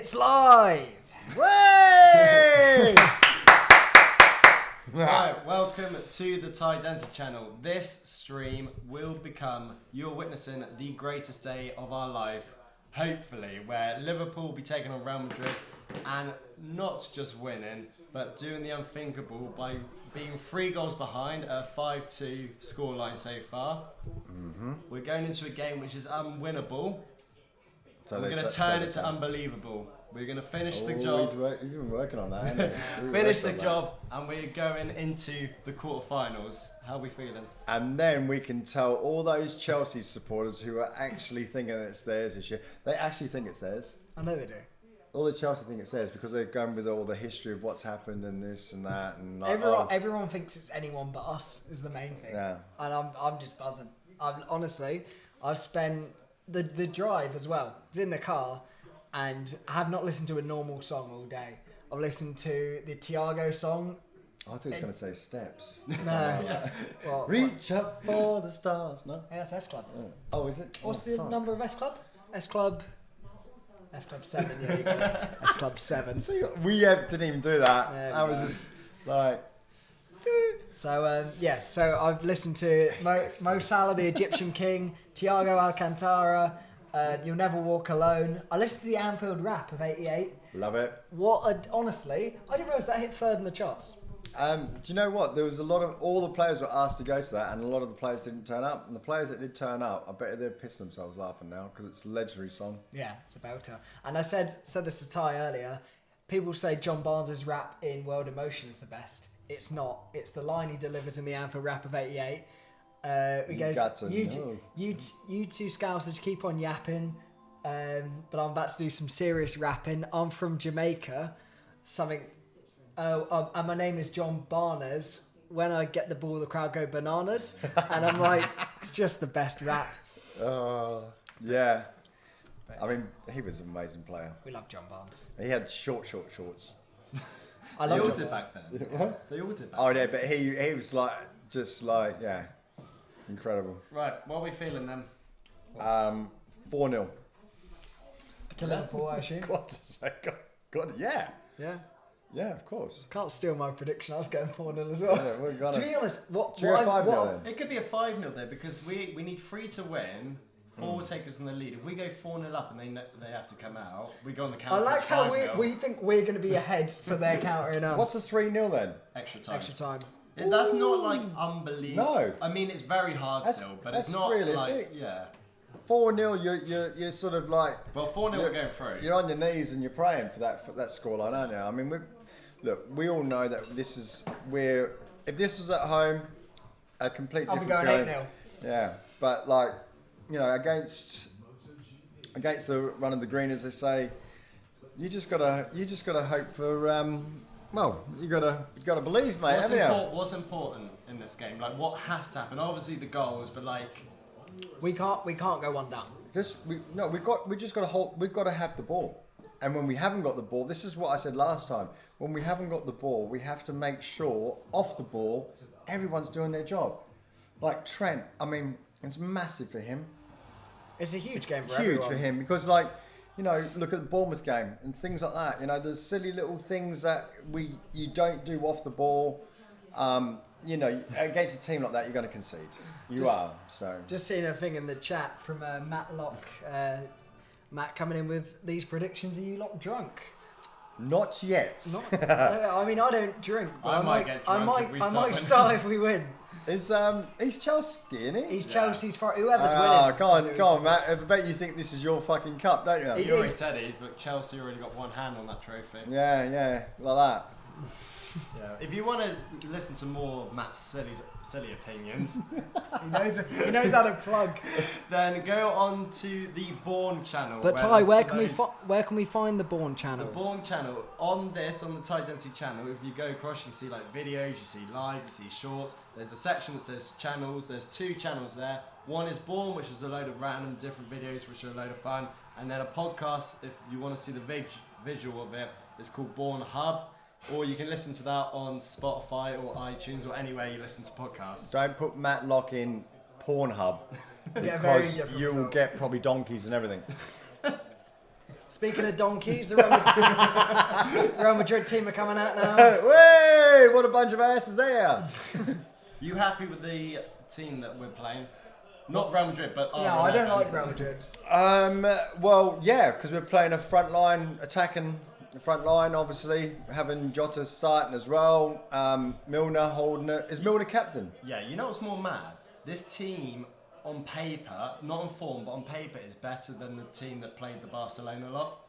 It's live! Way! Right, welcome to the Denty channel. This stream will become, you're witnessing the greatest day of our life, hopefully, where Liverpool will be taking on Real Madrid and not just winning, but doing the unthinkable by being 3 goals behind at a 5-2 scoreline so far. We're going into a game which is unwinnable. So we're going to turn it to unbelievable. We're going to finish the job. You've been working on that, haven't you? Finish the job, and we're going into the quarterfinals. How are we feeling? And then we can tell all those Chelsea supporters who are actually thinking it's theirs this year, they actually think it's theirs. I know they do. All the Chelsea think it's theirs because they're going with all the history of what's happened and this and that. And like, Everyone thinks it's anyone but us is the main thing. Yeah. And I'm just buzzing. I've spent the drive as well. I was in the car and I have not listened to a normal song all day. I've listened to the Thiago song. I thought he was going to say Steps. No. Well, Reach up for the stars, no? yeah, that's S Club. Oh, is it? What's the number of S Club? S Club 7, yeah. You got it. S Club 7. See, we didn't even do that. There we I was go. just like... So I've listened to Mo Salah, the Egyptian king, Thiago Alcantara, You'll Never Walk Alone. I listened to the Anfield rap of '88. Love it. Honestly, I didn't realise that hit third in the charts. Do you know what? There was all the players were asked to go to that, and a lot of the players didn't turn up. And the players that did turn up, I bet they're pissing themselves laughing now because it's a legendary song. Yeah, it's a belter. And I said this to Ty earlier. People say John Barnes' rap in World Emotion is the best. It's not. It's the line he delivers in the Anfield rap of '88. He goes, got to you know." two Scousers keep on yapping, but I'm about to do some serious rapping. I'm from Jamaica. And my name is John Barnes. When I get the ball, the crowd go bananas. And I'm like, it's just the best rap. Yeah. I mean, he was an amazing player. We love John Barnes. He had short shorts. I They love all John did Barnes. back then. What? They all did back Oh, then. yeah, but he was yeah, incredible. Right, what are we feeling then? 4-0. To Liverpool, I assume. God, yeah. Yeah. Yeah, of course. Can't steal my prediction. I was going 4-0 as well. Yeah, we're gonna- To be honest, Should we go 5-0 then? It could be a 5-0 there because we need 3 to win. 4 take us in the lead. If we go 4-0 up and they have to come out, we go on the counter. I like how 5-0. we think we're going to be ahead, so they're countering us. What's the 3-0 then? extra time. extra time? That's not like unbelievable. No. I mean it's very hard That's- still, but that's it's not realistic. like yeah. 4-0, you're sort of like... Well, 4-0 we're going through. You're on your knees and you're praying for that scoreline, aren't you? I mean, we all know that if this was at home, a complete I'll be different going feeling. 8-0. Yeah, but like, you know, against the run of the green, as they say, you just gotta hope for. Well, you gotta believe, mate. What's important in this game? Like, what has to happen? Obviously the goals, but like, We can't go one down. We've just got to hold. We've got to have the ball, and when we haven't got the ball, this is what I said last time. When we haven't got the ball, we have to make sure off the ball, everyone's doing their job. Like Trent, I mean, it's massive for him. It's a huge game for Huge everyone. for him because, like, you know, look at the Bournemouth game and things like that. You know, there's silly little things that you don't do off the ball. You know, against a team like that, you're going to concede. Just seeing a thing in the chat from Matt Locke. Matt coming in with these predictions. Are you lot drunk? Not yet. I mean, I don't drink, but I might get drunk if we I start might winning. start if we win. He's Chelsea, isn't he? He's Chelsea's for whoever's Oh, winning. go on, Matt. I bet you think this is your fucking cup, don't you? you already said it, but Chelsea already got one hand on that trophy. Yeah, like that. Yeah. If you want to listen to more of Matt's silly opinions, He knows how to plug. then go on to the Bourne channel. But Ty, where there's can we find the Bourne channel? The Bourne channel, on the Denty channel, if you go across, you see like videos, you see live, you see shorts. There's a section that says channels. There's 2 channels there. One is Bourne, which is a load of random different videos, which are a load of fun. And then a podcast, if you want to see the visual of it, it's called Bourne Hub. Or you can listen to that on Spotify or iTunes or anywhere you listen to podcasts. Don't put Matt Locke in Pornhub Yeah, very because different you'll result. get probably donkeys and everything. Speaking of donkeys, the Real Madrid team are coming out now. Way! What a bunch of asses they are. You happy with the team that we're playing? Not Real Madrid, but No, I don't like Real Madrid. Well, yeah, because we're playing a front line, attacking the front line, obviously, having Jota starting as well, Milner holding it. Is Milner captain? Yeah, you know what's more mad? This team, on paper, not on form, but on paper, is better than the team that played the Barcelona lot.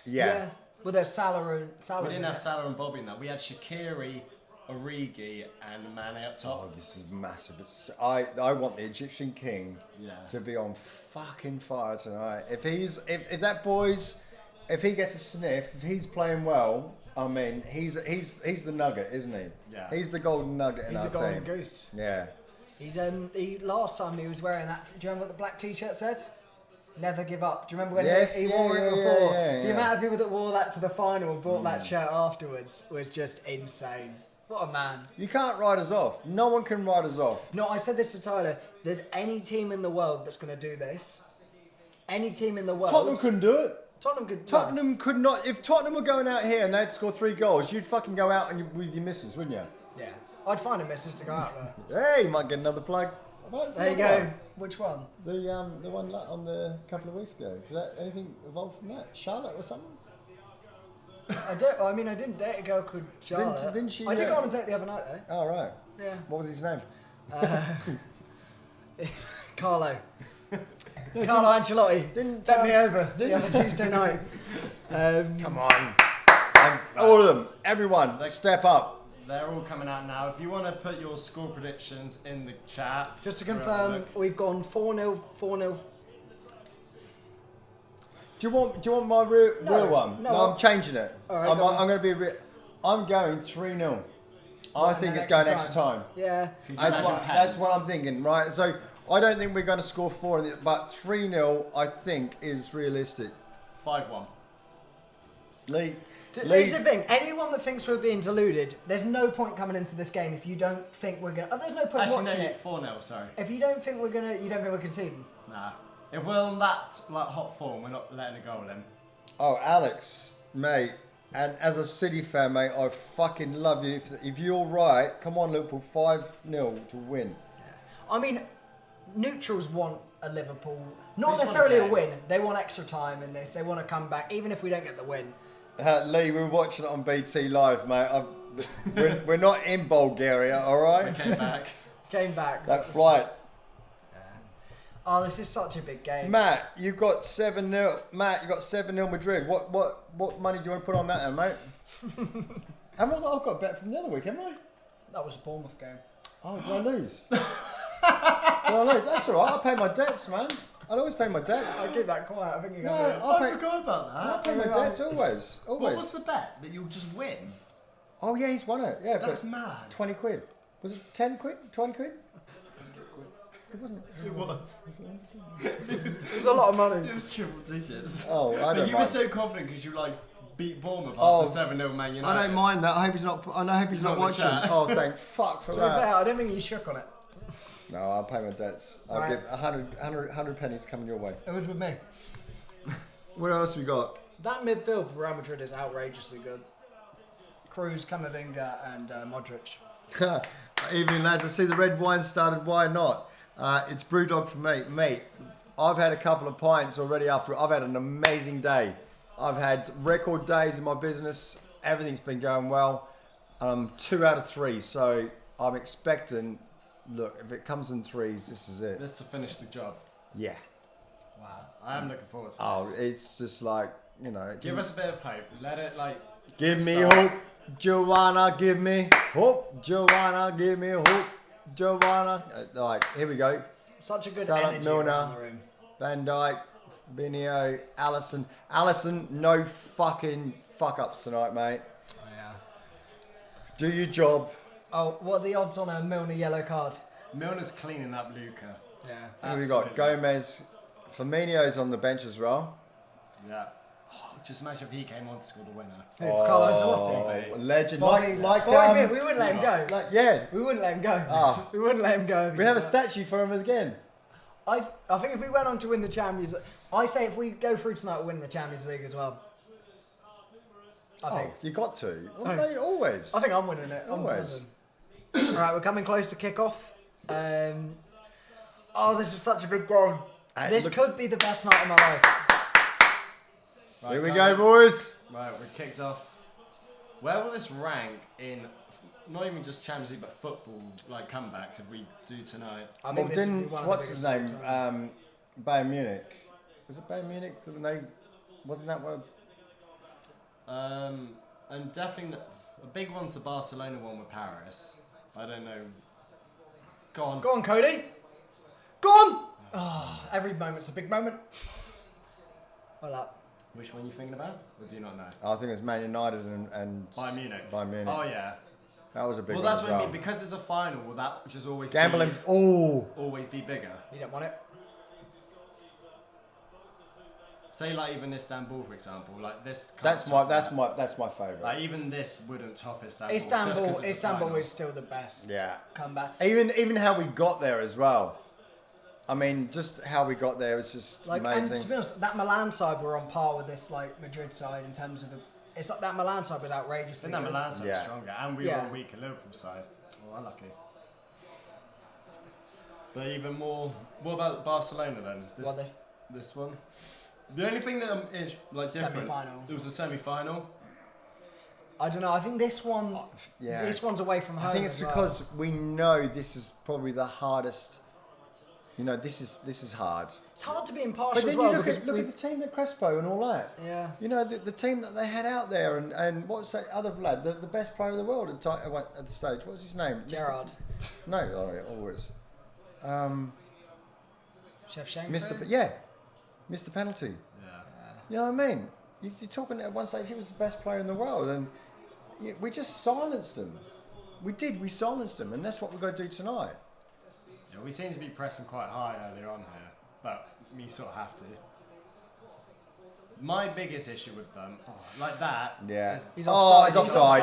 Yeah. Well, there's Salah. We didn't have Salah and Bobby in that. We had Shaqiri, Origi, and Mane up top. Oh, this is massive. I want the Egyptian king Yeah. to be on fucking fire tonight. If he gets a sniff, if he's playing well, I mean, he's the nugget, isn't he? Yeah. He's the golden nugget in He's our the golden team. goose. Yeah. He last time he was wearing that. Do you remember what the black T-shirt said? Never give up. Do you remember when Yes, he wore it yeah, before? yeah. The amount of people that wore that to the final and bought that shirt afterwards was just insane. What a man. You can't write us off. No one can write us off. No, I said this to Tyler. There's any team in the world that's going to do this. Any team in the world. Tottenham couldn't do it. Tottenham Could not. If Tottenham were going out here and they'd score 3 goals, you'd fucking go out and with your missus, wouldn't you? Yeah. I'd find a message to go out there. Hey, you might get another plug. There you go. Which one? The one on the couple of weeks ago. Is that anything evolved from that? Charlotte or something? I didn't date a girl called Charlotte. Didn't she? I did go on a date the other night though. Oh right. Yeah. What was his name? Carlo. Carlo Ancelotti. Bet me over. didn't- The other Tuesday night. Come on. All of them. Everyone. Step up. They're all coming out now. If you want to put your score predictions in the chat. Just to we'll have a confirm, look. we've gone 4-0, 4-0. Do you want my real one? no. No, I'm changing it. All right, I'm go on. going to be real. I'm going 3-0. I think it's going extra time. Yeah. That's what I'm thinking, right? So I don't think we're going to score 4, but 3-0 I think is realistic. 5-1. Lee. Here's the thing. Anyone that thinks we're being deluded, there's no point coming into this game if you don't think we're gonna. Oh, there's no point Actually, watching no, it. 4-0, sorry. If you don't think we're gonna, you don't think we're conceding. Nah. If we're on that hot form, we're not letting a goal in. Oh, Alex, mate. And as a City fan, mate, I fucking love you. If you're right, come on, Liverpool, 5-0 to win. I mean, neutrals want a Liverpool, not We just necessarily a want a win. They want extra time in this. They want to come back, even if we don't get the win. Lee, we're watching it on BT Live, mate. We're not in Bulgaria, all right? We came back. Came back. That flight. Oh, this is such a big game. Matt, you got 7-0. Matt, you got 7-0 Madrid. What money do you want to put on that, then, mate? I've got a bet from the other week, haven't I? That was a Bournemouth game. Oh, did I lose? Did I lose? That's all right. I pay my debts, man. I'll always pay my debts. I keep that quiet. I think you No, got it. I forgot about I pay my debts always. What was the bet? That you'll just win? Oh yeah, he's won it. Yeah, That's but mad. 20 quid. Was it 10 quid? 20 quid? It wasn't. It was. It was a lot of money. It was triple digits. Oh, I But don't you were mind. so confident because you beat Bournemouth Oh, after 7-0 Man United. I don't mind that. I hope he's not. I hope he's not not in the watching. chat. Oh, thank fuck for To be fair, that. I don't think you shook on it. No, I'll pay my debts. I'll Right. give 100 pennies coming your way. It was with me. What else we got? That midfield for Real Madrid is outrageously good. Cruz, Camavinga, and Modric. Evening, lads. I see the red wine started. Why not? It's Brewdog for me, mate. I've had a couple of pints already after. I've had an amazing day. I've had record days in my business. Everything's been going well. 2 out of 3, so I'm expecting. Look, if it comes in 3s, this is it. This to finish the job. Yeah. Wow. I am looking forward to Oh, this. it's just like, you know. Give us a bit of hope. Let it Give me start. hope, Joanna. Give me hope, Joanna. Give me hope, Joanna. Like, here we go. Such a good Salah, energy Milner. around the room. Van Dijk, Binio, Allison. Allison, no fucking fuck ups tonight, mate. Oh, yeah. Do your job. Oh, what are the odds on a Milner yellow card? Milner's cleaning up Luca. Yeah. Here we got Absolutely. Gomez. Firmino's on the bench as well. Yeah. Oh, just imagine if he came on to score the winner. Carlo Ancelotti. Oh, legend. Bobby, Like, Bobby, we wouldn't let him go. like, yeah. We wouldn't let him go. Ah. We wouldn't let him go. We have a statue for him again. I think if we went on to win the Champions, I say if we go through tonight, we'll win the Champions League as well. I think. You got to. Well, mate, always. I think I'm winning it. Always. All right, we're coming close to kick-off. This is such a big game. This could be the best night of my life. Right, Here we go, boys. Right, we're kicked off. Where will this rank in, not even just Champions League, but football, like comebacks, if we do tonight? I think this would be one of the what's his biggest name? tournaments. Bayern Munich. Was it Bayern Munich? Wasn't that one? And definitely, a big one's the Barcelona one with Paris. I don't know. Go on. Go on, Cody. Go on. Oh, every moment's a big moment. Well up. Which one are you thinking about? Or do you not know? I think it was Man United and Bayern Munich. Bayern Munich. Oh, yeah. That was a big Well, one that's as what I well. mean. Because it's a final, will that just always Gambling. Be, Oh. always be bigger? You don't want it. Say like even Istanbul, for example, like this. That's my favourite. Like even this wouldn't top Istanbul. Istanbul is still the best. Yeah. Comeback. Even how we got there as well. I mean, just how we got there was just Like, amazing. and to be honest, that Milan side were on par with this like Madrid side in terms of it's like that Milan side was I outrageously think that good. Milan side was stronger, and we Yeah. were weak at Liverpool side. Oh, unlucky. But even more. What about Barcelona then? This one. The only thing that is like different. Semi-final. It was a semi-final. I don't know. I think this one. Yeah. This one's away from home. I think it's as well. because we know this is probably the hardest. You know, this is hard. It's hard to be impartial But then as well you look because at the team at Crespo and all that. Yeah. You know, the team that they had out there and what's that other lad, the best player in the world at the stage. What's his name? Gerrard. No, always. Shevchenko. Missed the penalty. Yeah. You know what I mean? You're talking at one stage he was the best player in the world, and we just silenced him. We silenced him, and that's what we're going to do tonight. Yeah, we seem to be pressing quite high earlier on here, but we sort of have to. My biggest issue with them, like that. Yeah. is- He's offside.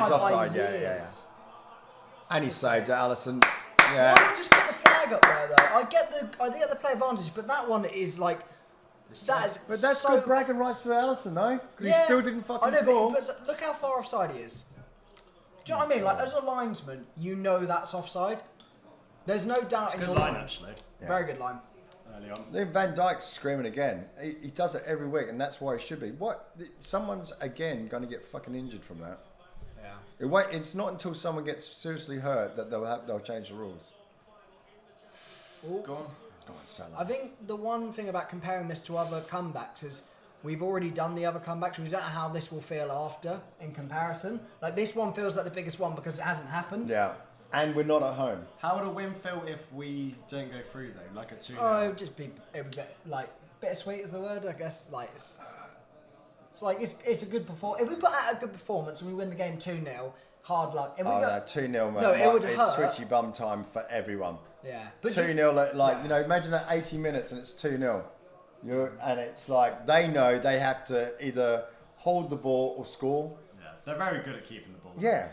He's offside. by Yeah. years. And he saved it, Alisson. Why Yeah. not just put the flag up there though? I get the play advantage, but that one is like that is. But that's so, good bragging rights for Alisson, though, because he still didn't I fucking know, score. But look how far offside he is. Do you know what I mean? Like as a linesman, you know that's offside. There's no doubt It's a in good your line, mind. actually, Very good line. early on. Then Van Dijk's screaming again. He does it every week, and that's why he should be. Someone's again going to get fucking injured from that. Yeah. It's not until someone gets seriously hurt that they'll change the rules. Ooh. Go on. Go on, Salah. I think the one thing about comparing this to other comebacks is we've already done the other comebacks. We don't know how this will feel after in comparison. Like this one feels like the biggest one because it hasn't happened. Yeah, and we're not at home. How would a win feel if we don't go through though? Like a 2-0? Oh, it would just be like bittersweet is the word, I guess. Like it's a good performance. If we put out a good performance and we win the game 2-0, hard luck. If we go, 2-0, man. No, it would it's hurt. twitchy bum time for everyone. yeah, but 2-0, you know, imagine that 80 minutes and it's 2-0. And it's like they know they have to either hold the ball or score. Yeah, they're very good at keeping the ball. Yeah.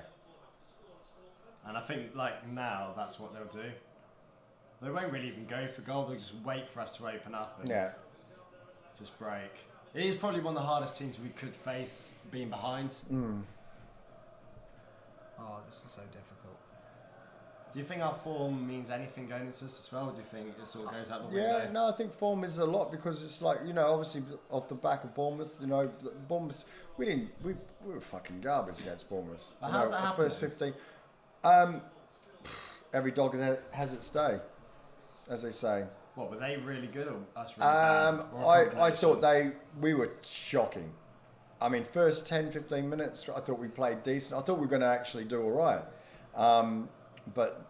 And I think like now that's what they'll do. They won't really even go for goal. They'll just wait for us to open up and Yeah. just break. It is probably one of the hardest teams we could face being behind. oh, this is so difficult. Do you think our form means anything going into this as well? Or do you think it all goes out the Yeah, window? no, I think form is a lot because it's like, you know, obviously off the back of Bournemouth, you know, Bournemouth, we were fucking garbage against Bournemouth. But You how's know, that the happening? first 15. Every dog has its day, as they say. What, were they really good or us really bad? Or a I combination? thought we were shocking. I mean, first 10, 15 minutes, I thought we played decent. I thought we were going to actually do all right. But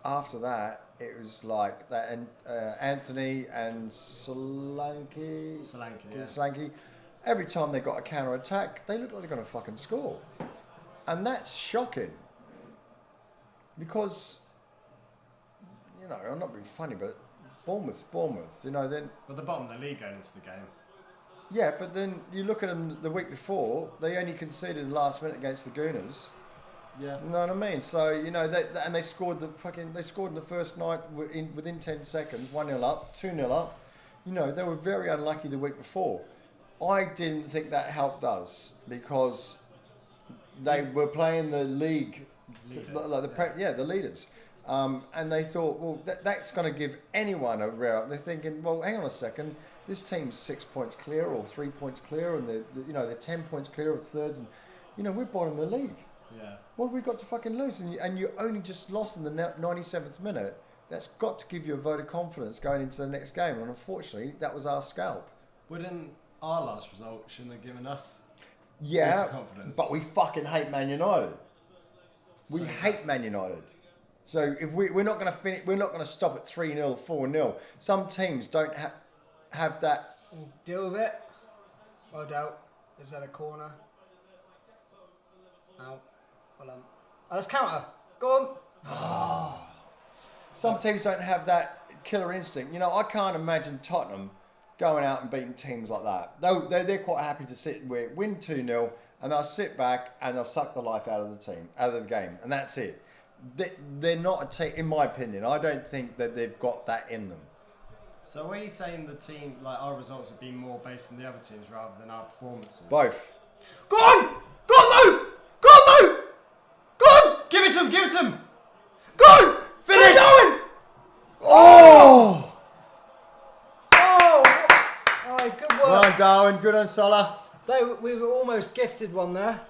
after that, it was like that. And Anthony and Solanke. Solanke. Every time they got a counter attack, they looked like they're going to fucking score, and that's shocking. Because, you know, I'm not being funny, but Bournemouth's Bournemouth. You know, then But the bottom of the league going into the game. yeah, but then you look at them the week before, they only conceded the last minute against the Gooners. Yeah. You know what I mean? So they scored they scored in the first night within 10 seconds, 1-0 up, 2-0 up. They were very unlucky the week before. I didn't think that helped us because they were playing the league, the leaders. And they thought, well, that's going to give anyone a route. They're thinking, well, hang on a second, this team's 6 points clear or 3 points clear, and they're 10 points clear of thirds, and we're bottom of the league. Yeah. What have we got to fucking lose? And you only just lost in the 97th minute. That's got to give you a vote of confidence going into the next game. And unfortunately, that was our scalp. Wouldn't our last result shouldn't have given us confidence? But we fucking hate Man United. We hate Man United. So if we're not going to finish, we're not going to stop at 3-0, 4-0. Some teams don't have that. Deal with it. Well dealt. Is that a corner? Out. Well done. Oh, let's counter. Go on. Some teams don't have that killer instinct. I can't imagine Tottenham going out and beating teams like that. They're quite happy to sit and win 2-0, and they'll sit back and they'll suck the life out of the game, and that's it. They're not a team, in my opinion. I don't think that they've got that in them. So are you saying the team, like our results have been more based on the other teams rather than our performances? Both. Go on! Go on, Mo! Go on, Mo! Go on! Give it to him! Give it to him! Go on! Finish! Going! Oh! Alright, good work. Well done, Darwin. Good on Salah. We were almost gifted one there.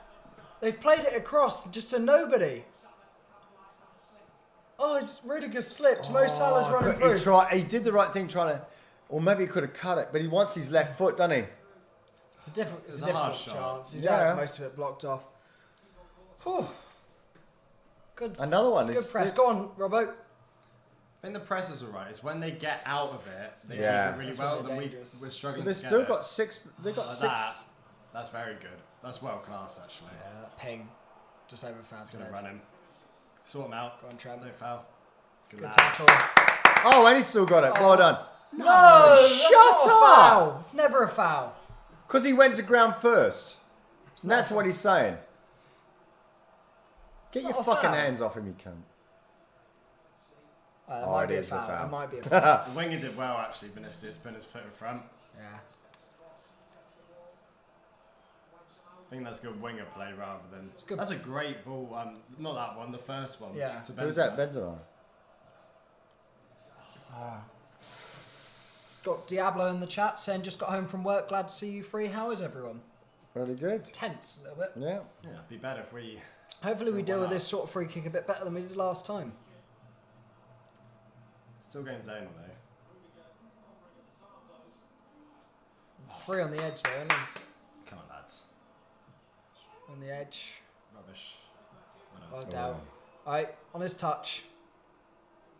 They've played it across just to nobody. Oh, Rudiger slipped. Mo Salah's running through. He did the right thing trying to... Or maybe he could have cut it, but he wants his left foot, doesn't he? It's a difficult hard shot. chance. He's had most of it blocked off. Whew. Good. Another one. Good press. Go on, Robbo. I think the press is alright. It's when they get out of it, they keep Yeah. it really That's well, when and they're dangerous. we're struggling They've to get still it. got six. They've got six. That's very good. That's well class, actually. Yeah, that ping. Just over Fab's Gonna head. run him. Sort him out. Go on, Trent. Don't foul. Good Good lad. tackle. Oh, and he's still got it. Well done. No, that's shut not a up. foul. It's never a foul. Because he went to ground first. And that's what he's saying. Get your not a fucking foul. hands off him, you cunt. That Oh, might it be a is a foul. foul. It might be a foul. The winger did well, actually, Vinicius, putting his foot in front. Yeah. I think that's good winger play rather than... good. That's a great ball. Not that one, the first one. Yeah. To Who was that? Benzema. Benzema. Got Diablo in the chat saying, just got home from work, glad to see you free. How is everyone? Really good. Tense a little bit. Yeah. Yeah, it'd be better if we... Hopefully we deal with Wow. this sort of free kick a bit better than we did last time. Still going zonal, though. Free on the edge there, isn't he? Come on, lads. On the edge. Rubbish. Oh, down. Alright, on his touch.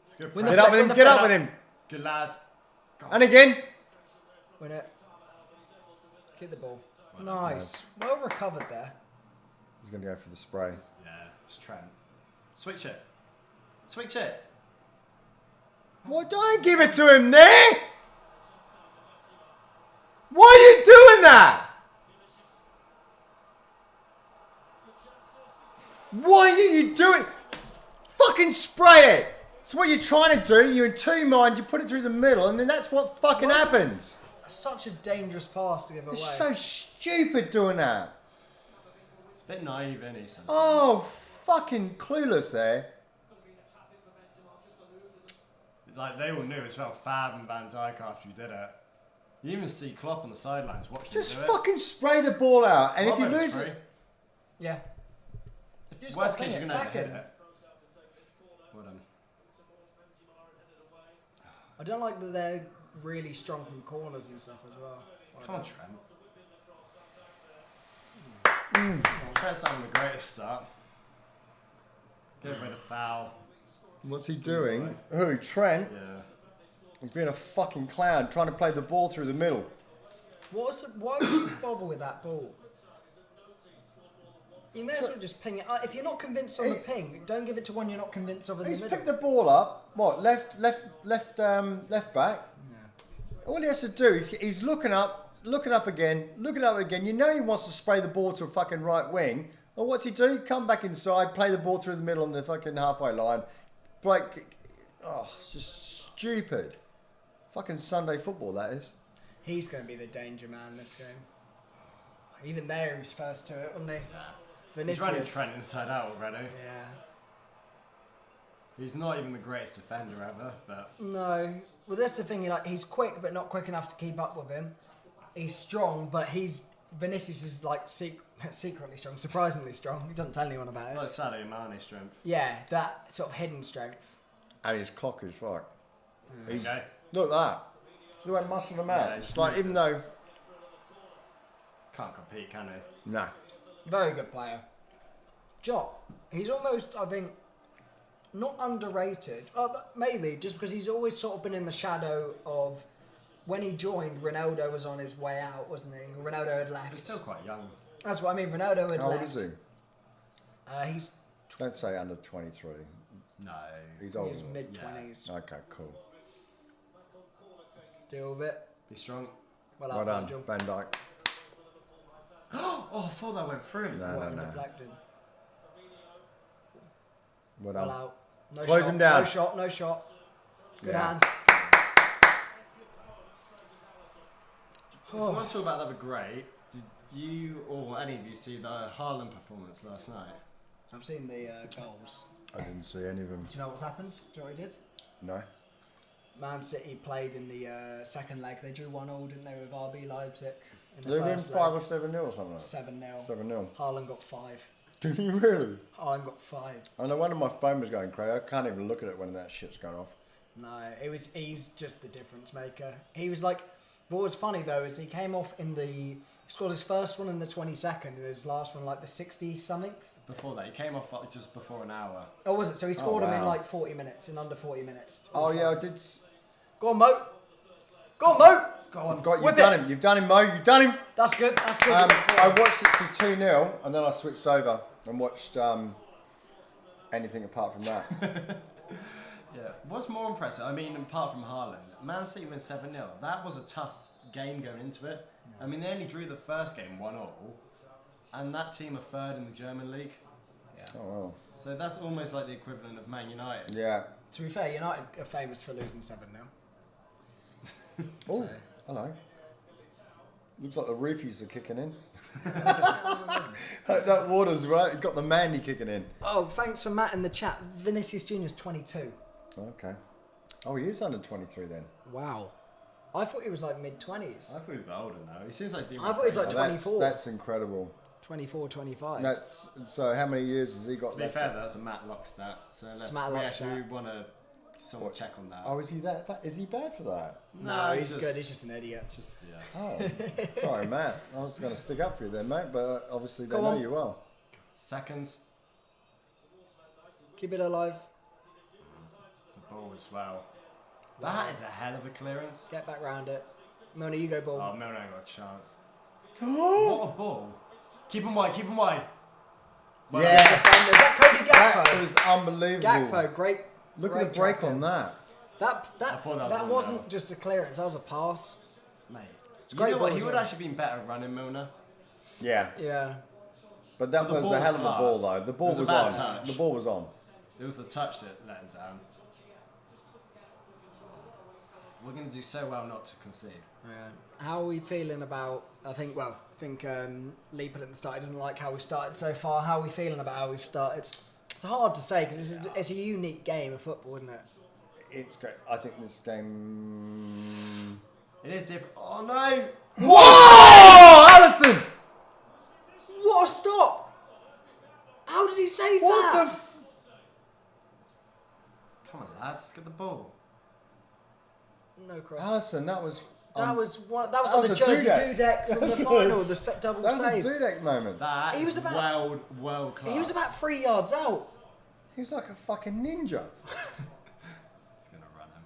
It's good Win press. the Get up with him. the Get flick. up with him. Good lad. And again. Win it. Keep the ball. Well done, Nice. Well recovered there. He's going to go for the spray. Yeah, it's Trent. Switch it. Switch it. Why don't give it to him there? Why are you doing that? Why are you doing? Fucking spray it. It's what you're trying to do. You're in two minds. You put it through the middle, and then that's what fucking happens. Such a dangerous pass to give away. It's so stupid doing that. It's a bit naive, isn't he, sometimes? Oh, fucking clueless there. Like, they all knew as well, Fab and Van Dijk after you did it. You even see Klopp on the sidelines watching Just you do fucking spray the ball out, and if you Robbo's lose free. it, Yeah. If You just worst gotta case, ping you're it going to back hit in. it. Well done. I don't like that they're really strong from corners and stuff as well. Come on, Trent. Trent's having the greatest start. Get rid of foul. what's he doing? Who? Trent? Yeah. He's being a fucking clown, trying to play the ball through the middle. Why would you bother with that ball? You may as well just ping it. If you're not convinced on the ping, don't give it to one you're not convinced of in He's the middle. picked the ball up. What? Left back. All he has to do is he's looking up again. You know he wants to spray the ball to a fucking right wing. Oh, what's he do? Come back inside, play the ball through the middle on the fucking halfway line. Break. Oh, it's just stupid. Fucking Sunday football, that is. He's going to be the danger man this game. Even there, he was first to it, wasn't he? Yeah. Vinicius. He's running Trent inside out already. Yeah. He's not even the greatest defender ever, but... No. Well, that's the thing. He's quick, but not quick enough to keep up with him. He's strong, but Vinicius is secretly strong, surprisingly strong. He doesn't tell anyone about it. Like Sadio Mane strength. Yeah, that sort of hidden strength. And his clock is right. Okay. Look at that. See the way muscling them out. Yeah, It's like, even though... Can't compete, can he? Nah. Very good player. Jot. He's almost, I think, not underrated. But maybe, just because he's always sort of been in the shadow of... When he joined, Ronaldo was on his way out, wasn't he? Ronaldo had left. He's still quite young. That's what I mean. Ronaldo had How old left. is he? He's Don't say under 23. No. He's older. He's mid-20s. Okay, cool. Deal with it. Be strong. Well Well out, done, Nigel. Van Dijk. Oh, I thought that went through. No, Well no. deflected. Well Well done. out. No Close shot. him down. No shot. No shot. Good Yeah. hands. If we want to talk about that, would be great. Did you or any of you see the Haaland performance last night? I've seen the goals. I didn't see any of them. Do you know what's happened? Do you know what he did? No. Man City played in the second leg. They drew 1-1, didn't they, with RB Leipzig in the They win first 5 or leg. 7-0 or something like 7-0. 7-0. Haaland got 5. Did you really? Haaland got 5. I know one of my phone was going crazy. I can't even look at it when that shit's going off. No, he's just the difference maker. He was like, what was funny though is he came off he scored his first one in the 22nd and his last one like the 60 something. Before that, he came off like just before an hour. Oh, was it? So he scored him in wow. like 40 minutes, in under 40 minutes. Oh, yeah, I did. Go on, Mo. Go on, Mo. Go on. You've Whip done it. him. You've done him, Mo. You've done him. That's good. That's good. I watched it to 2-0 and then I switched over and watched anything apart from that. Yeah. What's more impressive? I mean, apart from Haaland, Man City win 7-0. That was a tough game going into it. I mean, they only drew the first game 1-1, and that team are third in the German league. Yeah. Oh, well. So that's almost like the equivalent of Man United. Yeah. To be fair, United are famous for losing 7-0. Oh, So- hello. Looks like the roofies are kicking in. That water's right. You've got the Mandy kicking in. Oh, thanks for Matt in the chat. Vinicius Junior's 22. Okay. Oh, he is under 23 then. Wow. I thought he was like mid-20s. I thought he was a bit older now. He seems like he's been. I thought he was like Oh, 24. That's incredible. 24, 25. That's so. How many years has he got To be left? fair, that's a Matlock stat. So let's Matlock actually stat. want to someone check on that. Oh, is he that? Is he bad for that? No, he's good. He's just an idiot. Just yeah. Oh, sorry, Matt. I was going to stick up for you then, mate. But obviously they Go know on. you well. Seconds. Keep it alive. It's a ball as well. That is a hell of a clearance. Get back round it. Mona, you go ball. Oh, Milner ain't got a chance. What a ball. Keep him wide, keep him wide. Well, Yeah. Defender. Is that Cody That Gakpo? was unbelievable. Gakpo, great. Look great at the break track on in. that. That I thought that was one wasn't now. just a clearance. That was a pass. Mate. It's You great know what? ball He as would well. actually been better running Milner. Yeah, Yeah. but that But the was ball a was hell of a ball class. though. The ball It was was a bad on. touch. The ball was on. It was the touch that let him down. We're going to do so well not to concede. Yeah. How are we feeling about? I think Lee put it at the start. He doesn't like how we started so far. How are we feeling about how we've started? It's hard to say because it's a unique game of football, isn't it? It's great. I think this game. It is different. Oh no! Whoa, Allison! What a stop! How did he save What that? the? Come on, lads, get the ball. No cross. Allison, that was. That was on was the a Jersey Dudek. Dudek from the That final, was- the set double That was save. a Dudek moment. That He is was about- world class. He was about 3 yards out. He was like a fucking ninja. He's going to run him.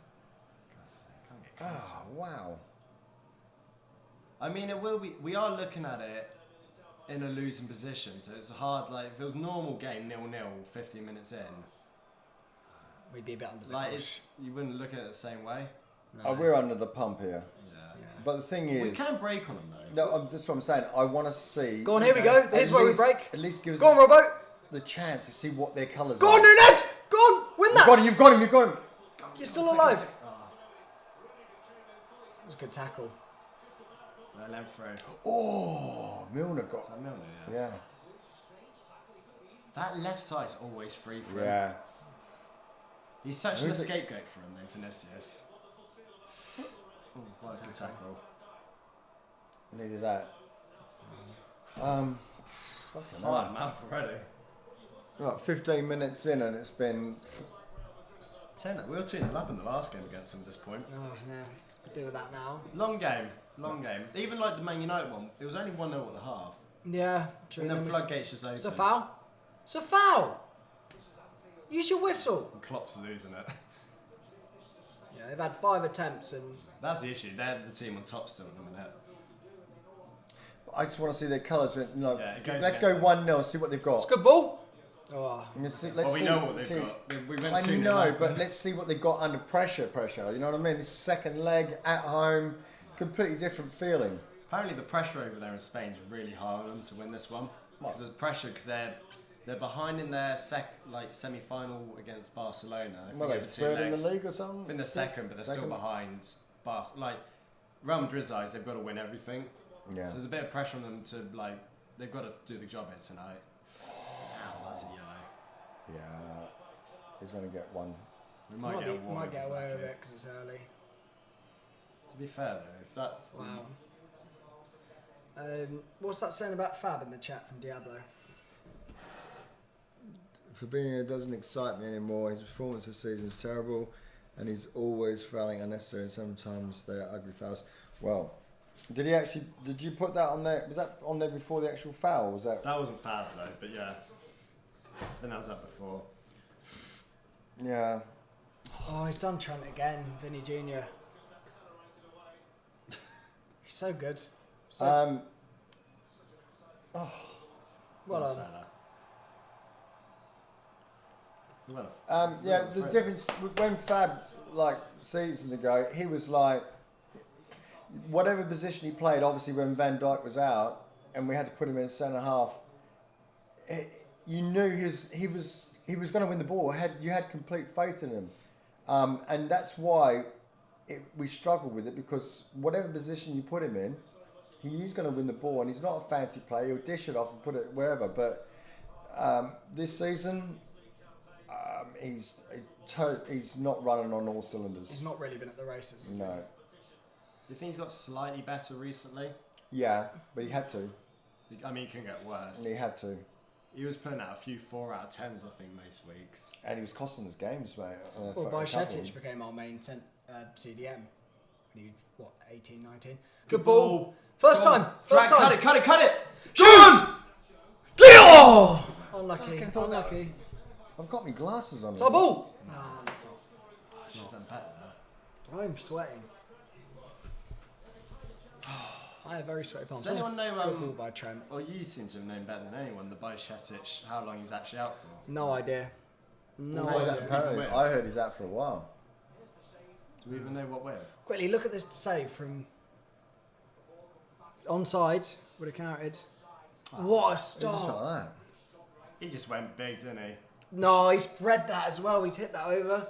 God's sake, can't get close. Oh wow. I mean, it will be. We are looking at it in a losing position, so it's hard. Like if it was a normal game, 0-0, 15 minutes in, We'd be a bit under the like cosh. you wouldn't look at it the same way. No. Oh, we're under the pump here. Yeah. But the thing is, We can break on them though. no, that's what I'm saying. I want to see. Go on, here we go. Here's where we break. At least give us Go on, Robbo. the chance to see what their colours Go are. on, Nunes. Go on, win that. You've got him. You've got him. You're still alive. It was a good tackle. Length through. Oh, Milner got. Is that Milner, Yeah. That left side's always free for him. Yeah. He's such an Who's it? scapegoat for him, though, Vinicius. Oh, what a good tackle. Needed that. Fucking Oh, hell. mouth already. Right, 15 minutes in and it's been. We were 2-0 up in the last game against them at this point. Oh, yeah. Deal with that now. Long game. Even like the Man United one, it was only 1-0 at the half. Yeah, true. And then floodgates just open. It's a foul. It's a foul. Use your whistle. And Klopp's losing it. Yeah, they've had 5 attempts and. That's the issue. They're the team on top still at the minute. I just want to see their colours. No, Yeah, it goes let's go against 1-0, see what they've got. It's a good ball. Oh. Let's Well, we see, know what let's they've see. got. We went I 2-0 know, up. but let's see what they got under pressure. You know what I mean? This second leg at home, completely different feeling. Apparently the pressure over there in Spain is really hard on them to win this one. Because there's pressure because they're behind in their semi-final against Barcelona. I think Well, they're over 2 third in legs. the league or something. I think they're second, but they're still behind Real Madrid's eyes. They've got to win everything. Yeah. So there's a bit of pressure on them to they've got to do the job here tonight. Ow, that's a yellow. Yeah. He's going to get one. We might get a warning. Might get if away it's with lucky. it because it's early. To be fair though, if that's Wow. What's that saying about Fab in the chat from Diablo? Fabinho doesn't excite me anymore. His performance this season is terrible, and he's always fouling unnecessary. And sometimes they're ugly fouls. Well, did you put that on there? Was that on there before the actual foul? Was that? that wasn't Fab though, but yeah, I think that was up before. Yeah. Oh, he's done Trent again, Vinny Jr. He's so good. So, well Well done. Salah. Yeah, the difference when Fab, seasons ago, he was whatever position he played. Obviously, when Van Dijk was out and we had to put him in centre half, you knew he was going to win the ball. You had complete faith in him, and that's why we struggled with it, because whatever position you put him in, he is going to win the ball, and he's not a fancy player. He'll dish it off and put it wherever. But this season, he's not running on all cylinders. He's not really been at the races. No. Do you think he's got slightly better recently? Yeah, but he had to. I mean, it can get worse. He had to. He was putting out a few 4 out of 10s, I think, most weeks. And he was costing us games, mate. Well, Bajcetic became our main CDM. When he, 18, 19? Good ball. First time. Cut it! Shoot! Oh! Unlucky. Unlucky. I've got my glasses on. It's our ball. Ah, that's not. Should have done better there. I'm sweating. I have very sweaty palms. Does anyone know, Good ball by Trent. Well, you seem to have known better than anyone, the Bajcetic, how long he's actually out for. No idea. No Well, idea. Apparently, I heard he's out for a while. Do we even know what with? Quickly, look at this save from onside. Would have counted. What a It's just start. like that. He just went big, didn't he? No, he's spread that as well. He's hit that over.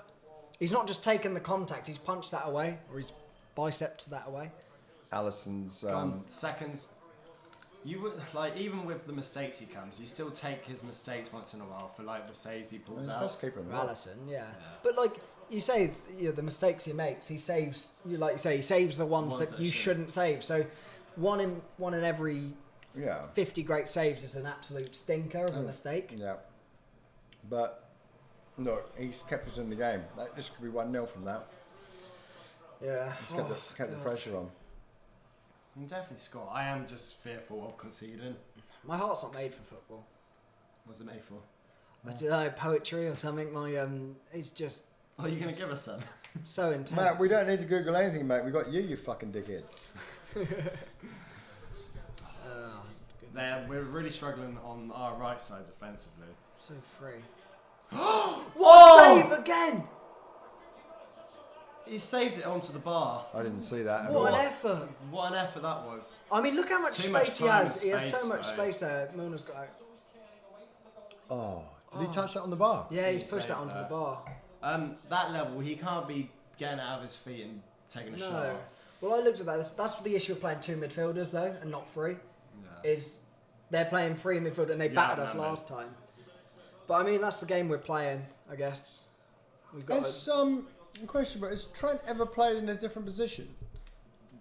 He's not just taken the contact. He's punched that away, or he's biceps that away. Allison's. Seconds. You would even with the mistakes he comes, you still take his mistakes once in a while for the saves he pulls He's the out. best keeper in the world. Allison, yeah. But you say, the mistakes he makes, he saves. Like you say, he saves the ones that you shouldn't save. So one in every Yeah. 50 great saves is an absolute stinker of a mistake. Yeah. But look, he's kept us in the game. This could be 1-0 from that. Yeah. He's kept the pressure on. You can definitely score. I am just fearful of conceding. My heart's not made for football. What's it made for? I don't know, poetry or something. It's just Oh, you're going to give us some? so intense. Matt, we don't need to Google anything, mate. We got you fucking dickhead. We're really struggling on our right side defensively. So free. Whoa! What a save again! He saved it onto the bar. I didn't see that at What all. an effort! What an effort that was. I mean, look how much Too much space he time has. and He has space, so much right? space there. Milner's got. Oh, did he touch that on the bar? Yeah, he's He pushed that saved onto the that. bar. That level, he can't be getting out of his feet and taking a No. shot. Well, I looked at that. That's the issue of playing 2 midfielders though, and not 3. Yeah. Is they're playing 3 midfield and they Yeah, battered us no, man. last time. But I mean, that's the game we're playing. I guess we've got. Has question, but has Trent ever played in a different position?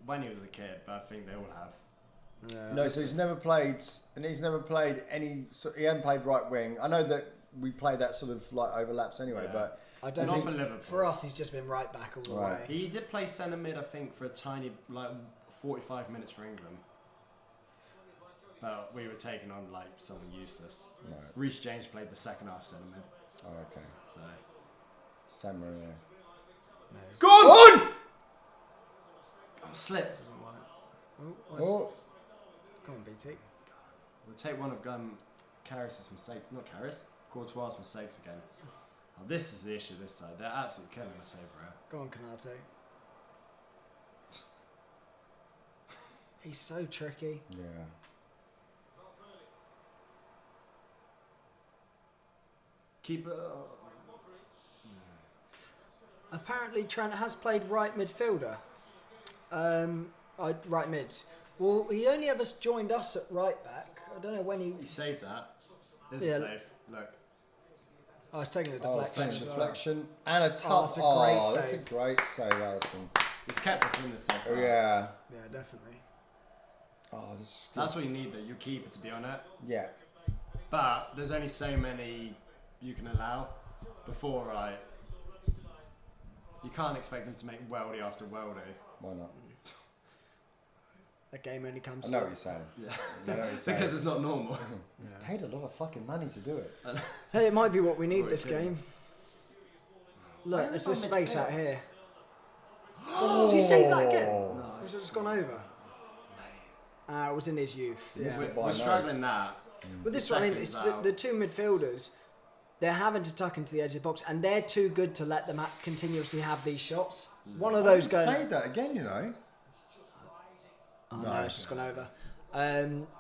When he was a kid, but I think they all have. No, so he's never played, and he's never played any. So he hasn't played right wing. I know that we play that sort of like overlaps anyway, Yeah. but I don't Not think for Liverpool. for us. He's just been right back all the Right. way. He did play centre mid, I think, for a tiny, like 45 minutes for England. But we were taking on like someone useless. Right. Reece James played the second half centre mid. Oh, okay. So Sam Marino. go on! Oh, slip. Doesn't want it. Oh, Oh, come on, BT. We'll take one of Karius' mistakes. Not Karius. Courtois' mistakes again. Oh, this is the issue this side. They're absolutely killing us over here. Go on, Canate. He's so tricky. yeah. Keep it. Apparently, Trent has played right midfielder. Right mid. Well, he only ever joined us at right back. I don't know when he. He saved that. There's Yeah. a save. Look. Oh, it's taking a Oh, deflection. thanks, as well. deflection and a that's top. a great Oh, that's a save. great save, Alison. He's kept us in this so far. Oh yeah. Yeah, definitely. Oh, that's That's what you need, though. Your keeper to be on it. yeah. But there's only so many you can allow before, right? You can't expect them to make weldy after weldy. Why not? That game only comes. I know what you're saying. Yeah. I know what you're saying. Because it's not normal. He's paid a lot of fucking money to do it. Hey, it might be what we need Right, this okay. game. Look, Where there's is this our space out midfield? here. Did he save that again? Oh. Or has it just gone over? It was in his youth. missed Yeah. it by We're nose. struggling now. But this is what I mean. Seconds It's out. the 2 midfielders, they're having to tuck into the edge of the box, and they're too good to let them continuously have these shots. One of those going. Save that again, you know. Oh no, it's just gone over.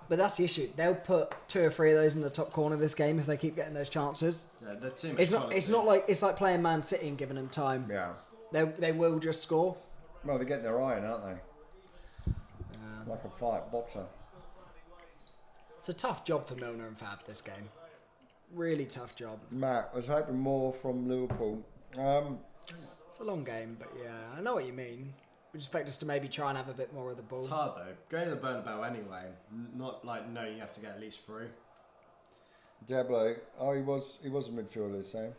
But that's the issue. They'll put 2 or 3 of those in the top corner of this game if they keep getting those chances. Yeah, they're too much It's not. quality. It's not like it's like playing Man City and giving them time. Yeah. They will just score. Well, they're getting their iron, aren't they? Like a fight boxer. It's a tough job for Milner and Fab this game. Really tough job. Matt, I was hoping more from Liverpool. It's a long game, but yeah, I know what you mean. We expect us to maybe try and have a bit more of the ball. It's hard though. Going to the Bernabeu anyway. Not like knowing you have to get at least 3. Diablo. Oh, he was a midfielder, so.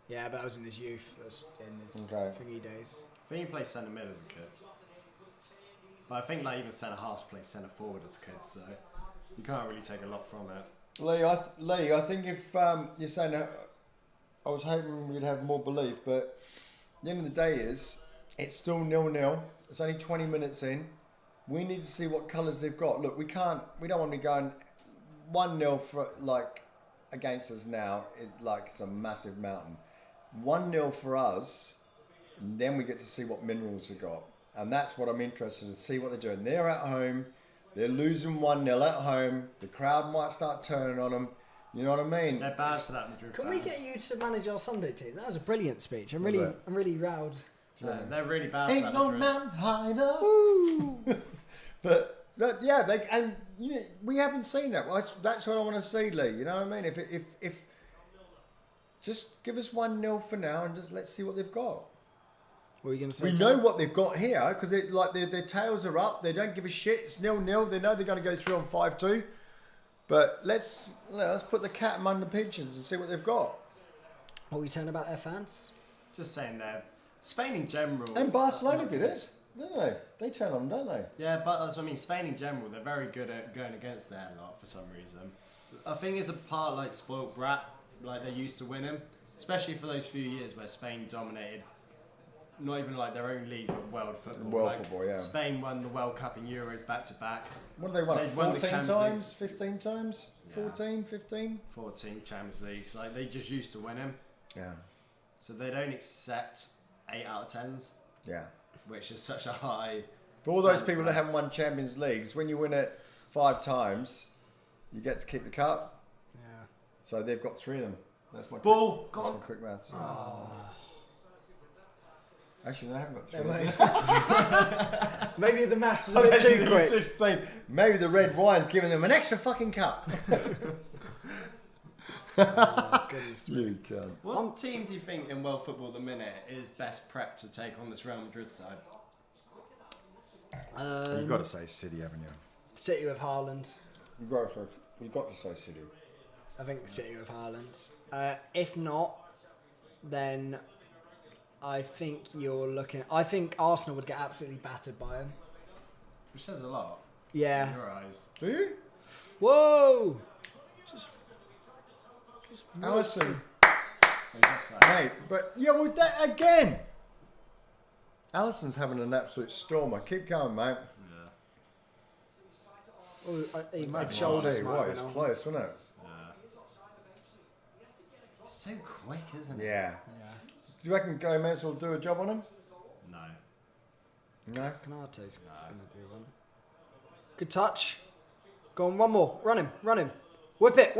Yeah, but that was in his youth. That was in his Okay. thingy days. I think he played centre mid as a kid. But I think like even centre halves play centre forward as kids, so you can't really take a lot from it. Lee, I think if you're saying that, I was hoping we'd have more belief, but the end of the day is it's still 0-0. It's only 20 minutes in. We need to see what colours they've got. Look, we don't want to be going 1-0 for like against us now. It's a massive mountain. 1-0 for us, and then we get to see what minerals we've got. And that's what I'm interested in, to see what they're doing. They're at home. They're losing 1-0 at home. The crowd might start turning on them. You know what I mean? They're bad for that Madrid Can fans. we get you to manage our Sunday team? That was a brilliant speech. I'm Was really it? proud. They're really bad for Ain't that no Madrid. mountain high enough. But yeah, we haven't seen that. Well, that's what I want to see, Lee. You know what I mean? If just give us 1-0 for now, and just let's see what they've got. What are you going to say? We know what they've got here because their tails are up. They don't give a shit. It's 0-0. They know they're going to go through on 5-2. But let's put the cat among the pigeons and see what they've got. What are we saying about their fans? Just saying there. Spain in general. And Barcelona did it, didn't they? They turn on, don't they? Yeah, but that's what I mean. Spain in general, they're very good at going against their lot for some reason. I think it's a part like spoiled brat, like they're used to winning, especially for those few years where Spain dominated. Not even like their own league, but world football. World Like, football, yeah. Spain won the World Cup and Euros back to back. What have they won? They've won the 14 Champions times? 15 times? Yeah. 14, 15? 14 Champions Leagues. Like they just used to winning, Yeah. so they don't accept 8 out of 10s. Yeah. which is such a high. For all those standard, people that haven't won Champions Leagues, when you win it 5 times, you get to keep the cup. Yeah. So they've got 3 of them. That's my Ball, quick, that's gone. my quick maths. Oh. Actually, they haven't got 3. Maybe the maths was a bit too quick. 16. Maybe the red wine's giving them an extra fucking cup. Oh, goodness me. You cunt. What team do you think in world football at the minute is best prepped to take on this Real Madrid side? You've got to say City, haven't you? City with Haaland. You've got to say City. I think City with Haaland. If not, then I think you're looking. I think Arsenal would get absolutely battered by him. Which says a lot Yeah. in your eyes. Do you? Whoa! Just Alisson. He's offside. Mate, but yeah, well, that again. Alisson's having an absolute stormer. Keep going, mate. Yeah. His I'll shoulders tell you might what, have it's been on. close, wasn't it? So quick, isn't it? Yeah. Yeah. Do you reckon Gomez will do a job on him? No. No. Canate's gonna do one. Good touch. Go on, one more. Run him. Whip it.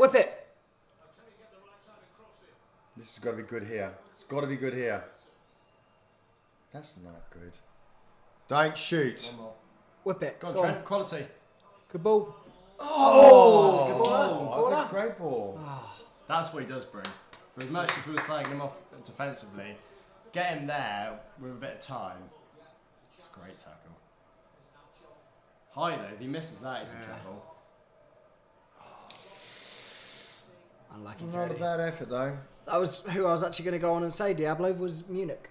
This has got to be good here. It's got to be good here. That's not good. Don't shoot. One more. Whip it. Go on, Go Trent. on. Quality. Good ball. Oh, That's a good ball. that's a great ball. That's what he does bring. For as much as we were slagging him off defensively, get him there with a bit of time. It's a great tackle. High though, if he misses that, he's in trouble. Unlucky. Not a Jody. bad effort though. That was who I was actually going to go on and say. Diablo was Munich,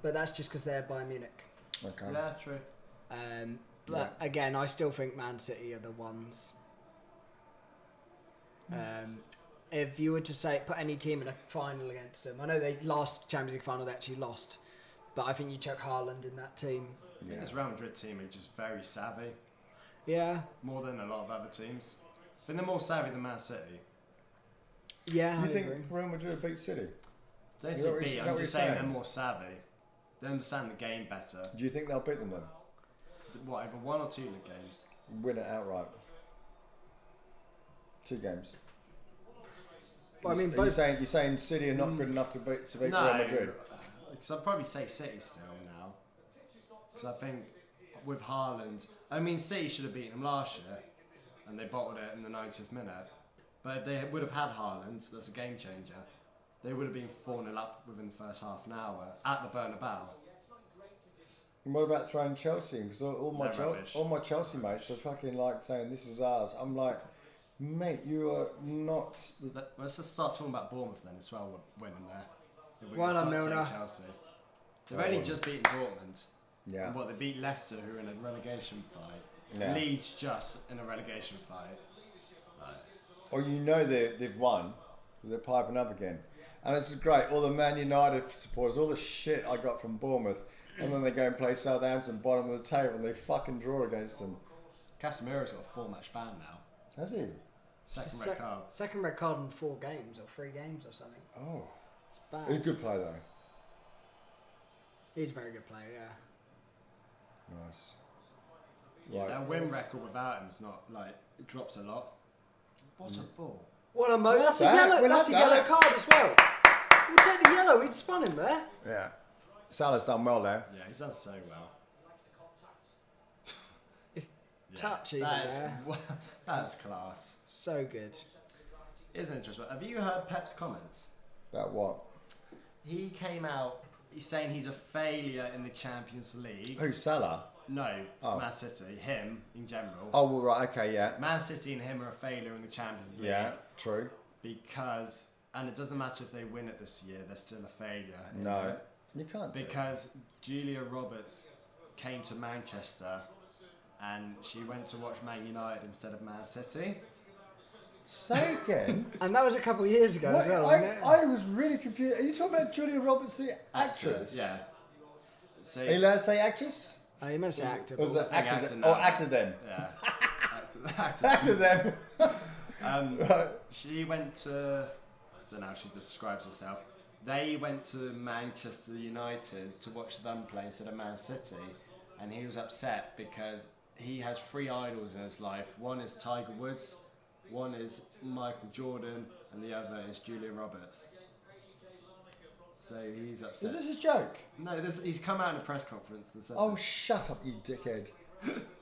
but that's just because they're by Munich. Okay. Yeah, true. But again, I still think Man City are the ones. If you were to say put any team in a final against them, I know they last Champions League final they actually lost, but I think you chuck Haaland in that team. I think this Real Madrid team are just very savvy, Yeah, more than a lot of other teams. I think they're more savvy than Man City. yeah. You I think agree. Real Madrid beat City? Don't Is say that what beat, you're I'm just saying saying? they're more savvy. They understand the game better. Do you think they'll beat them then? What, over 1 or 2 league games? Win it outright. 2 games. But I mean, You're both. saying City are not good enough to beat Real Madrid. because I'd probably say City still now. Because I think with Haaland, I mean City should have beaten them last year, and they bottled it in the 90th minute. But if they would have had Haaland, that's a game changer. They would have been 4-0 up within the first half an hour at the Bernabeu. And what about throwing Chelsea? Because all rubbish. my Chelsea mates are fucking like saying this is ours. I'm like, mate, you are not. Let's just start talking about Bournemouth then as well, winning there. If we're Well gonna done, start Milner. saying Chelsea. They've only just beaten Dortmund. Yeah. And what, they beat Leicester, who are in a relegation fight. Yeah. Leeds just in a relegation fight. Like, Or you know they've won because they're piping up again. And it's great. All the Man United supporters, all the shit I got from Bournemouth, and then they go and play Southampton, bottom of the table, and they fucking draw against them. Casemiro's got a 4-match ban now. Has he? Second red card. Second red card in 4 games or 3 games or something. Oh. It's bad. He's a good player though. He's a very good player. Yeah. Nice. Yeah, Right. their win record without him is not like it drops a lot. What a ball! What a mo! That's a that. yellow. We'll That's a have yellow that. card as well. We'll take the yellow. He'd spun him there. Yeah. Salah's done well there. Yeah, he's done so well. It's Yeah, touch even that is- there. That's class. So good. Isn't interesting. Have you heard Pep's comments? About what? He came out. He's saying he's a failure in the Champions League. Who, Salah? No, it's Oh. Man City. Him in general. Oh, well, right, okay, yeah. Man City and him are a failure in the Champions League. Yeah, true. Because, and it doesn't matter if they win it this year, they're still a failure. in No. it. You can't do it. Because Julia Roberts came to Manchester and she went to watch Man United instead of Man City. Say again. And that was a couple of years ago What? as well, wasn't it? I was really confused. Are you talking about Julia Roberts, the actress? Yeah. So, Are you allowed to say actress? Oh, you meant to say actor. Or was it I think actor? actor Oh, now. actor then. yeah. Actor. Actor then. Um, Right. she went to, I don't know how she describes herself. They went to Manchester United to watch them play instead of Man City, and he was upset because he has 3 idols in his life. One is Tiger Woods, one is Michael Jordan, and the other is Julia Roberts. So he's upset. Is this a joke? No, he's come out in a press conference and said. Oh, shut up, you dickhead.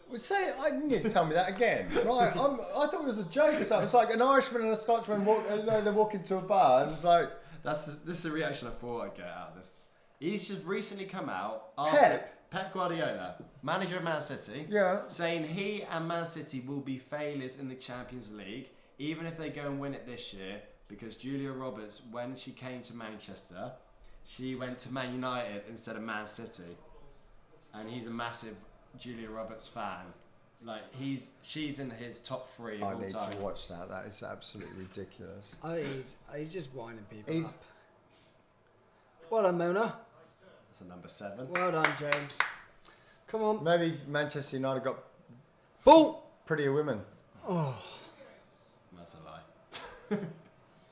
Well, say it. I need to tell me that again. Right, I thought it was a joke or something. It's like an Irishman and a Scotsman they walk into a bar and it's like... This is the reaction I thought I'd get out of this. He's just recently come out Pep Guardiola, manager of Man City, saying he and Man City will be failures in the Champions League, even if they go and win it this year, because Julia Roberts, when she came to Manchester, she went to Man United instead of Man City. And he's a massive Julia Roberts fan. Like, she's in his top 3 of all time. I need to watch that. That is absolutely ridiculous. Oh, he's just winding people up. Well done, Mona. That's a number 7. Well done, James. Come on. Maybe Manchester United got prettier women. Oh. That's a lie.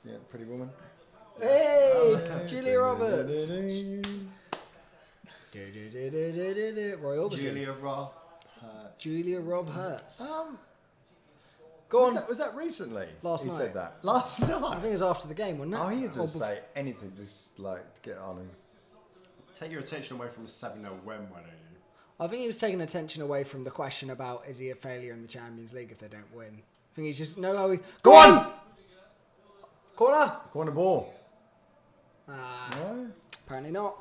Yeah, pretty woman. Hey, Julia Roberts. Roy Orbison. Julia Rob Hurts. Go on. Was that recently? Last night. He said that. Last night. I think it was after the game, wasn't it? Oh, he just say anything, just like to get on him. Take your attention away from a 7-0 win, why don't you? I think he was taking attention away from the question about is he a failure in the Champions League if they don't win. I think he's just go on! Corner ball. No? Apparently not.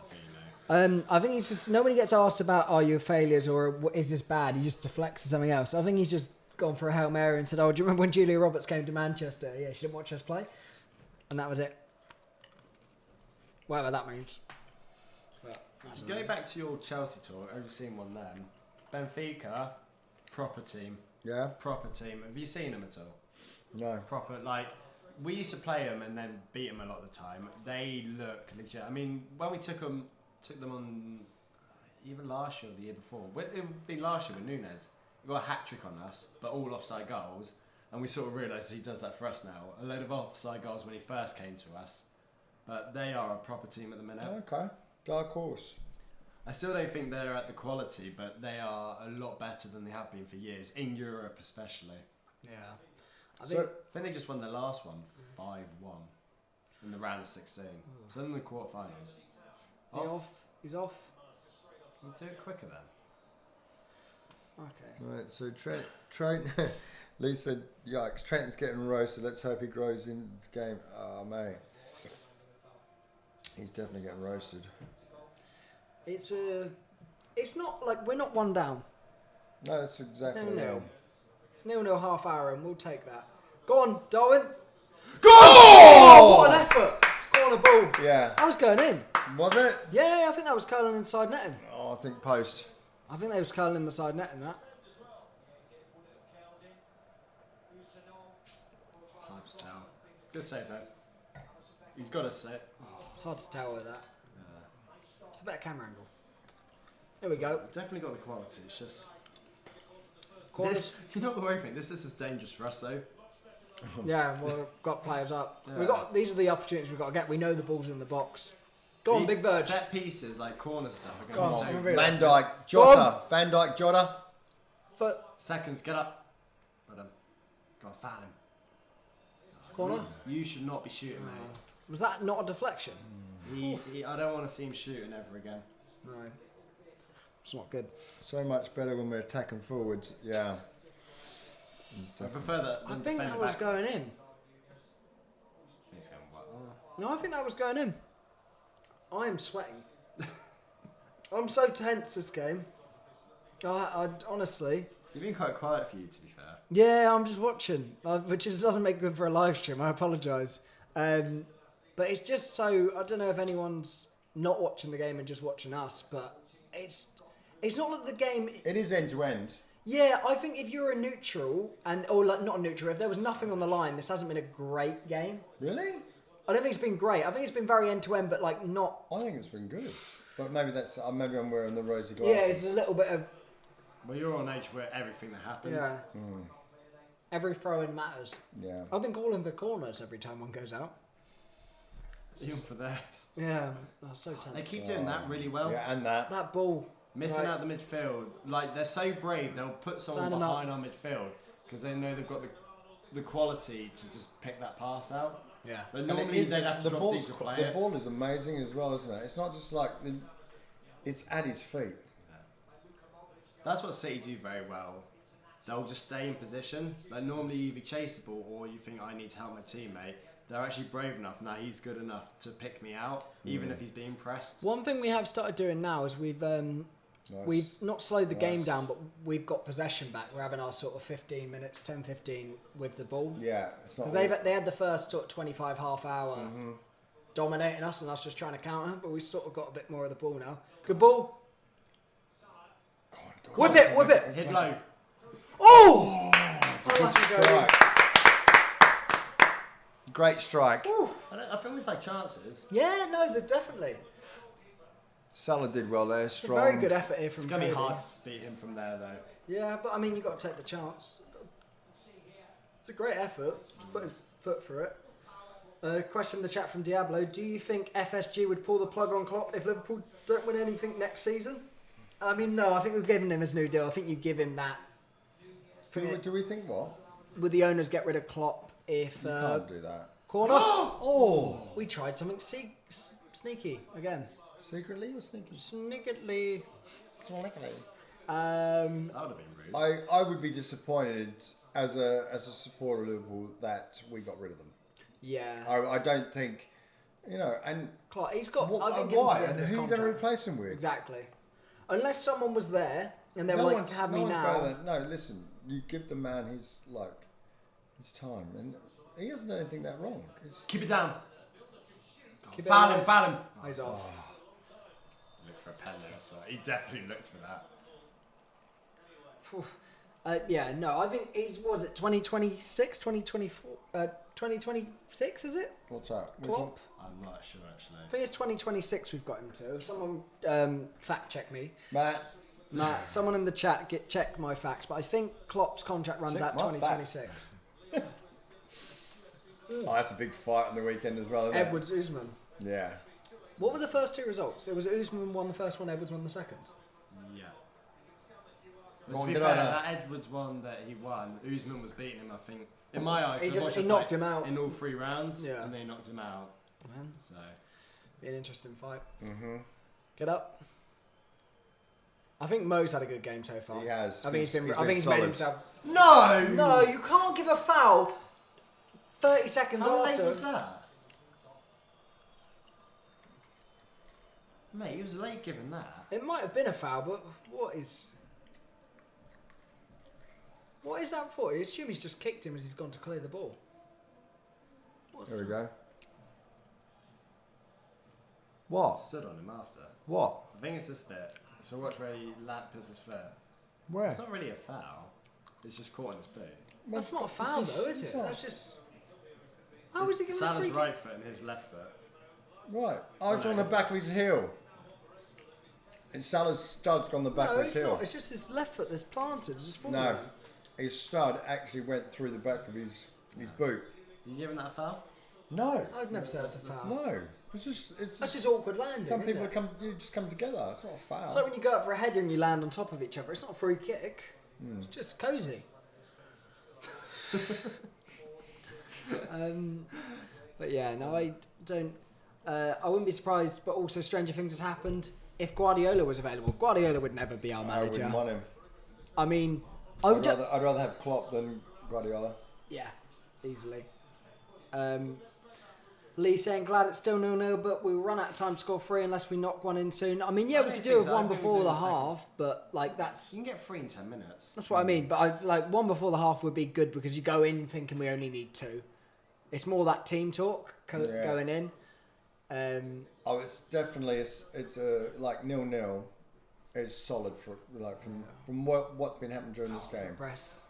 I think he's just nobody gets asked about are you failures or is this bad. He just deflects to something else. I think he's just gone for a Hail Mary and said, "Oh, do you remember when Julia Roberts came to Manchester? Yeah, she didn't watch us play," and that was it. Whatever that means. Going back to your Chelsea talk, I've seen one then. Benfica, proper team. Yeah. Proper team. Have you seen them at all? No. Proper, like, we used to play them and then beat them a lot of the time. They look legit. I mean, when we took them on, even last year or the year before, it would be last year with Nunes. He got a hat-trick on us, but all offside goals. And we sort of realised he does that for us now. A load of offside goals when he first came to us. But they are a proper team at the minute. Okay. Dark horse. I still don't think they're at the quality, but they are a lot better than they have been for years, in Europe especially. Yeah. I think they just won their last one 5-1 in the round of 16. So in the quarterfinals. He's off. We'll do it quicker then. Okay. Right, so Trent Lee said, yikes, Trent's getting roasted. Let's hope he grows in the game. Oh, mate. He's definitely getting roasted. It's not like we're not one down. No, that's exactly 0-0. It's 0-0 half hour and we'll take that. Go on, Darwin. Go! Oh, what an effort. Score on the ball. Yeah. That was going in. Was it? Yeah, I think that was curling inside netting. Oh, I think post. I think they was curling in the side netting that. It's hard to tell. Good save though. He's got a set. It's hard to tell with that. It's a better camera angle. There we go. Definitely got the quality. It's just. Corners. You know the worry thing? This is dangerous for us though. Yeah, we've got players up. Yeah. These are the opportunities we've got to get. We know the ball's in the box. Go on, Big Verge. Set pieces like corners and stuff are Go going to on, be so. really. Van Dijk, Jota. Van Dijk, Jota. Foot. Seconds, get up. But go on, foul him. Corner. You should not be shooting, mate. Was that not a deflection? I don't want to see him shooting ever again. No. It's not good. So much better when we're attacking forwards. Yeah. I prefer that. I think that was going in. He's going what? No, I think that was going in. I am sweating. I'm so tense this game. I honestly. You've been quite quiet for you, to be fair. Yeah, I'm just watching, which doesn't make good for a live stream. I apologise. But it's just so I don't know if anyone's not watching the game and just watching us, but it's not like the game. It is end to end. Yeah, I think if you're a neutral or like not a neutral, if there was nothing on the line, this hasn't been a great game. Really? I don't think it's been great. I think it's been very end to end, but like not. I think it's been good. But maybe maybe I'm wearing the rosy glasses. Yeah, it's a little bit of. Well, you're on age where everything that happens. Yeah. Every throw in matters. Yeah. I've been calling for corners every time one goes out. Even for theirs. Yeah, that's so tense. They keep doing that really well. Yeah, and that. That ball. Missing Right. out the midfield. Like, they're so brave, they'll put someone Stand 'em behind our midfield because they know they've got the quality to just pick that pass out. Yeah. But And normally it is, they'd have to the drop ball's deep to play the it. ball is amazing as well, isn't it? It's not just like it's at his feet. That's what City do very well. They'll just stay in position. Like, normally you either chase the ball or you think, I need to help my teammate. They're actually brave enough. Now he's good enough to pick me out, even if he's being pressed. One thing we have started doing now is we've not slowed the game down, but we've got possession back. We're having our sort of 15 minutes, 10-15 with the ball. Yeah, it's not. Because they had the first sort of 25 half hour dominating us and us just trying to counter, but we've sort of got a bit more of the ball now. Good ball. Whip it. Hit low. Oh! It's a good strike. Great strike. I think we've had chances. Yeah, no, definitely. Salah did well there. It's a Strong. very good effort here from It's going to be Cody. hard to beat him from there, though. Yeah, but I mean, you've got to take the chance. It's a great effort. Just put his foot through it. Question in the chat from Diablo. Do you think FSG would pull the plug on Klopp if Liverpool don't win anything next season? I mean, no, I think we've given him his new deal. I think you give him that. Do we think what? Would the owners get rid of Klopp if... You can't do that. Corner? Oh! We tried something sneaky again. Secretly or sneaky? Sneakily. Sneakily. That would have been rude. I would be disappointed as a supporter of Liverpool that we got rid of them. Yeah. I don't think, and Klopp, he's got... wh- I think why? him to And the end who of are you his going to contract. replace him with? Exactly. Unless someone was there and they were like, have me now. No, listen. You give the man his time, and he hasn't done anything that wrong. Keep it down. Keep it Foul alive. him, foul him. He's off. Look for a pen there, I swear. He definitely looked for that. Yeah, no, I think he's, was it 2026, 2024, 2026, is it? What's that? Klopp? I'm not sure, actually. I think it's 2026 we've got him to. Someone fact check me. Matt. Someone in the chat, check my facts, but I think Klopp's contract runs Check out my 2026. Oh, that's a big fight on the weekend as well, isn't Edwards, Usman. it? Yeah. What were the first two results? It was Usman won the first one, Edwards won the second. Yeah. Go But to on, be get fair, on now. that Edwards one that he won, Usman was beating him, I think. In my eyes, He I just- watched he the knocked fight him out. in all 3 rounds, Yeah. and they knocked him out. So, Be an interesting fight. Mm-hmm. Get up. I think Mo's had a good game so far. He has. I think He's I think been he's made solid. himself. no! No, you can't give a foul 30 seconds How late after. was that? Mate, he was late giving that. It might have been a foul, but what is that for? I assume he's just kicked him as he's gone to clear the ball. There we go. What? Stood on him after. What? I think it's this bit. So watch where he puts his foot. Where? It's not really a foul. It's just caught in his boot. That's not a foul though, is it? not. That's just... How is he giving a Salah's free kick? right foot and his left foot. Right. I was on the back of his heel. And Salah's stud's gone the back No, of his it's heel. not. It's just his left foot that's planted. It's just falling. No. His stud actually went through the back of his boot. You giving that a foul? No. I'd never say that's a foul. No. It's That's just awkward landing. some people isn't it? you just come together. It's not a foul. It's like when you go up for a header and you land on top of each other. It's not a free kick. It's just cosy. But yeah, no, I don't. I wouldn't be surprised, but also stranger things has happened. If Guardiola was available, Guardiola would never be our I manager. wouldn't want him. I mean, I would. I'd rather have Klopp than Guardiola. Yeah, easily. Lee saying, glad it's still 0-0, but we'll run out of time to score 3 unless we knock one in soon. I mean, yeah, I we don't could do think with so. I one think we before do the in a second. half, but like that's You can get 3 in 10 minutes. that's what I mean. But I like one before the half would be good because you go in thinking we only need 2. It's more that team talk Yeah. going in. Oh, it's definitely it's a like 0-0. It's solid for like from what's been happening during this game. Press.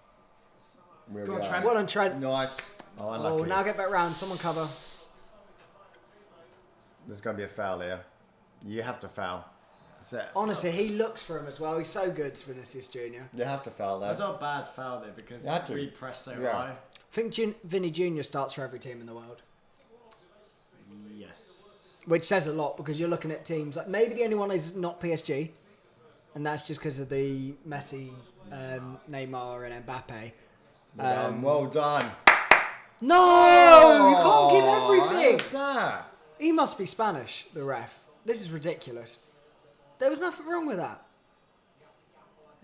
Where Go we on, are. Trent. Well done, Trent. Nice. Oh, Oh, unlucky. now get back round. Someone cover. There's going to be a foul here. You have to foul. That's it. Honestly, he looks for him as well. He's so good, Vinicius Junior. You have to foul That's that. not a bad foul there because You had to. we press so Yeah. high. I think Vinny Junior starts for every team in the world. Yes. which says a lot because you're looking at teams like maybe the only one is not PSG, and that's just because of the Messi, Neymar, and Mbappe. Well done. No, you can't give everything. What's that? He must be Spanish, the ref. This is ridiculous. There was nothing wrong with that.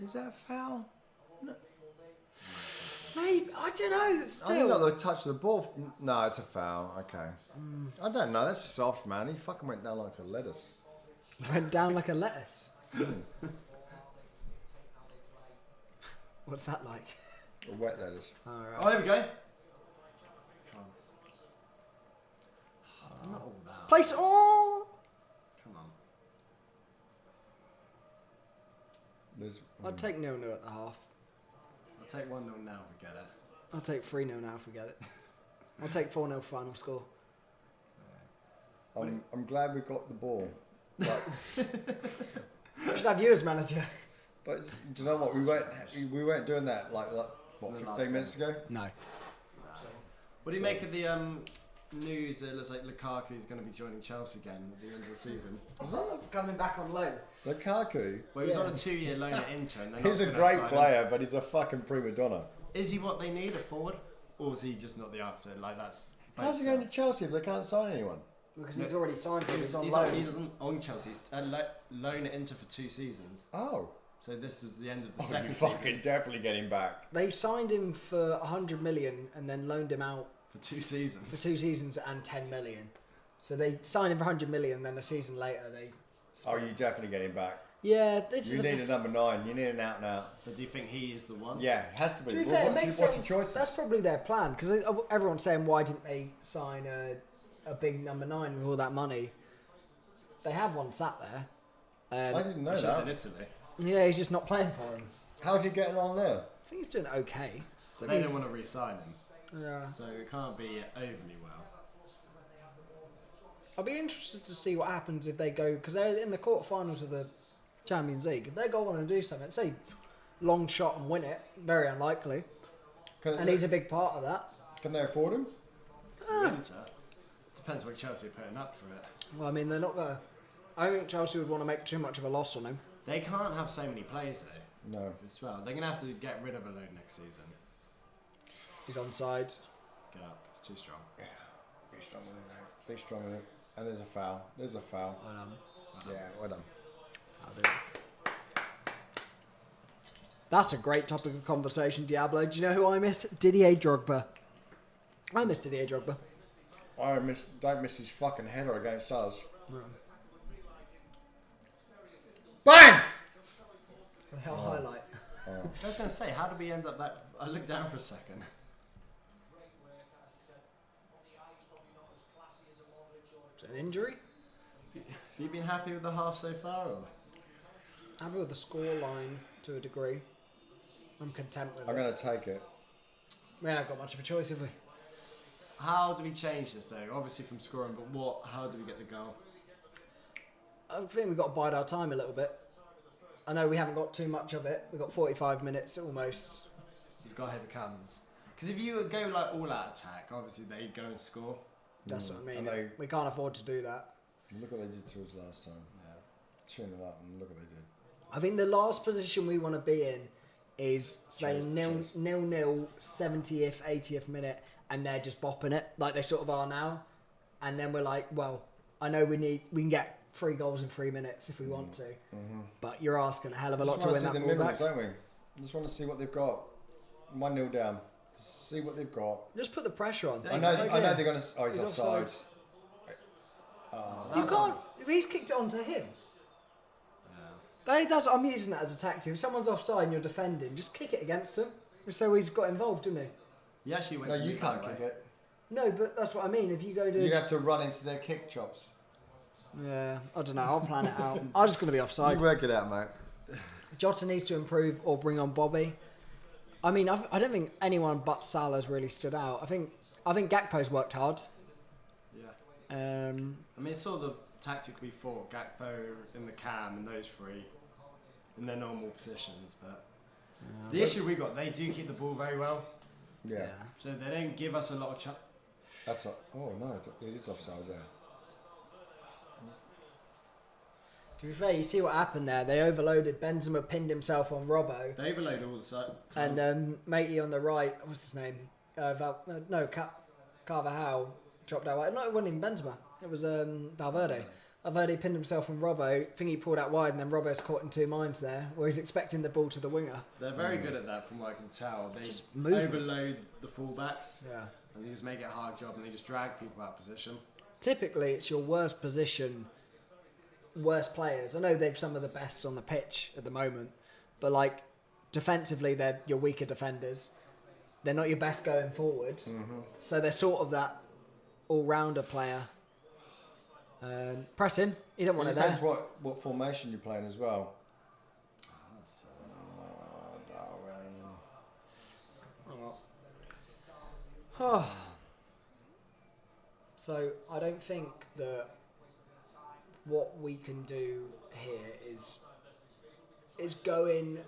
Is that a foul? Maybe, I don't know. I Still, think not the touch of the ball. No, it's a foul. Okay. I don't know. That's soft, man. He fucking went down like a lettuce. went down like a lettuce. What's that like? A wet lettuce. All right. Oh, there we go. Not all that. Place. Oh. Come on. There's, I'd take 0-0 at the half. I'll take 1-0 now if we get it. I'll take 3-0 now if we get it. I'll take 4-0 final score. I'm glad we got the ball. But, We should have you as manager. but do you know what? We weren't doing that like what, In the last 15 minutes ago? No. What do you make of the news? It looks like Lukaku's going to be joining Chelsea again at the end of the season. Coming back on loan. Lukaku. Well, he was Yeah. on a 2-year loan at Inter. And they're He's a not gonna great sign him. player, but he's a fucking prima donna. Is he what they need, a forward? Or is he just not the answer? Like, that's... How's he going to Chelsea if they can't sign anyone? Because he's already signed for him. He's on He's loan. on Chelsea. He's loan at Inter for 2 seasons. Oh. So this is the end of the You second fucking season. definitely get him back. They signed him for 100 million and then loaned him out For 2 for seasons. 2 seasons and 10 million. So they signed him for 100 million, and then a season later they. Oh, you definitely get him back. Yeah, this You is. need a number 9. You need an out and out. But do you think he is the one? Yeah, it has to be. To be Well, fair, it what's makes your- what's sense. your choices? That's probably their plan because everyone's saying why didn't they sign a big number 9 with all that money? They have one sat there. I didn't know He's just that. in Italy. Yeah, he's just not playing for him. How's he getting on there? I think he's doing okay. So they don't want to re-sign him. Yeah. So it can't be overly well. I'll be interested to see what happens if they go because they're in the quarterfinals of the Champions League. If they go on and do something, say long shot and win it, very unlikely, and he's a big part of that. Can they afford him? Inter. Depends what Chelsea are putting up for it. Well, I mean, they're not gonna. I don't think Chelsea would want to make too much of a loss on him. They can't have so many players though. No. As well, they're gonna have to get rid of a load next season. He's on sides. Get up, it's too strong. Be strong with him, mate. Be strong with him. And there's a foul. There's a foul. Well done. Yeah, well done. I'll do it. That's a great topic of conversation, Diablo. Do you know who I missed? Didier Drogba. I miss Didier Drogba. Don't miss his fucking header against us. No. Bang! So highlight. I was gonna say, how did we end up that? I looked down for a second. Is it an injury? Have you been happy with the half so far? Or? Happy with the score line to a degree. I'm content with I'm it. going to take it. We haven't got much of a choice, have we? How do we change this though? Obviously from scoring, but what? How do we get the goal? I think we've got to bide our time a little bit. I know we haven't got too much of it. We've got 45 minutes almost. You've got to hope it comes. Because if you go like all out attack, obviously they go and score. That's what I mean. And they- We can't afford to do that. Look what they did to us last time. Yeah. 2-0 up and look what they did. I think the last position we want to be in is say nil 70th, 80th minute, and they're just bopping it like they sort of are now. And then we're like, well, I know we can get 3 goals in 3 minutes if we want to, but you're asking a hell of a lot to win that the ball middles, back. don't we? Just want to see what they've got. 1-0 down. Just see what they've got. Just put the pressure on. Yeah, I know Okay. they're going to. Oh, he's He's offside. offside. You can't. He's kicked it onto him. I'm using that as a tactic. If someone's offside and you're defending, just kick it against him. So he's got involved, didn't he? He actually went No, to you me, can't by the kick way. it. No, but that's what I mean. If you go to You'd have to run into their kick chops. yeah, I don't know. I'll plan it out. I'm just going to be offside. You work it out, mate. Jota needs to improve or bring on Bobby. I mean, I don't think anyone but Salah's really stood out. I think Gakpo's worked hard. Yeah. Um, I mean, it's sort of the tactic we fought, Gakpo in the cam and those 3 in their normal positions. But the issue we got, they do keep the ball very well. Yeah. So they don't give us a lot of That's a, oh no, it is offside there. To be fair, you see what happened there. They overloaded. Benzema pinned himself on Robbo. They overload all the time. And matey on the right, what's his name? Carvajal dropped out wide. No, it wasn't even Benzema. It was Valverde. Valverde pinned himself on Robbo. I think he pulled out wide, and then Robbo's caught in two minds there, where he's expecting the ball to the winger. They're very good at that, from what I can tell. They Just overload the fullbacks, Yeah. and they just make it a hard job, and they just drag people out of position. Typically, it's your worst position, worst players. I know they've some of the best on the pitch at the moment, but like defensively, they're your weaker defenders. They're not your best going forward, so they're sort of that all-rounder player. Press him. You don't want it there. Depends what formation you're playing as well. Oh. So I don't think that what we can do here is go into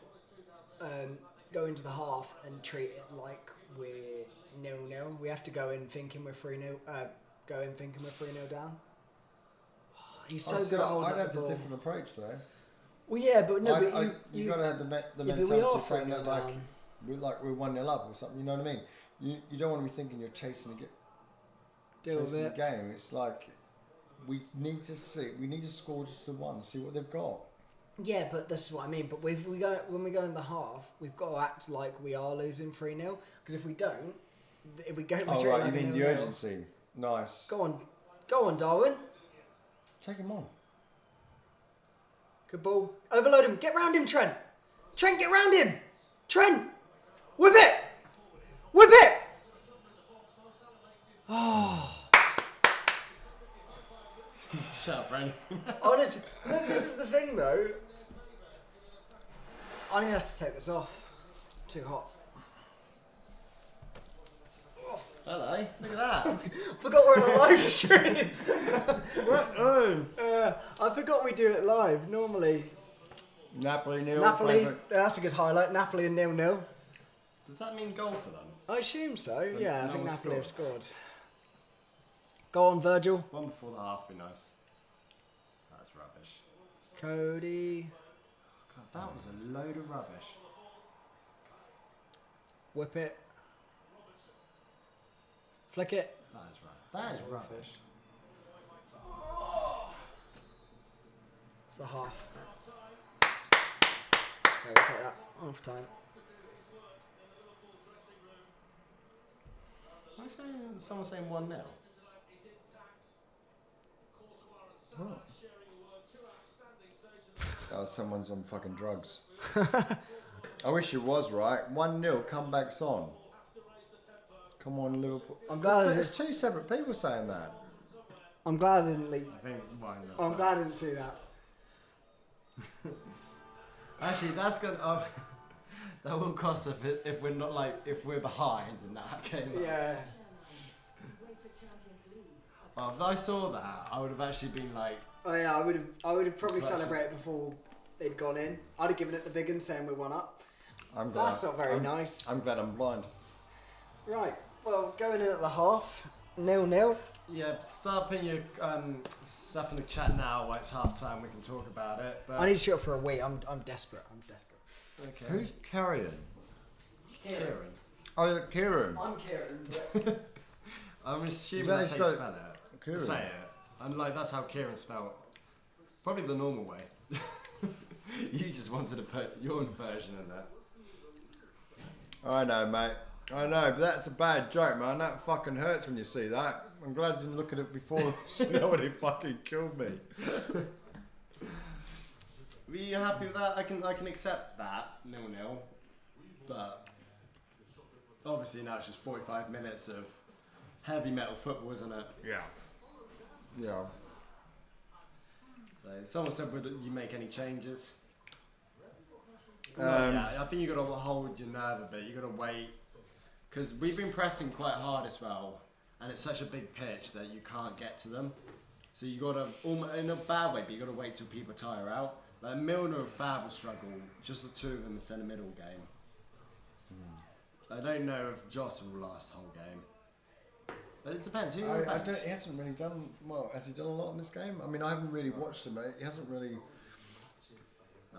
the half and treat it like we're 0-0. We have to go in thinking we're 3-0. Go in thinking we're 3-0 down. He's so good at holding I'd up have the a ball. different approach there. Well, yeah, but no, you got to have the yeah, mentality but we are of saying that 3-0 like down. we're 1-0 up or something. You know what I mean? You don't want to be thinking you're chasing the game. It's like we need to score just the one, see what they've got. Yeah, but this is what I mean. But when we go in the half, we've got to act like we are losing 3-0. Because if we don't, if we go, Oh right, you mean the urgency? Nice. Go on, Darwin. Take him on. Good ball. Overload him. Get round him, Trent. Trent, get round him. Trent, whip it. Whip it. Oh. Shut up, Randy. Honestly, look, this is the thing though. I'm gonna have to take this off. Too hot. Hello, look at that. Forgot we're on a live stream. I forgot we do it live. Normally, Napoli nil. Napoli. That's a good highlight. Napoli and 0-0. Does that mean goal for them? I assume so. But Yeah, I no think one Napoli have scored. scored. Go on, Virgil. One before the half would be nice. That's rubbish. Cody. God, that was a load of rubbish. Whip it. Flick it. That is rubbish. That is rubbish. It's the half. Okay, we'll take that. Half time. Why is someone saying 1-0? What? Oh, someone's on fucking drugs. I wish it was right. 1-0, comebacks on. Come on, Liverpool. I'm glad It's two separate people saying that. I'm glad I didn't leave. I think I'm glad I didn't see that. Actually, that's gonna. That will cost us if we're not if we're behind in that game. Yeah. Oh, if I saw that, I would have actually been like. Oh yeah, I would have probably Impressive. celebrated before they'd gone in. I'd have given it the big one saying we're 1 up. I'm glad. That's not very nice. I'm glad I'm blind. Right. Well, going in at the half, 0-0. Yeah, start putting your stuff in the chat now while it's half time. We can talk about it. But I need to shoot up for a wee. I'm desperate. okay. Who's carrying? Kieran? Oh, Kieran. I'm Kieran. I'm assuming Is that that's how you his spell it. Kieran. Say it. And that's how Kieran spelled it. Probably the normal way. You just wanted to put your version in there. I know, mate. I know, but that's a bad joke, man. That fucking hurts when you see that. I'm glad you didn't look at it before. That would have fucking killed me. Were you happy with that? I can accept that 0-0, but obviously now it's just 45 minutes of heavy metal football, isn't it? Yeah. Yeah. So someone said, would you make any changes? Um, Yeah, I think you got to hold your nerve a bit. You got to wait because we've been pressing quite hard as well, and it's such a big pitch that you can't get to them. So you got to, in a bad way, but you got to wait till people tire out. Like Milner and Fab will struggle. Just the two of them in the centre middle game. I don't know if Jota will last the whole game. But it depends. Who's on the bench? He hasn't really done well. Has he done a lot in this game? I mean, I haven't really watched him. He hasn't really.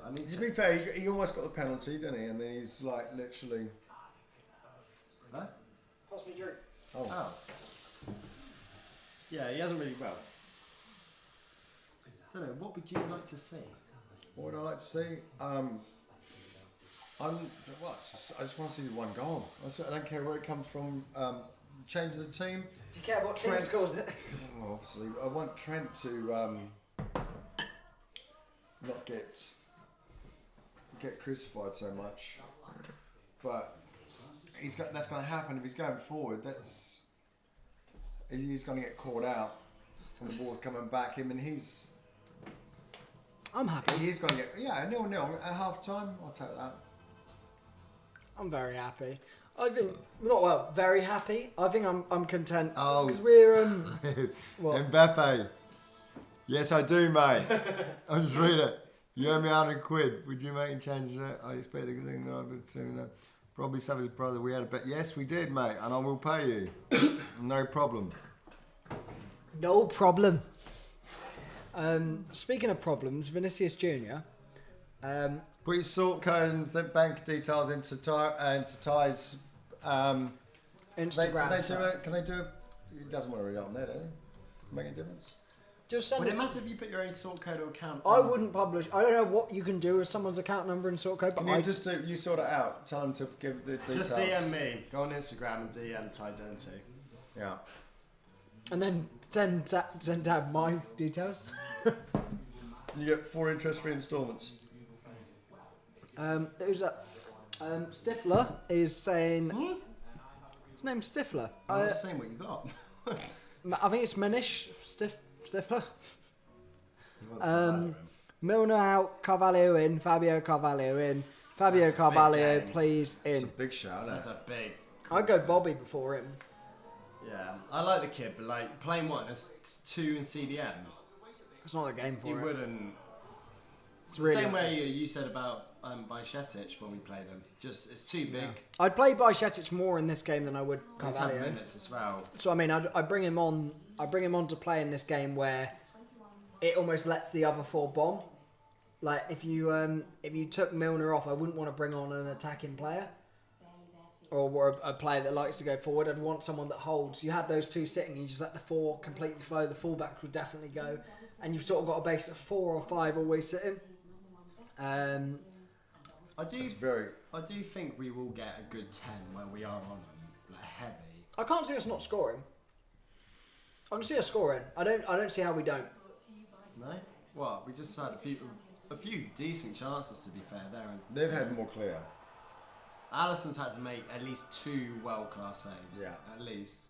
I need To be fair, he almost got the penalty, didn't he? And then he's like literally. Huh? Pass me a drink. Oh. Yeah, he hasn't really well. Don't know. What would you like to see? What would I like to see? I just want to see one goal. I don't care where it comes from. Change the team. Do you care what team Trent scores it? Well, obviously, I want Trent to not get crucified so much, but that's going to happen if he's going forward. He's going to get caught out, and the ball's coming back him, and I'm happy. he's going to get 0-0 at half time. I'll take that. I'm very happy. I think very happy. I think I'm content because Oh. we're what? Mbappe. Yes, I do, mate. I'll just read it. You owe me £100. Would you make any changes there? I expect the thing that I've been doing that. Probably Savage brother. We had a bet. Yes, we did, mate, and I will pay you. No problem. No problem. Speaking of problems, Vinicius Junior. Put your sort code and the bank details into Ty's. Instagram. They do it? Can they do it? He doesn't want to read it on there, does he? Make a difference. Just send Would it. it matter if you put your own sort code or account? I wouldn't publish. I don't know what you can do with someone's account number and sort code, but Can you just you sort it out? Tell them to give the details. Just DM me. Go on Instagram and DM Ty Denty. Yeah. and then send Dad my details. You get 4 interest-free instalments. Who's that? Stifler is saying. His name's Stifler. I'm not saying what you got. I think it's Manish Stifler. He wants to buy him. Milner out, Carvalho in, Fabio Carvalho in. Fabio That's a big Carvalho, game. please It's a in. big shout, That's isn't a big. I'd go Bobby before him. Yeah, I like the kid, but like playing what? It's 2 in CDM. It's not a game You for it. wouldn't. It's The really. same way you said about Bajcetic when we played him. Just it's too big. I'd play Bajcetic more in this game than I would He's had Carvalho. minutes as well. So I mean, I bring him on. I bring him on to play in this game where it almost lets the other 4 bomb. Like if you took Milner off, I wouldn't want to bring on an attacking player or a player that likes to go forward. I'd want someone that holds. You had those 2 sitting, you just let the 4 completely flow. The fullbacks would definitely go, and you've sort of got a base of 4 or 5 always sitting. I do. It's very. I do think we will get a good 10 where we are on like heavy. I can't see us not scoring. I can see us scoring. I don't see how we don't. No. What? We just had a few decent chances to be fair there. And They've had more clear. Alisson's had to make at least 2 world-class saves. Yeah. At least.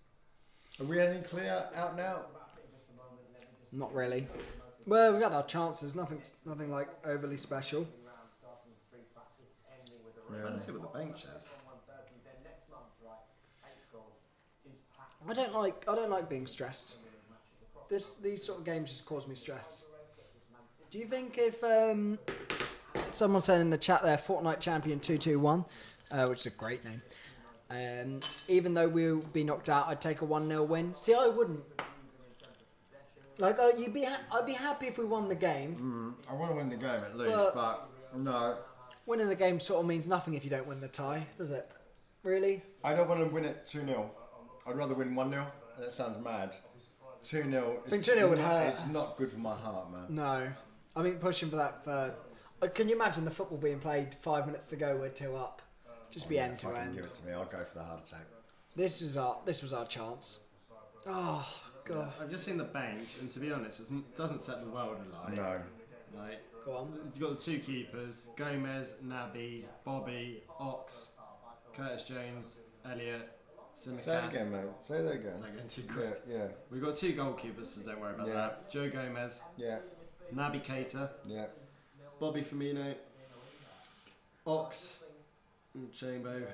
Are we any clear out now? Not really. Well, we've had our chances. Nothing like overly special. Yeah. Let's see what the bench is. I don't like being stressed. These sort of games just cause me stress. Do you think if someone said in the chat there, Fortnite Champion 221, which is a great name, even though we'll be knocked out, I'd take a 1-0 win. See, I wouldn't. Like, I'd be happy if we won the game. I want to win the game at least, but no. Winning the game sort of means nothing if you don't win the tie, does it? Really? I don't want to win it 2-0. I'd rather win 1-0. That sounds mad. 2-0. I think 2-0 would hurt. It's not good for my heart, man. No. I mean, pushing for that for... Can you imagine the football being played 5 minutes to go, we're 2 up? Just be end to Fucking end. give it to me. I'll go for the heart attack. This was our chance. Oh, God. I've just seen the bench, and to be honest, it doesn't set the world alight. No. Like, Go on. you've got the 2 keepers: Gomez, Naby, Bobby, Ox, Curtis Jones, Elliott, Simicast. Say it again, mate. Say that again. Is that getting too quick? Yeah, We've got 2 goalkeepers, so don't worry about Yeah. that. Joe Gomez, yeah, Naby Keita, yeah. Bobby Firmino, Ox, Chambo,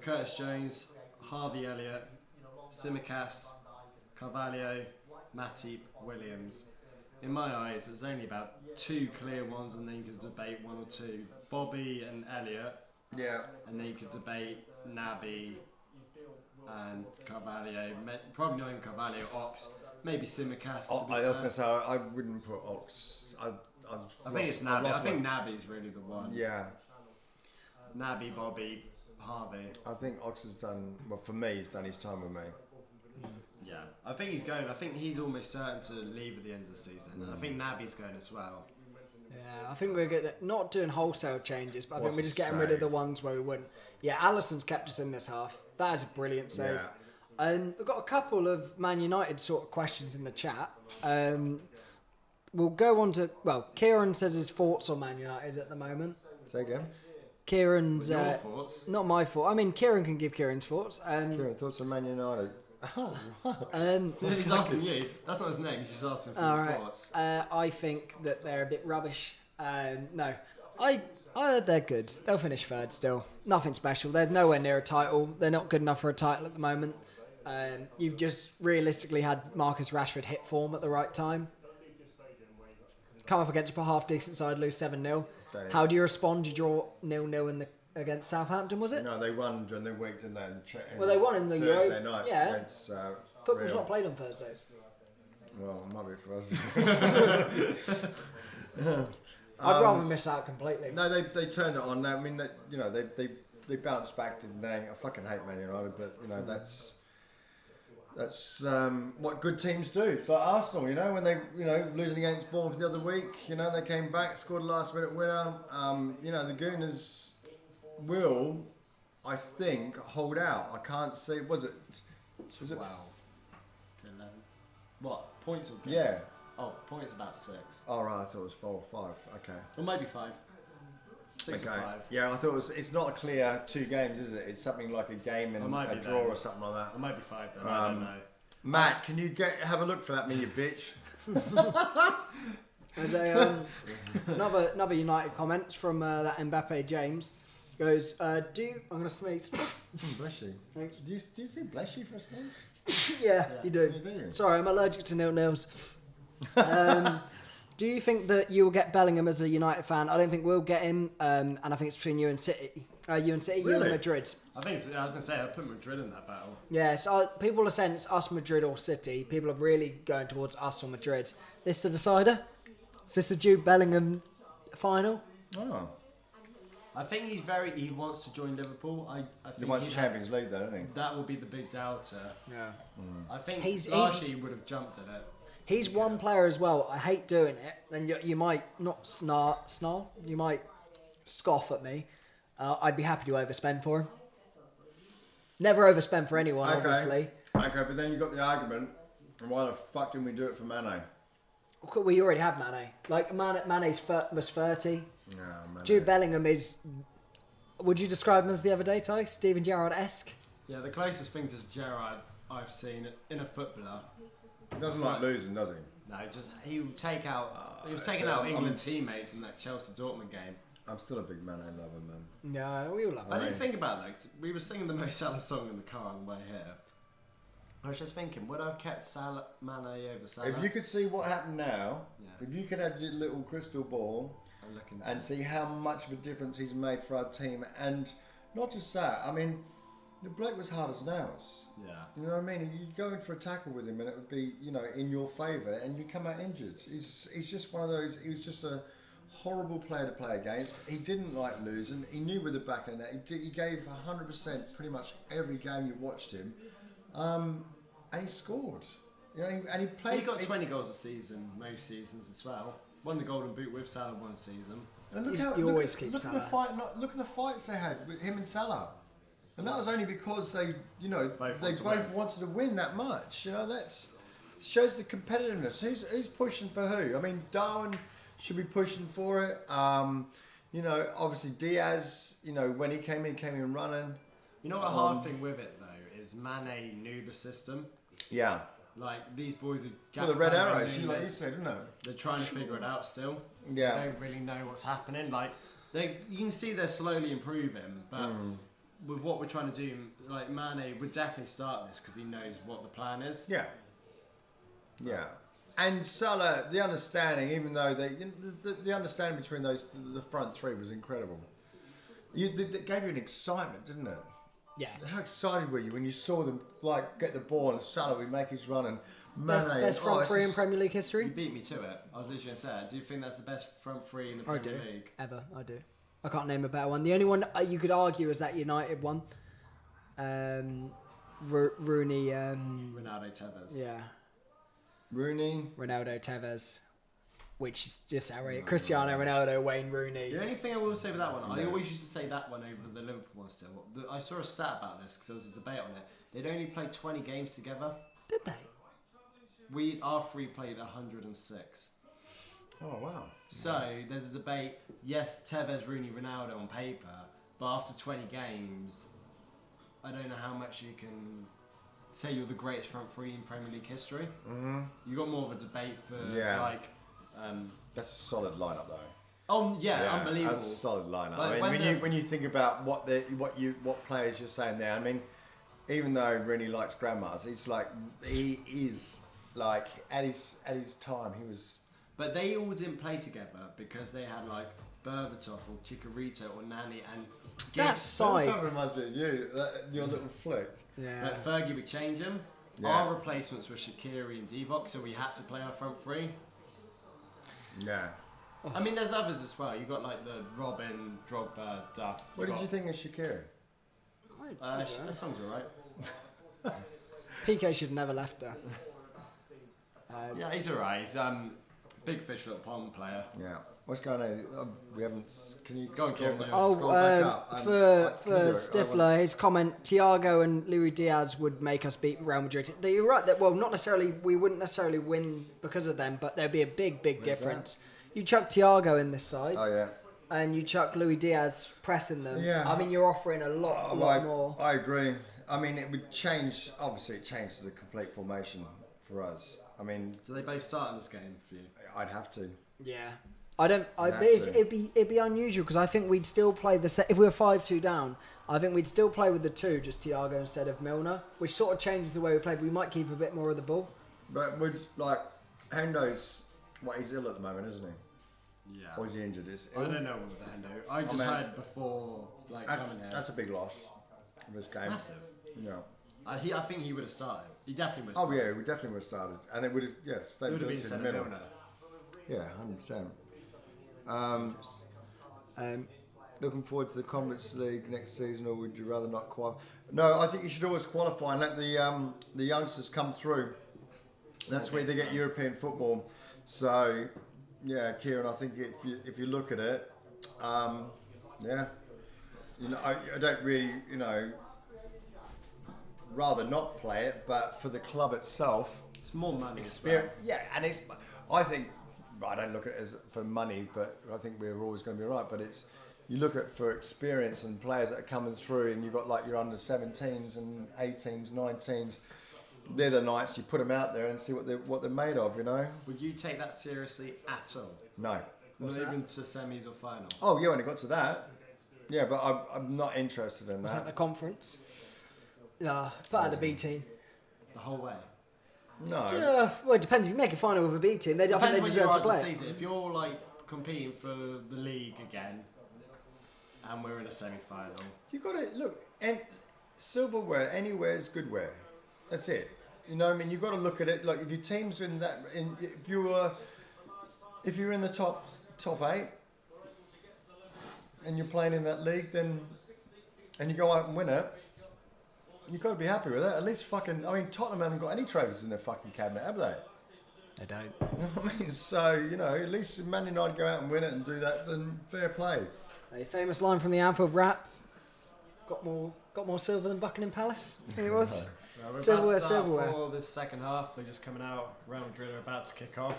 Curtis Jones, Harvey Elliott, Simicast, Carvalho, Matip, Williams. In my eyes, there's only about 2 clear ones, and then you could debate 1 or 2. Bobby and Elliott, Yeah. and then you could debate Naby and Carvalho. Probably not even Carvalho, Ox, maybe Simicast. I was going to say, I wouldn't put Ox. I think it's Naby. I think Naby's really the one. Yeah. Naby, Bobby, Harvey. I think Oxford's done, well, for me, he's done his time with me. Yeah, I think he's going. I think he's almost certain to leave at the end of the season. And I think Naby's going as well. Yeah, I think we're good at not doing wholesale changes, but I think we're just getting rid save? of the ones where we wouldn't. Yeah, Alisson's kept us in this half. That is a brilliant save. Yeah. And we've got a couple of Man United sort of questions in the chat. We'll go on to, well, Kieran says his thoughts on Man United at the moment. Say again? Kieran's... Your thoughts? Not my thought. I mean, Kieran can give Kieran's thoughts. Kieran, thoughts on Man United? He's asking you. That's not his name. He's asking for your thoughts. I think that they're a bit rubbish. No, I heard they're good. They'll finish third still. Nothing special. They're nowhere near a title. They're not good enough for a title at the moment. You've just realistically had Marcus Rashford hit form at the right time. Come up against a half-decent side, lose 7-0. How do you respond? You draw 0-0 against Southampton, was it? No, they won during the week, didn't they? Well, they won in the Thursday Euro. night. Yeah. Against, Football's Real. not played on Thursdays. Well, it might be for us. I'd rather miss out completely. No, they turned it on. I mean, they bounced back, didn't they? I fucking hate Man United, but that's what good teams do. It's like Arsenal, when they losing against Bournemouth the other week, they came back, scored a last minute winner. The Gooners will, I think, hold out. I can't see. Was it 12 to 11. What points or games? Yeah. Oh, points about 6. Oh right, I thought it was 4 or 5. Okay. Or maybe 5. 6 or 5. Yeah, I thought it's not a clear 2 games, is it? It's something like a game and a draw or something like that. Or maybe 5 then. I don't know. Matt, can you have a look for that, me, you bitch? There's another United comment from that Mbappe James. Goes, I'm going to sneeze. Bless you. Thanks. Do you say bless you for a sneeze? Yeah, you do. You do. Sorry, I'm allergic to nil-nils. Do you think that you will get Bellingham as a United fan? I don't think we'll get him, and I think it's between you and City. You and Madrid. I was going to say, I'll put Madrid in that battle. Yeah, so people are saying it's us, Madrid or City. People are really going towards us or Madrid. This the decider? Is this the Jude Bellingham final? Oh. I think he wants to join Liverpool. I think He wants Champions League, though, doesn't he? that will be the big doubter. Yeah. I think He's- he would have jumped at it. He's one player as well. I hate doing it. Then you might not snarl. You might scoff at me. I'd be happy to overspend for him. Never overspend for anyone, obviously. Okay, but then you got the argument. And why the fuck didn't we do it for Mane? We already have Mane. Like Mane's was 30. No, Mane. Jude Bellingham is. Would you describe him as the other day, Ty? Steven Gerrard-esque? Yeah, the closest thing to Gerrard I've seen in a footballer. He doesn't like losing, does he? No, he would take out. He was taking out England teammates in that Chelsea Dortmund game. I'm still a big Mane lover, man. No, we all love him. I didn't think about that. We were singing the Mo Salah song in the car on the way here. I was just thinking, would I have kept Mane over Salah? If you could see what happened now, Yeah. if you could have your little crystal ball I'm looking and see how much of a difference he's made for our team, and not just that, I mean, the bloke was hard as nails. Yeah. You know what I mean? You go in for a tackle with him and it would be, in your favour, and you come out injured. He's just one of those, he was just a horrible player to play against. He didn't like losing. He knew with the back of the net. He gave 100% pretty much every game you watched him. And he scored. And he played. He got 20 goals a season, most seasons as well. Won the Golden Boot with Salah one season. And look at the fight. Look at the fights they had with him and Salah. And that was only because they both wanted to win that much. That shows the competitiveness. Who's pushing for who? I mean, Darwin should be pushing for it. Obviously Diaz. When he came in running. You know what a hard thing with it though is Mane knew the system. Yeah. Like these boys are. Well, the red arrows, like you said, didn't it? They're trying to figure it out still. Yeah. They don't really know what's happening. Like you can see they're slowly improving, but. With what we're trying to do, like Mane would definitely start this because he knows what the plan is. Yeah. Yeah. And Salah, the understanding, even though the understanding between the front three was incredible. That gave you an excitement, didn't it? Yeah. How excited were you when you saw them like get the ball and Salah would make his run and Best front three in Premier League You history? beat me to it. I was literally going to say, do you think that's the best front three in the I Premier do. League? Ever. I do. I can't name a better one. The only one you could argue is that United one. Rooney. Ronaldo Tevez. Yeah. Rooney. Ronaldo Tevez. Which is just outrageous. Cristiano Ronaldo, Wayne Rooney. The only thing I will say with that one, I No. always used to say that one over the Liverpool one still. I saw a stat about this because there was a debate on it. They'd only played 20 games together. Did they? Our three played 106. Oh wow. So there's a debate. Yes, Tevez, Rooney, Ronaldo on paper, but after 20 games, I don't know how much you can say you're the greatest front three in Premier League history. Mm-hmm. You got more of a debate for Yeah. That's a solid lineup though. Oh yeah, unbelievable. That's a solid lineup. Like, I mean, when you think about what players you're saying there, I mean, even though Rooney likes grandmas, he is like at his time he was. But they all didn't play together because they had like Berbatov or Chicharito or Nani and That Giggs. side. That reminds me of you, your little flick. Yeah. But Fergie would change them. Yeah. Our replacements were Shaqiri and Divock, so we had to play our front three. Yeah. I mean, there's others as well. You got like the Robin, Drogba, Duff. What did you think of Shaqiri? That song's alright. PK should have never left there. Yeah, he's alright. He's big fish little pond player. Yeah. What's going on? We haven't. Can you Go on, scroll Kieran. back- Oh, scroll back up? for Can you do it? Stifler, his comment: Thiago and Luis Diaz would make us beat Real Madrid. You're right. That not necessarily. We wouldn't necessarily win because of them, but there'd be a big difference. You chuck Thiago in this side, Oh yeah. and you chuck Luis Diaz pressing them. Yeah. I mean, you're offering a lot more. I agree. I mean, it would change. Obviously, it changes the complete formation for us. I mean, Do they both start in this game for you? I'd have to. Yeah. I don't. You'd But have to. it'd be unusual because I think we'd still play if we were 5-2 down. I think we'd still play with the two, just Thiago instead of Milner, which sort of changes the way we play. But we might keep a bit more of the ball. But would Hendo's he's ill at the moment, isn't he? Yeah. Or is he injured? I don't know with the Hendo. I just heard before coming here. That's a big loss in this game. Massive. Yeah. I think he would have started. He definitely would have Oh started. yeah, we definitely would have started, and it would have stayed It would have been in the instead of middle. Milner. Yeah, 100%. Looking forward to the Conference League next season, or would you rather not qualify? No, I think you should always qualify and let the youngsters come through. That's where they get European football. So, yeah, Kieran, I think if you look at it, yeah, I don't really, rather not play it, but for the club itself, It's more money. experience. Yeah, and I think I don't look at it as for money, but I think we're always going to be right. But you look at for experience and players that are coming through, and you've got like your under 17s and 18s, 19s. They're the nights you put them out there and see what they're made of. Would you take that seriously at all? No. Not even to semis or final? Oh yeah, when it got to that, yeah, but I'm not interested in Was that the that. conference? Yeah, part of the B team. The whole way? No. Well, it depends. If you make a final with a B team, I think they Depends when you deserve are to at the play. season. If you're like competing for the league again, and we're in a semi-final, You got to look, and silverware anywhere is goodware. That's it. You know what I mean? You've got to look at it. Like if your team's if you're in the top 8, and you're playing in that league, then and you go out and win it, you've got to be happy with it. At least Tottenham haven't got any trophies in their fucking cabinet, have they? They don't. You know what I mean? So at least if Man United go out and win it and do that, then fair play. A famous line from the Anfield rap. Got more silver than Buckingham Palace. I think it was. well, we're Silverware, about to start silverware. for the second half. They're just coming out. Real Madrid are about to kick off.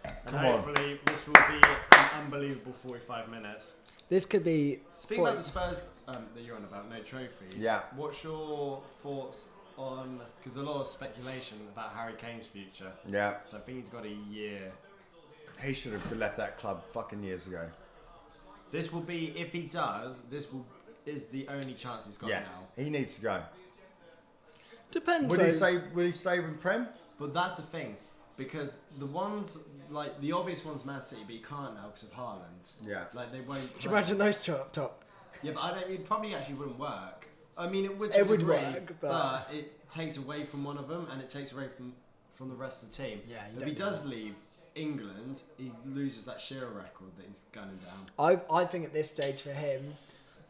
And Come on. hopefully this will be an unbelievable 45 minutes. This could be. Speaking about the Spurs that you're on about, no trophies. Yeah. What's your thoughts on, because there's a lot of speculation about Harry Kane's future. Yeah. So I think he's got a year. He should have left that club fucking years ago. This will be, if he does, is the only chance he's got Yeah. now. He needs to go. Depends. Will he stay with Prem? But that's the thing, because the ones, like the obvious one's Man City, but you can't now because of Haaland. Yeah. Like they won't. Could you imagine those two up top? Yeah, but it probably actually wouldn't work I mean, it would. It would degree, work, but it takes away from one of them, and it takes away from the rest of the team. Yeah, you if he don't does leave England, he loses that Shearer record that he's gunning down. I think at this stage for him,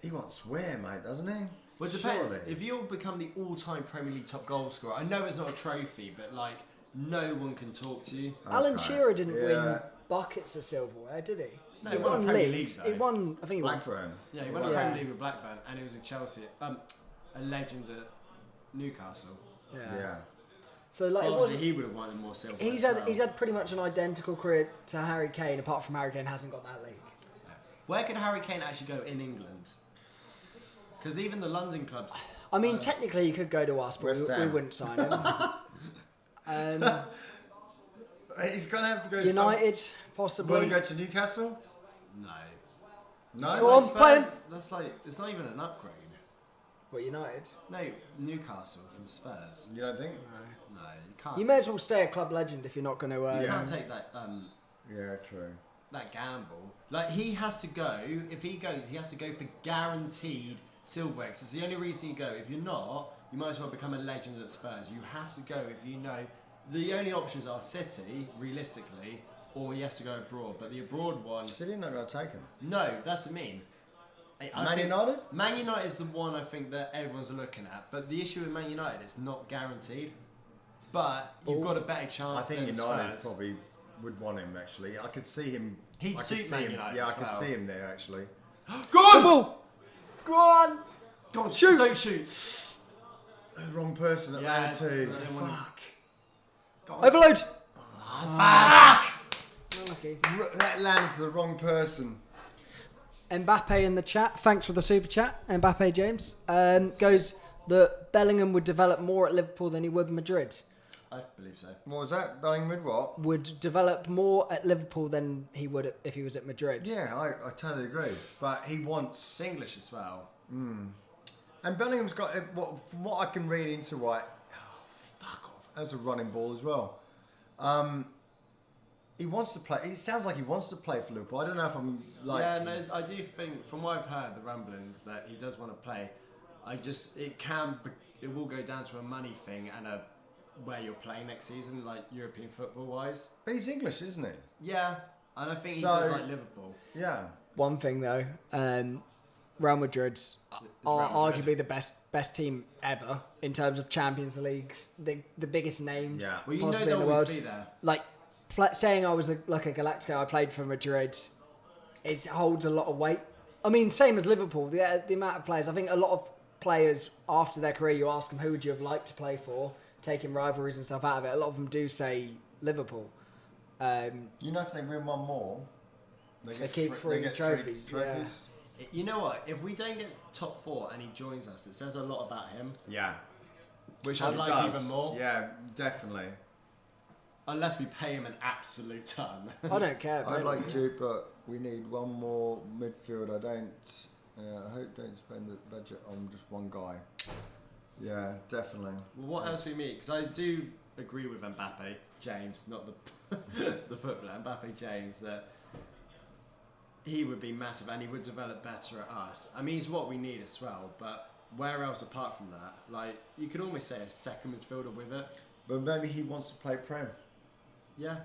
He wants wear, mate, doesn't he? Well, it depends. Surely. If you'll become the all-time Premier League top goal scorer, I know it's not a trophy, but like no one can talk to you. Alan Okay. Shearer didn't win Yeah. buckets of silverware, did he? No, he he won won a Premier leagues. League, He though. won. I think he won. Blackburn. Yeah, he won a Yeah. Premier League with Blackburn, and he was at Chelsea. A legend at Newcastle. Yeah. So like, it Obviously, was. he would have won more silver. He's as had well. he's had pretty much an identical career to Harry Kane, apart from Harry Kane hasn't got that league. Where could Harry Kane actually go in England? Because even the London clubs. I mean, technically he could go to us, but West we Ham. wouldn't sign him. He's gonna have to go. United, Will possibly. he go to Newcastle? No. No. Go on, Spurs, play him. That's like it's not even an upgrade. What, United? No, Newcastle from Spurs. You don't think? No, you can't. You may as well stay a club legend if you're not going to. You Yeah. can't take that Yeah, true. that gamble. Like he has to go. If he goes, he has to go for guaranteed silverware. 'Cause it's the only reason you go. If you're not, you might as well become a legend at Spurs. You have to go if you know. The only options are City, realistically, or he has to go abroad. But the abroad one, City not gonna take him. no, that's what I mean. I Man think United? Man United is the one I think that everyone's looking at. But the issue with Man United, it's not guaranteed. But you've got a better chance. I think than United Spurs. probably would want him actually. I could see him. He'd I could suit see Man him. United Yeah, I as could well. see him there actually. Go on! Ball! Go on! Go on, Shoot! Don't shoot! The wrong person at Yeah, Man too. I don't wanna- Fuck. Overload! Unlucky. That landed to the wrong person. Mbappe in the chat. Thanks for the super chat, Mbappe James. Goes that Bellingham would develop more at Liverpool than he would Madrid. I believe so. What was that? Bellingham with what? Would develop more at Liverpool than he would if he was at Madrid. Yeah, I totally agree. But he wants. It's English as well. And Bellingham's got, from what I can read into, right, fuck off. That's a running ball as well. He wants to play. It sounds like he wants to play for Liverpool. I don't know if I'm like. Yeah, no, I do think from what I've heard, the rumblings that he does want to play. It will go down to a money thing and where you're playing next season, like European football wise. But he's English, isn't he? Yeah, and I think he So- does like Liverpool. Yeah. One thing though, Real Madrid's are Real Madrid. arguably the best team ever in terms of Champions Leagues, the biggest names Yeah. Well, you know possibly in they'll the always world. be there. Like saying I was like a Galactico, I played for Madrid. It holds a lot of weight. I mean, same as Liverpool. The amount of players. I think a lot of players after their career, you ask them who would you have liked to play for, taking rivalries and stuff out of it. A lot of them do say Liverpool. You know, if they win one more, They keep three trophies, yeah. You know what? If we don't get top 4 and he joins us, it says a lot about him. Yeah. Which It I'd like does. even more. Yeah, definitely. Unless we pay him an absolute ton. I don't care. I But like Jude, but we need one more midfield. I hope don't spend the budget on just one guy. Yeah, definitely. Well, what else we meet? Because I do agree with Mbappe James, not the the footballer, Mbappe James, that he would be massive and he would develop better at us. I mean, he's what we need as well, but where else apart from that? Like, you could almost say a second midfielder with it. But maybe he wants to play Prem. Yeah,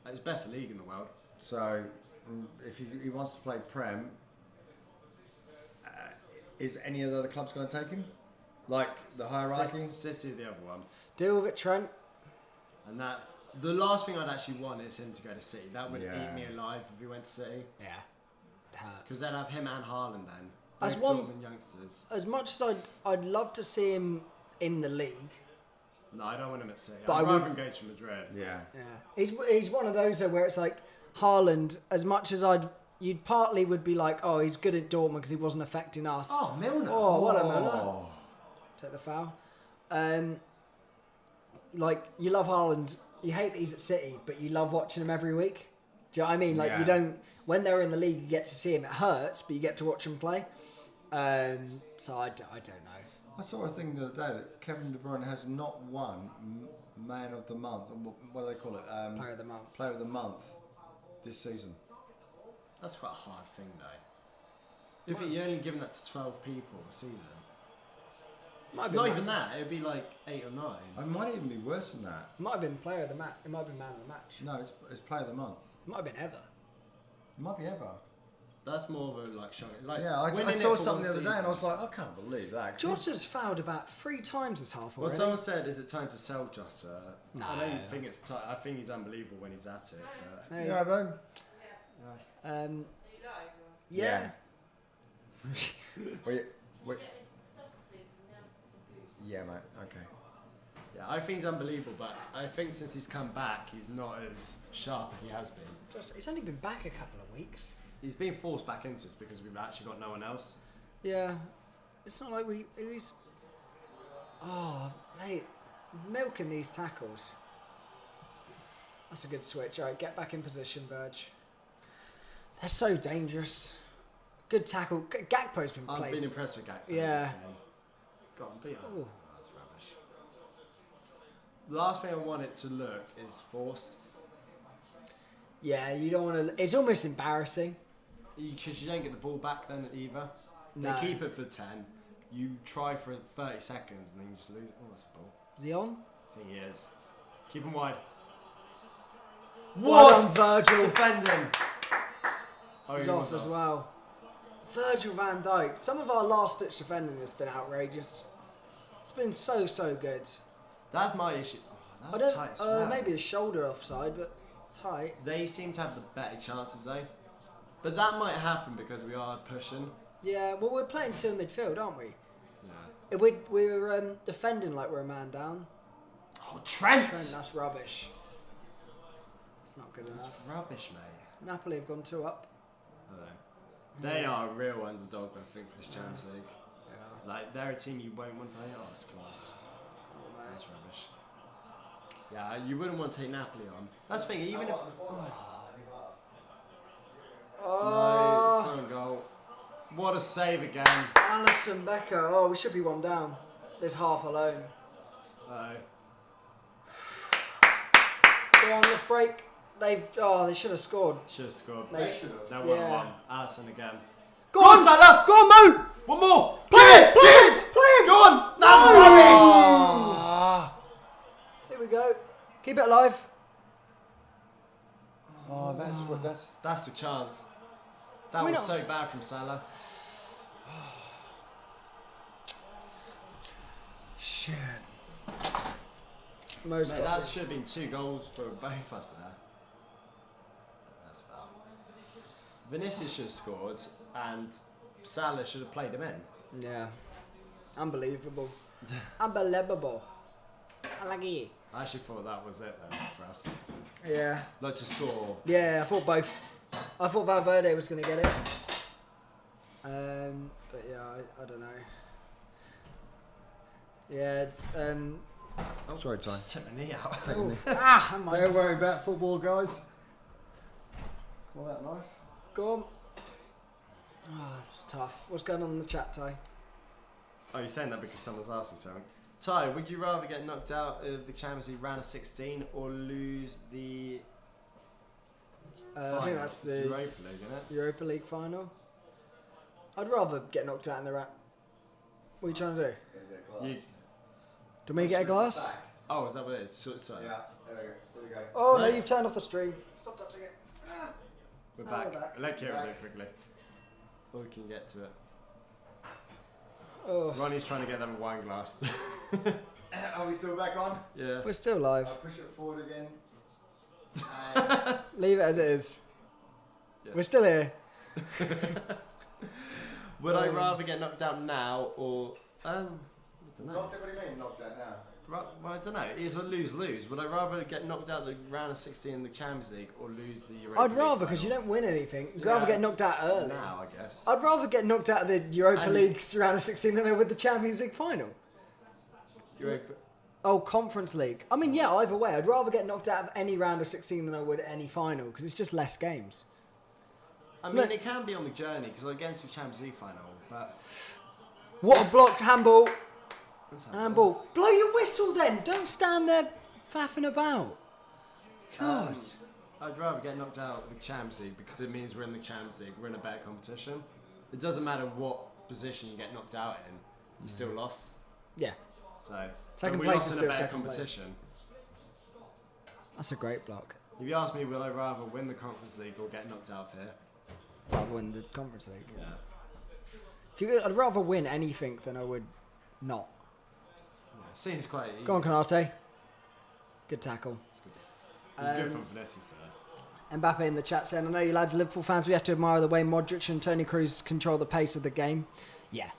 it's best league in the world. So if he wants to play Prem, is any of the other clubs going to take him? Like the hierarchy? City, the other one. deal with it, Trent. And that, the last thing I'd actually want is him to go to City. That would Yeah. eat me alive if he went to City. Yeah. It hurt. Because they'd have him and Haaland then. As Both one- Dortmund youngsters. As much as I'd love to see him in the league. No, I don't want him at City. But I'd I rather would- him go to Madrid. Yeah. Yeah, he's one of those though where it's like Haaland. As much as you'd partly would be like, oh, he's good at Dortmund because he wasn't affecting us. Oh, Milner. Oh, what a Milner! Oh. Take the foul. Like you love Haaland, you hate that he's at City, but you love watching him every week. Do you know what I mean? Like Yeah. you don't. When they're in the league, you get to see him. It hurts, but you get to watch him play. So I don't know. I saw a thing the other day that Kevin De Bruyne has not won Man of the Month, or what do they call it? Player of the month. Player of the Month this season. That's quite a hard thing, though. If you're only giving that to 12 people a season. Might have Not been even that. It'd be like 8 or 9. It might even be worse than that. It might have been player of the match. It might have been man of the match. No, it's player of the month. It might have been ever. It might be ever. That's more of a like shock. Like, Yeah, I winning saw it for something the one other day and I was season. like, I can't believe that. 'Cause Jota's fouled about 3 times this half Well, already. someone said, "Is it time to sell Jota?" No. I don't think it's time. I think he's unbelievable when he's at it. But Hey, Yeah, man. yeah. Wait. Yeah, mate. Okay. yeah, I think he's unbelievable. But I think since he's come back, he's not as sharp as he has been. He's only been back a couple of weeks. He's been forced back into this because we've actually got no one else. Yeah. It's not like he's... Oh, mate. Milking these tackles. That's a good switch. All right, get back in position, Verge. They're so dangerous. Good tackle. Gakpo's been I've playing. been impressed with Gakpo. Yeah. This game. Go on, be on. Ooh. Oh, that's rubbish. The last thing I want it to look is forced. Yeah, you don't want to... It's almost embarrassing. Because you don't get the ball back then either. No. They keep it for 10. You try for 30 seconds and then you just lose. Oh, that's the ball. Is he on? I think he is. Keep him wide. Well done, Virgil. Defending. Oh, He's he off was as well. Virgil van Dijk. Some of our last-ditch defending has been outrageous. It's been so good. That's my issue. Oh, I that don't... was tight as well. Maybe a shoulder offside, but tight. They seem to have the better chances though. But that might happen because we are pushing. Yeah, well, we're playing 2 in midfield, aren't we? Yeah. We're defending like we're a man down. Oh, Trent! Trent, that's rubbish. It's not good That's enough. rubbish, mate. Napoli have gone 2 up. I don't know. They are a real underdog, I think, for this Champions League. Yeah. Like, they're a team you won't want to play. Oh, it's class. That's rubbish. Yeah, you wouldn't want to take Napoli on. That's the thing, even if... Oh, No, throw goal. What a save again. Alisson Becker. Oh, we should be 1 down. There's half alone. Oh. Go on, let's break. They should have scored. Should have scored. They should have. No 1-1. Yeah. Alisson again. Go on, Salah! Go on, Mo! One more! Play it! Play it! Play it! Go on! That's Ah! Here we go. Keep it alive. Oh, that's what. That's the chance. That We're was not- so bad from Salah. Shit. Mo's Mate, got that this. should have been 2 goals for both us there. That's foul. Vinicius should have scored, and Salah should have played him in. Yeah. Unbelievable. Unbelievable. I like it. I actually thought that was it then for us. Yeah. Like to score. Yeah, I thought both. I thought Valverde was going to get it. But yeah, I don't know. Yeah, it's Sorry, Ty. Just took my knee out. I might Don't worry about football, guys. Call that knife. go on. Oh, it's tough. What's going on in the chat, Ty? Oh, you're saying that because someone's asked me something. Ty, would you rather get knocked out of the Champions League round of 16 or lose the I final? think that's the Europa League, isn't it? Europa League final. I'd rather get knocked out in the rat. What are you trying to do? You, Do me get a glass? oh, is that what it is? Sorry. Yeah, there we go. Oh no, Right. you've turned off the stream. Stop touching it. We're Oh, back. we're back. Let's hear Back. it quickly. Or we can get to it. Oh, Ronnie's trying to get them a wine glass. Are we still back on? yeah. we're still live. I'll push it forward again. And Leave it as it is. Yeah. We're still here. Would I rather get knocked out now or I don't know. knocked out, what do you mean knocked out now? Well, I don't know. It's a lose-lose. Would I rather get knocked out the round of 16 in the Champions League or lose the Europa I'd League rather, because you final? don't win anything. You'd rather Yeah. get knocked out early. Now, I guess. I'd rather get knocked out of the Europa And- League round of 16 than I would the Champions League final. Europa. Oh, Conference League. I mean, yeah, either way. I'd rather get knocked out of any round of 16 than I would any final, because it's just less games. I Isn't mean, it- it can be on the journey because I get into the Champions League final, but What a blocked handball. let's have Handball. Blow your whistle then. Don't stand there faffing about. God. I'd rather get knocked out of the Champions League because it means we're in the Champions League. We're in a better competition. It doesn't matter what position you get knocked out in. You still lost. Yeah. So Second we place lost is in still a better second place. competition. That's a great block. If you ask me, will I rather win the Conference League or get knocked out of here? I'd win the Conference League. Yeah. I'd rather win anything than I would not. Seems quite easy. Go on, Canate. Good tackle. It's good from Vanessa, sir. Mbappe in the chat saying, I know you lads are Liverpool fans, we have to admire the way Modric and Toni Kroos control the pace of the game. Yeah.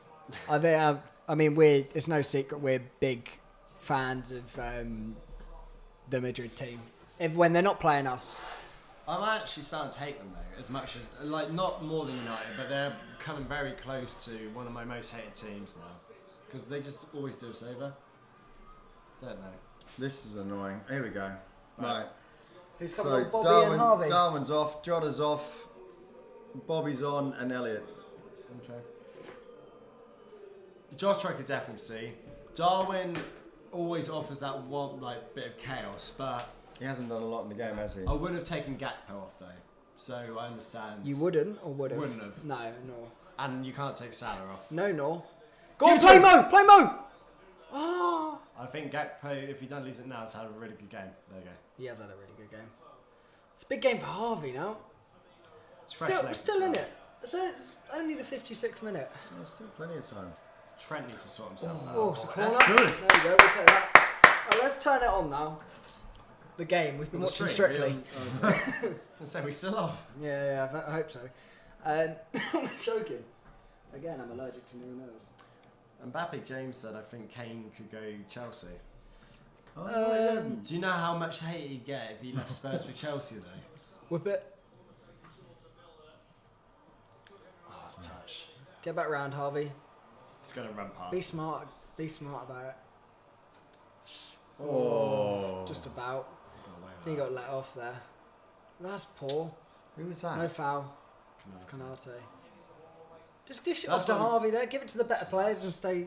I mean, it's no secret we're big fans of the Madrid team. When they're not playing us. I'm actually starting to hate them though, as much as, like, not more than United, but they're coming very close to one of my most hated teams now. Because they just always do us over. Don't know. This is annoying. Here we go. Right. Who's coming So on, Bobby and Harvey? Darwin's off, Jota's off, Bobby's on, and Elliot. Okay. Josh I could definitely see. Darwin always offers that one bit of chaos, but He hasn't done a lot in the game, has he? I wouldn't have taken Gakpo off though. So I understand. You wouldn't or would have? Wouldn't have. No, nor. And you can't take Salah off. No, nor. Go on, play Mo! Play Mo! Oh. I think Gakpo, if he don't lose it now, has had a really good game. There you go. He has had a really good game. It's a big game for Harvey now. It's fresh We're legs still as in well. it. It's only the 56th minute. There's still plenty of time. Trent needs to sort himself out. Oh, it's a corner. That's good. There we go, we'll take that. Right, let's turn it on now. The game, we've been watching Strictly. And so we still off. Yeah, I hope so. I'm joking. Again, I'm allergic to new nose. Mbappe James said, I think Kane could go Chelsea. Oh, Do you know how much hate he'd get if he left Spurs for Chelsea though? Whip it. Oh, it's touch. Get back round, Harvey. He's going to run past. Be smart. Be smart about it. Oh. Just about. Got away I with think you that. got let off there. That's poor. Who was that? No foul. Canate. Canate. Just dish it That's off to what- Harvey there. Give it to the better players and stay.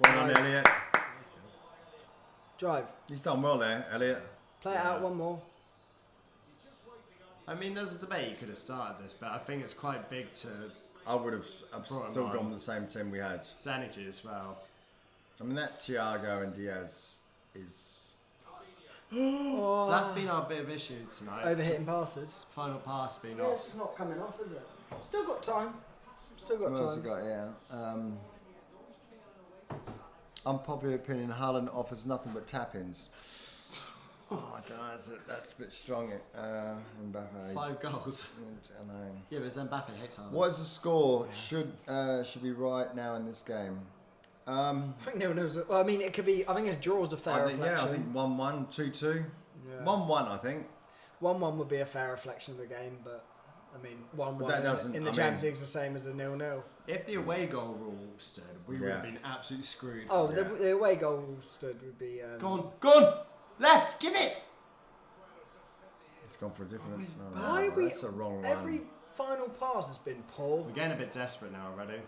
Well done, Nice. Elliot. Drive. He's done well there, Elliot. Play it out one more. I mean, there's a debate you could have started this, but I think it's quite big to I would have Brought him still on. gone with the same team we had. his energy as well. I mean, that Thiago and Diaz is... Oh, That's been our bit of issue tonight. overhitting passes. Final pass being Yeah, off. it's not coming off, is it? Still got time. Still got What else we time. got here? Unpopular opinion, Haaland offers nothing but tap-ins. Oh, I don't know, that's a bit strong. Mbappe. 5 goals. I know. Yeah, but it's Mbappe hates Haaland. What is the score? Should be right now in this game? I think no one knows. Well, I mean, it could be. I think a draw is a fair I think, reflection. I think 1-1, 2-2. Yeah. 1-1, I think. 1-1 would be a fair reflection of the game, but I mean, 1-1 But that doesn't- in the I Champions mean- League is the same as a 0-0. If the away goal rule stood, we would have Yeah. been absolutely screwed. Oh, Yeah. the away goal stood would be. Go on, go on! Left, give it! It's gone for a different... Why are we- that's a wrong one. Every final pass has been poor. We're getting a bit desperate now already.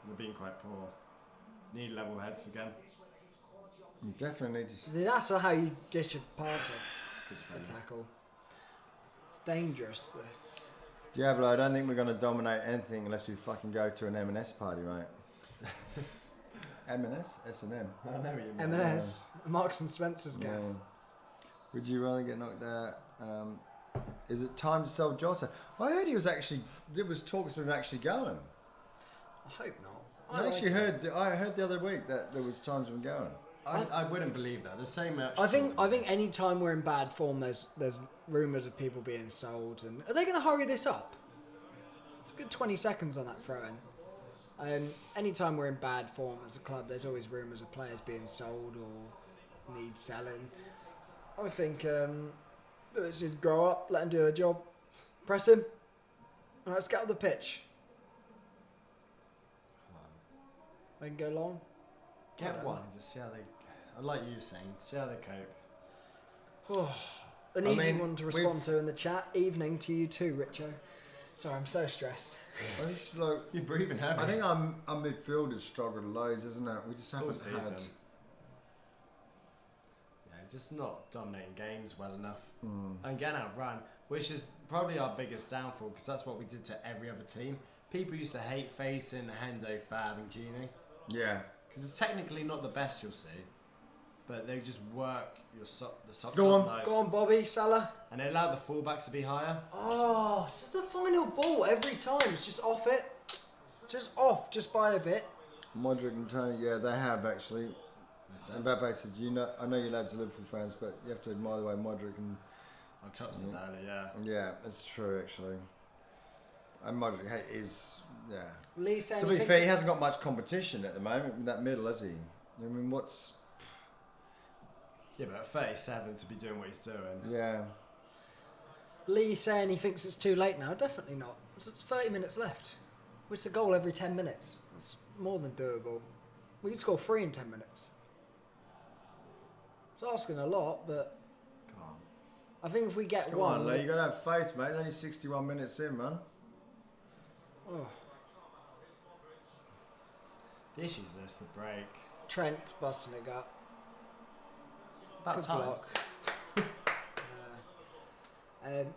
We're being quite poor. Need level heads again. You definitely need to... See, that's how you dish a pass Good a defending. tackle. It's dangerous, this. Diablo, I don't think we're going to dominate anything unless we fucking go to an M&S party, mate. M&S? S&M. I know what you mean. M&S, Marks and Spencer's Yeah. game. Would you rather get knocked out? Is it time to sell Jota? I heard he was actually... There was talks of him actually going. I hope not. I actually heard the other week that there was times of him going. I wouldn't believe that. The same match. I think any time we're in bad form, there's rumours of people being sold. And are they going to hurry this up? It's a good 20 seconds on that throw-in. Any time we're in bad form as a club, there's always rumours of players being sold or need selling. I think let's just grow up, let them do their job, press him. All right, let's get on the pitch. They can go long. Get Hold on. one and just see how they. I like you saying, see how they cope. An I easy mean, one to respond to in the chat. Evening to you too, Richo. Sorry, I'm so stressed. I just like... You're breathing heavy. I think our midfielders struggled loads, isn't it? We just All haven't season. had... Yeah, just not dominating games well enough. Mm. And getting outrun, which is probably our biggest downfall because that's what we did to every other team. People used to hate facing Hendo, Fab, and Genie Yeah. because it's technically not the best you'll see, but they just work the socks Go off on. nice. Go on, Bobby, Salah. And they allow the fullbacks to be higher. Oh, it's just the final ball every time. It's just off it. Just off, just by a bit. Modric and Tony, yeah, they have actually. And Mbappe said, I know you lads are Liverpool fans, but you have to admire the way Modric and... I chopped it earlier, yeah. Yeah, it's true actually. And Modric is, yeah. Lee saying To be fair, he hasn't got much competition at the moment in that middle, has he? I mean, what's... Yeah, but at 37 to be doing what he's doing. Yeah. Lee saying he thinks it's too late now. Definitely not. It's 30 minutes left. It's a goal every 10 minutes. It's more than doable. We can score 3 in 10 minutes. It's asking a lot, but Come on. I think if we get Come one... on, Lee, you got to have faith, mate. Only 61 minutes in, man. Oh, The issue's this, the break. Trent busting it up. About Good time. block.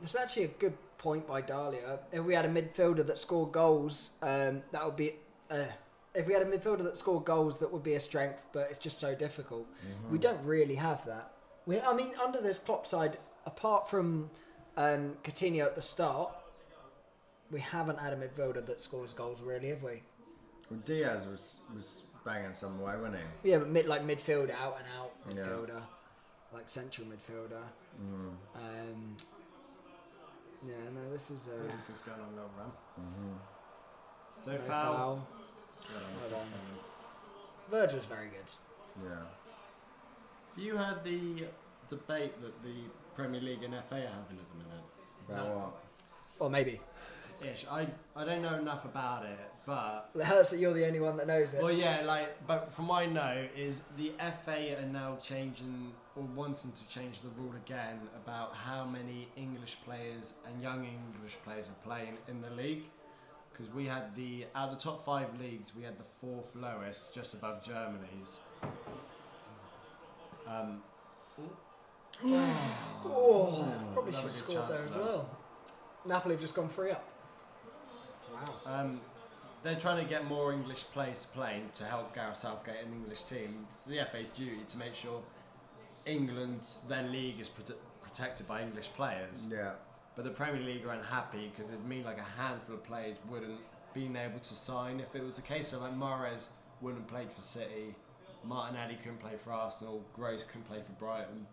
It's actually a good point by Dahlia. If we had a midfielder that scored goals, that would be... if we had a midfielder that scored goals, that would be a strength, but it's just so difficult. We don't really have that. I mean, under this Klopp side, apart from Coutinho at the start, we haven't had a midfielder that scores goals, really, have we? Well, Diaz was banging some way, wasn't he? Yeah, but midfielder, out and out Yeah. midfielder, like central midfielder. Yeah, no, this is Who's going on a little run. Mm-hmm. No no foul. foul. Well done. Virgil's very good. Yeah. Have you heard the debate that the Premier League and FA are having at the minute? About what? Or maybe. Ish. I don't know enough about it, but It hurts that you're the only one that knows it. well, yeah, but from what I know is the FA are now changing or wanting to change the rule again about how many English players and young English players are playing in the league. Because we had out of the top 5 leagues, we had the 4th lowest, just above Germany's. Probably should Another have good scored there chance as for that. well. Napoli have just gone 3 up. Wow. They're trying to get more English players playing to help Gareth Southgate an English team. It's the FA's duty to make sure their league is protected by English players. Yeah. But the Premier League are unhappy because it'd mean like a handful of players wouldn't been able to sign if it was the case. So like Mahrez wouldn't have played for City, Martinelli couldn't play for Arsenal, Gross couldn't play for Brighton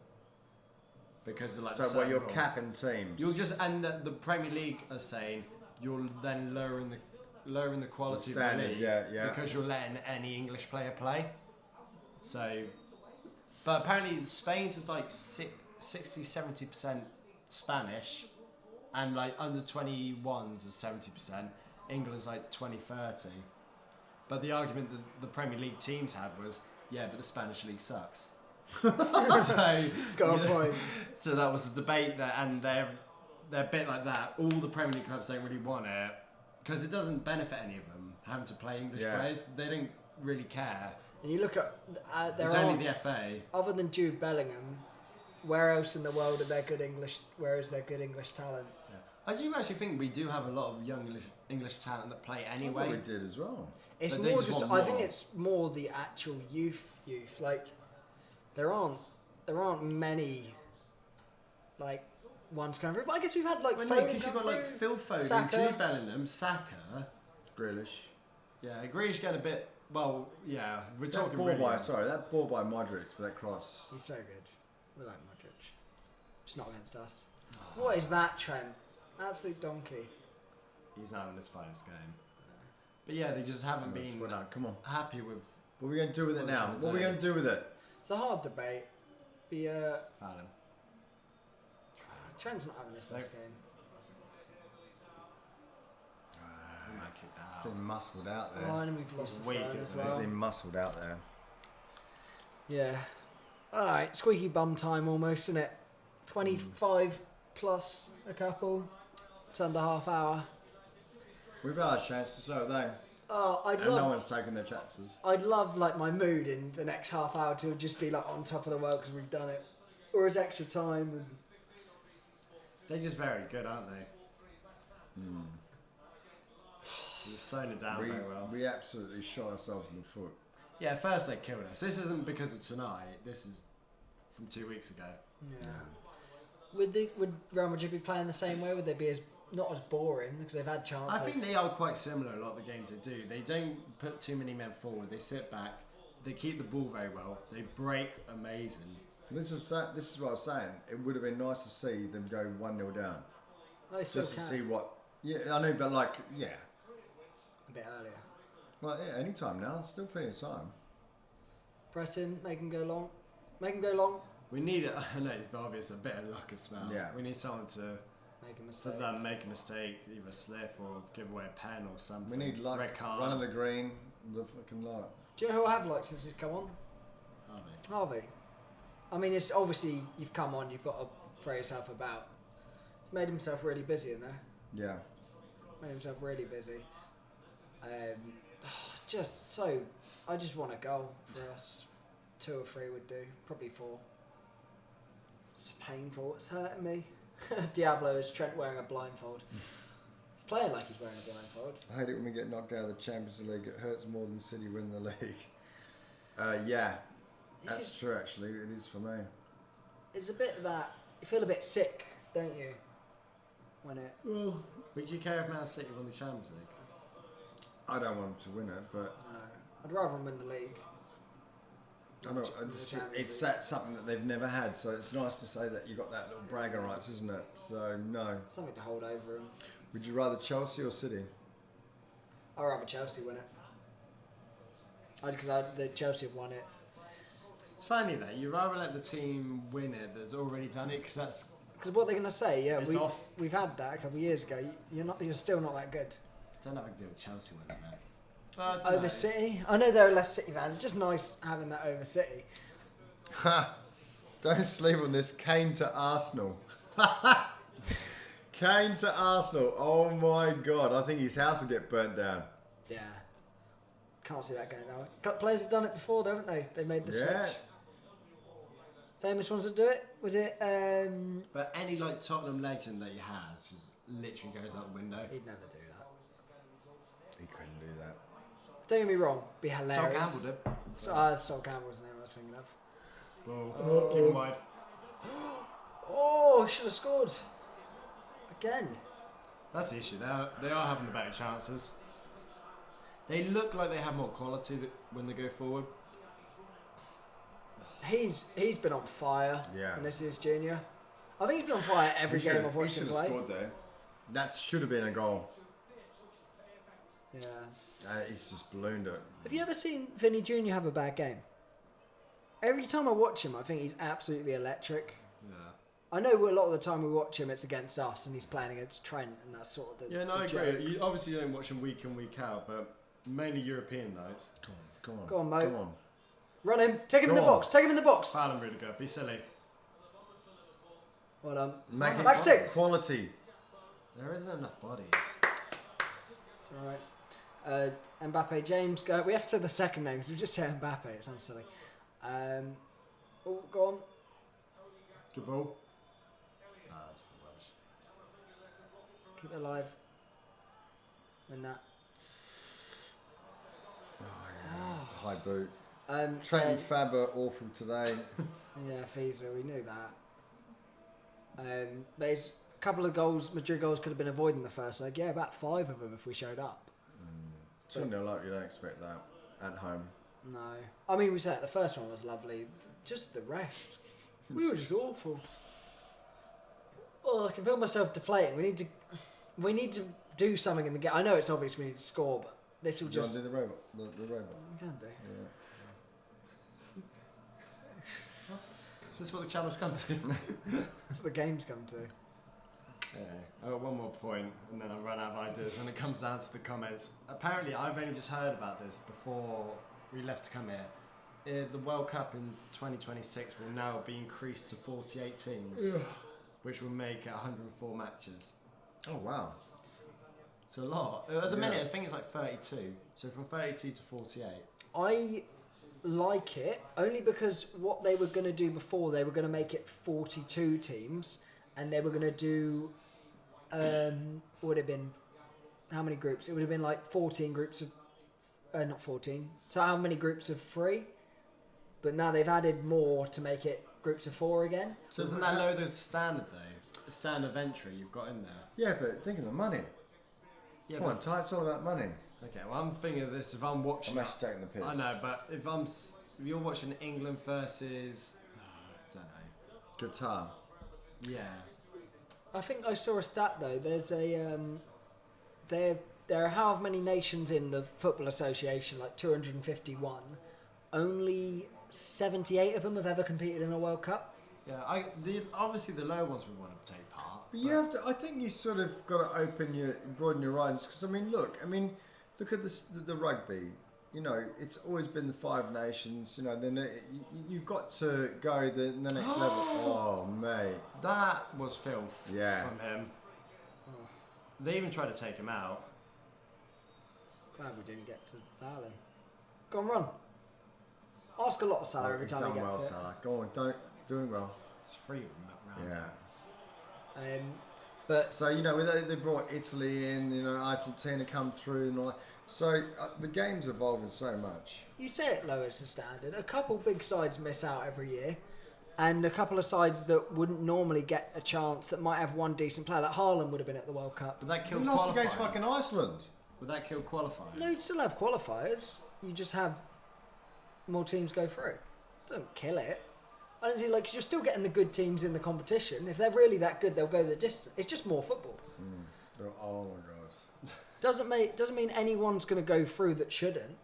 because of like. So you're capping teams. You're just the Premier League are saying you're then lowering the quality The of the standard, league yeah. because you're letting any English player play. So, but apparently Spain's is like 60-70% Spanish, and like under 21s is 70%. England's like 20-30. But the argument that the Premier League teams had was, yeah, but the Spanish league sucks. So It's got a point. So that was the debate there, and they're a bit like that. All the Premier League clubs don't really want it because it doesn't benefit any of them having to play English players. They don't really care. And you look at It's only the FA. other than Jude Bellingham, where else in the world are there good English? Where is there good English talent? I do actually think we do have a lot of young English talent that play anyway. We did as well. It's But they more just just. want I think more. it's more the actual youth. Like there aren't many like ones coming through. But I guess we've had like Well, Foden no, because come you've got like through, Phil Foden, Saka. Jude Bellingham, Saka. Grealish. Yeah, Grealish getting a bit. Well, yeah, we're That talking ball really. that ball by Modric for that cross. He's so good. We like Modric. Just not against us. What is that, Trent? Absolute donkey. He's not having his finest game. But yeah, they just haven't been Well done. Come on. happy with What are we going to do with it What now? are we What are we doing? going to do with it? It's a hard debate. Fallon. Trent's not having his best game. He might kick that It's out. been muscled out there. Oh, and we've lost the weak, third as isn't it? It's well. been muscled out there. Yeah. Alright, squeaky bum time almost, isn't it? 25 plus a couple. It's under half hour. We've had our chances, so have they. Oh, And no one's taken their chances. I'd love like my mood in the next half hour to just be like on top of the world because we've done it. Or it's extra time. And They're just very good, aren't they? You're slowing it down very well. We absolutely shot ourselves in the foot. Yeah, first they killed us. This isn't because of tonight. This is from 2 weeks ago. Yeah. Would Real Madrid be playing the same way? Would they be not as boring because they've had chances? I think they are quite similar. A lot of the games they do. They don't put too many men forward. They sit back. They keep the ball very well. They break amazing. This is what I was saying. It would have been nice to see them go 1-0 down. They still Just to can. see what. Yeah, I know, but like, yeah. A bit earlier. Well, yeah, any time now. Still plenty of time. Press him, make him go long. Make him go long. We need, I know it's obvious, a bit of luck as well. Yeah. We need someone to Make a for mistake. them make a mistake, either slip or give away a pen or something. We need luck. Red card. Running the green. The fucking luck. Do you know who I have liked since he's come on? Harvey. I mean, it's obviously you've come on, you've got to throw yourself about. He's made himself really busy in there. Yeah. Made himself really busy. Just so, I just want a goal for us. 2 or 3 would do, probably 4. It's painful. It's hurting me. Diablo is Trent wearing a blindfold. He's playing like he's wearing a blindfold. I hate it when we get knocked out of the Champions League. It hurts more than City win the league. Yeah, that's true. Actually, it is for me. It's a bit of that. You feel a bit sick, don't you? When it. Well, would you care if Man City won the Champions League? I don't want them to win it, but No, I'd rather them win the league. I don't. It's something that they've never had. So it's nice to say that you got that little bragging rights, isn't it? So no. Something to hold over them. Would you rather Chelsea or City? I'd rather Chelsea win it. Because the Chelsea have won it. It's funny that you'd rather let the team win it that's already done it, because that's Because what they're going to say, yeah, It's off. we've had that a couple of years ago. You're still not that good. don't have a deal with Chelsea winning that. Well, I don't Over know. City. I know they're a less City fan. It's just nice having that over City. Ha! Don't sleep on this. Kane to Arsenal. Kane to Arsenal. Oh my God! I think his house will get burnt down. Yeah. Can't see that going though. Got players have done it before, though, haven't they? They made the Yeah. switch. Famous ones that do it. Was it? But any like Tottenham legend that he has just literally goes out the window. He'd never do that. He couldn't do that. Don't get me wrong. Be Sol hilarious. Campbell did. Sol Campbell was the name I was thinking of. Well, keep him wide. Oh, should have scored. Again. That's the issue. They are having the better chances. They look like they have more quality when they go forward. He's been on fire. Yeah. And this is Junior. I think he's been on fire every game I've watched him play. scored there. That should have been a goal. Yeah. He's just ballooned it. Have you ever seen Vinny Junior have a bad game? Every time I watch him, I think he's absolutely electric. Yeah. I know a lot of the time we watch him, it's against us, and he's playing against Trent, and that's sort of the Yeah, no, I the agree. joke. You obviously don't watch him week in, week out, but mainly European nights. Go on. Go on, Mo. Go on. Run him. Take him in Go the on. box. Take him in the box. Foul him really good. Be silly. Well done. Make it Back six. quality. There isn't enough bodies. It's all right. Mbappe, James. Go. We have to say the second name because we just said Mbappe. It sounds silly. Oh, go on. Good ball. Ah, that's rubbish. Keep it alive. Win that. Oh, yeah. High boot. So- Trent and Fab are awful today. Yeah, Fiza, we knew that. There's a couple of goals, Madrid goals could have been avoided in the first leg. Yeah, about 5 of them if we showed up. 2-0 up, you don't expect that at home. No. I mean, we said the first one was lovely. Just the rest. We were just awful. Oh, I can feel myself deflating. We need to do something in the game. I know it's obvious we need to score, but this will Do you just... want to do the robot? The robot? We can do. Yeah. Is this what the channel's come to? That's what the game's come to. Yeah, I got one more point, and then I run out of ideas, and it comes down to the comments. Apparently, I've only just heard about this before we left to come here. The World Cup in 2026 will now be increased to 48 teams, which will make it 104 matches. Oh, wow. It's a lot. At the Yeah. minute, I think it's like 32. So from 32 to 48. I like it only because what they were going to do before, they were going to make it 42 teams, and they were going to do would have been how many groups? It would have been like 14 groups of Not 14. So how many groups of 3? But now they've added more to make it groups of 4 again. So isn't that low the standard though? The standard of entry you've got in there. Yeah, but think of the money. Yeah, Come on, Ty, it's all about money. Okay, well I'm thinking of this if I'm watching. I'm actually taking the piss. I know, but if you're watching England versus, I don't know. Qatar. Yeah. I think I saw a stat though. There's a there are however many nations in the Football Association, like 251. Only 78 of them have ever competed in a World Cup. Yeah, obviously the low ones would want to take part. But you have to. I think you sort of got to broaden your horizons because look at the rugby. You know, it's always been the 5 nations. You know, then you've got to go the next level. Oh, mate, That was filth Yeah. from him. They even tried to take him out. Glad we didn't get to foul him. Go on, run. Ask a lot of Salah every he's time he done gets well, it. Salah. Go on, doing well. It's free with him that round. Yeah. But So they brought Italy in. You know, Argentina come through and all that. So the game's evolving so much. you say it lowers the standard. A couple big sides miss out every year, and a couple of sides that wouldn't normally get a chance that might have one decent player. Like Haaland would have been at the World Cup. But that We killed lost qualifying. against fucking Iceland. Would that kill qualifying? No, you still have qualifiers. You just have more teams go through. Don't kill it. I don't see, like, 'cause you're still getting the good teams in the competition. If they're really that good, they'll go the distance. It's just more football. Oh my god. Doesn't mean anyone's going to go through that shouldn't.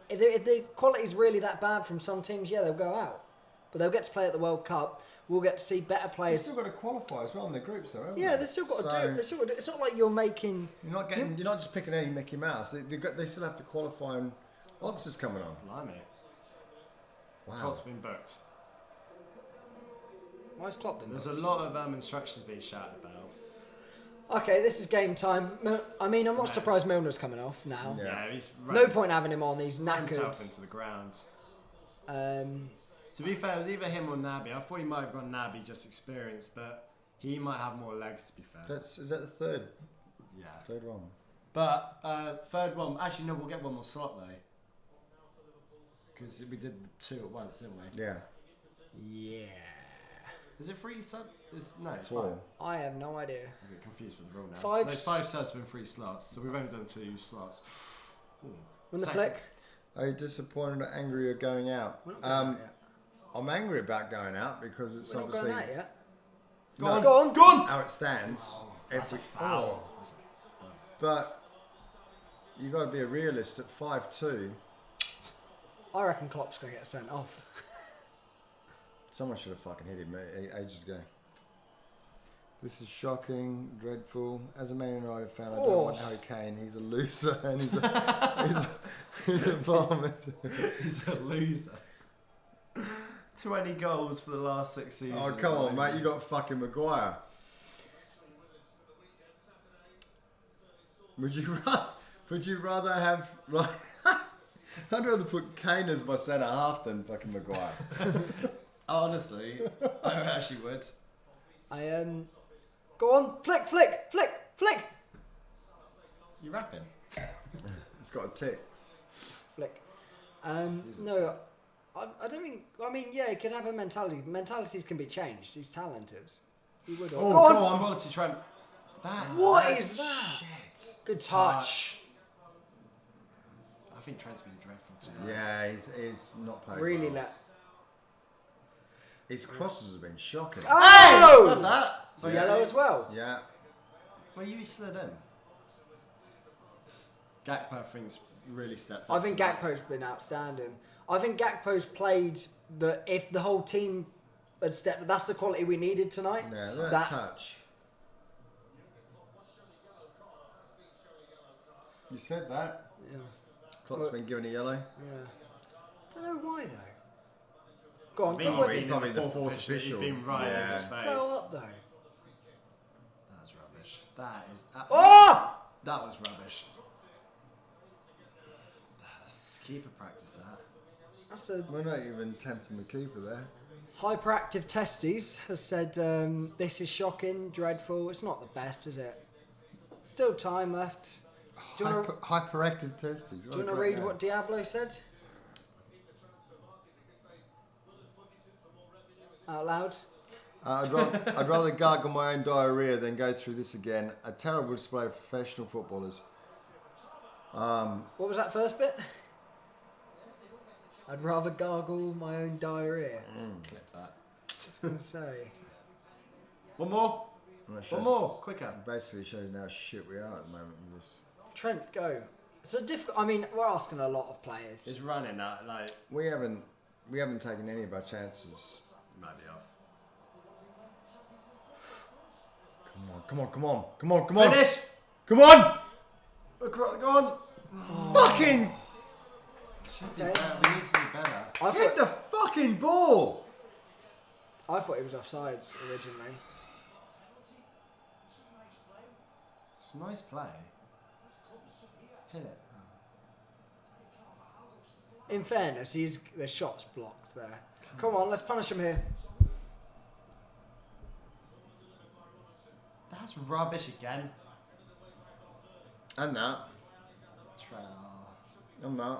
If the quality's really that bad from some teams, yeah, they'll go out. But they'll get to play at the World Cup. We'll get to see better They've players. still got to qualify as well in their groups, though. Haven't Yeah, they? they've still got to So do it. They've still got to do it. It's not like you're making... You're not just picking any Mickey Mouse. They still have to qualify, and August is coming on. Blimey. Wow. Klopp's been booked. Why's Klopp been There's booked? a lot of instructions being shouted about. Okay, this is game time. I mean, I'm not surprised Milner's coming off now. Yeah. Yeah, he's No point having him on. He's ran himself knackered. into the ground. To To be fair, it was either him or Naby. I thought he might have gone Naby just experience, but he might have more legs. To be fair. Is that the third Yeah. one? But third one. Actually, no. We'll get one more slot though. Because we did 2 at once, didn't we? Yeah. Yeah. Is it 3 sub? No, it's 4. 5. I have no idea. I get confused with the rule now. 5 No, it's 5 subs been 3 slots, so we've only done 2 slots. Ooh. Win the Second- flick. Are you disappointed or angry you're going out? We're not going out yet. I'm angry about going out because it's We're not obviously going out yet. Go No. on, Go on. go on. how it stands. That's a Every- foul. Oh. But you got to be a realist at 5-2. I reckon Klopp's going to get sent off. Someone should have fucking hit him ages ago. This is shocking, dreadful. As a Man United fan, I don't want Harry Kane. He's a loser and he's a vomit. He's a loser. 20 goals for the last 6 seasons. Oh, come on, mate. You got fucking Maguire. Would you rather have... I'd rather put Kane as my centre half than fucking Maguire. Honestly, I actually would. Go on. Flick, flick, flick, flick. You rapping? It's got a tick. Flick. He's a No, I don't think... I mean, yeah, he could have a mentality. Mentalities can be changed. He's talented. He would. Oh, go on. go on. Quality Trent. What That's is that? Shit. Good touch. I think Trent's been dreadful tonight. Yeah, he's not playing Really well. let... His crosses have been shocking. Oh! Love that. So yellow as well. Yeah. Well, you slid in. Gakpo, I think's really stepped I up. think tonight. Gakpo's been outstanding. I think Gakpo's played the... If the whole team had stepped... That's the quality we needed tonight. Yeah, that touch. You said that. Yeah. Klopp's been given a yellow. Yeah. Don't know why, though. Go on, Being go on. he's in probably the the fourth He's official. been right Yeah. in his face. Grow up, though. That's rubbish. That is. Oh! That was rubbish. That's keeper practice. That. That's a... We're not even tempting the keeper there. Hyperactive Testes has said, this is shocking, dreadful. It's not the best, is it? Still time left. Hyperactive testes. Do you want to read what Diablo said? Out loud? I'd rather gargle my own diarrhea than go through this again. A terrible display of professional footballers. What was that first bit? I'd rather gargle my own diarrhea. Clip that. Just gonna say. One more. One more. Quicker. Basically shows how shit we are at the moment with this. Trent, go. It's a difficult. I mean, we're asking a lot of players. It's running that like. We haven't taken any of our chances. Might be off. Come on. Finish. Come on. Go on. Fucking Should do better. We need to do better. hit the fucking ball. I thought it was offsides originally. It's a nice play. Hit it. In fairness, the shot's blocked there. Come on, let's punish him here. That's rubbish again. And that. And that.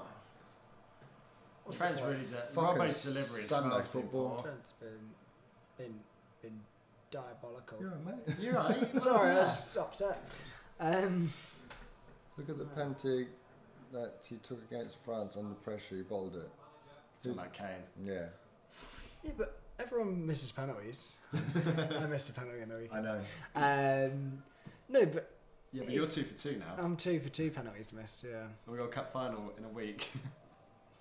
Trent's really dead. Fucking Robbo's delivery is Sunday well football. poor. Trent's been diabolical. You're right, mate. You're right. Sorry, I was just upset. Look at the penalty that he took against France under pressure. He bottled it. It's like Kane. Yeah. Yeah, but everyone misses penalties. I missed a penalty in the weekend. I know. No, but Yeah, but you're 2 for 2 now. I'm 2 for 2 penalties missed. Yeah, We got a cup final in a week.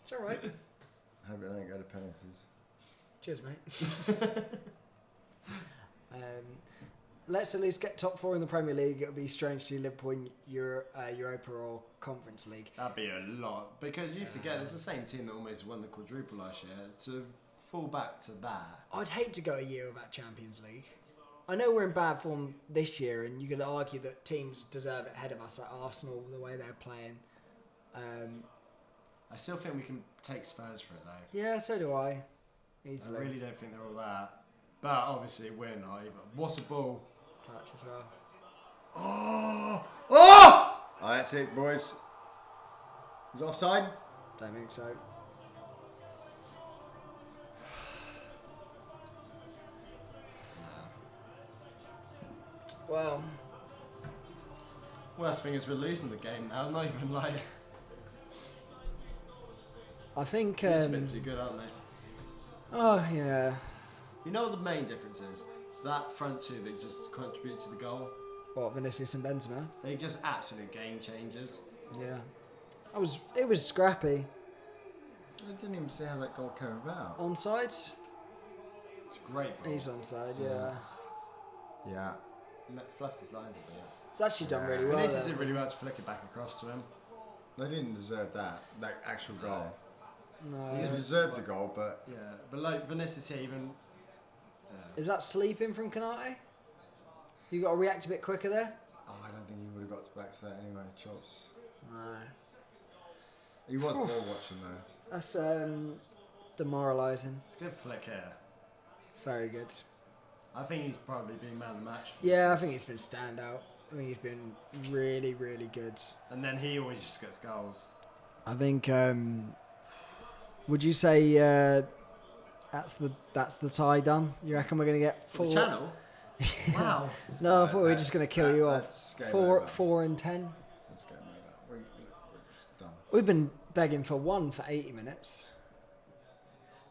it's all right. Hope it don't go to penalties. Cheers, mate. Let's at least get top 4 in the Premier League. It would be strange to see Liverpool in Europa or Conference League. That'd be a lot because you forget it's the same team that almost won the quadruple last year. To fall back to that, I'd hate to go a year without Champions League. I know we're in bad form this year, and you could argue that teams deserve it ahead of us, like Arsenal, the way they're playing. I still think we can take Spurs for it though. Yeah, so do I. I Easily. really don't think they're all that. But obviously we're not either. What's a ball? Touch as well. Oh! Oh! Oh, that's it, boys. Is it offside? Don't think so. Well, Worst thing is we're losing the game now. Not even like. I think. They're a bit too good, aren't they? Oh yeah. You know what the main difference is? That front two that just contribute to the goal. What, Vinicius and Benzema? They're just absolute game changers. Yeah. It was scrappy. I didn't even see how that goal came about. Onside? It's a great ball. He's onside, yeah. Yeah. Fluffed his lines a bit. It's actually done really But well. this is there. it really well to flick it back across to him. They didn't deserve that actual goal. No. They deserved the goal, but Yeah, but like Vinicius here even. Is that sleeping from Canate? You got to react a bit quicker there? oh, I don't think he would have got back to that anyway. Chops. No. He was ball watching though. That's demoralising. It's a good flick here. It's very good. I think he's probably been man of the match. For Yeah, I this. think he's been standout. I think he's been really, really good. And then he always just gets goals. I think. Would you say that's the tie done? You reckon we're gonna get For 4? the channel? Wow. No, I thought we were just gonna kill you off. That's game 4, over. 4 and 10. Let's go, mate. It's done. We've been begging for 1 for 80 minutes.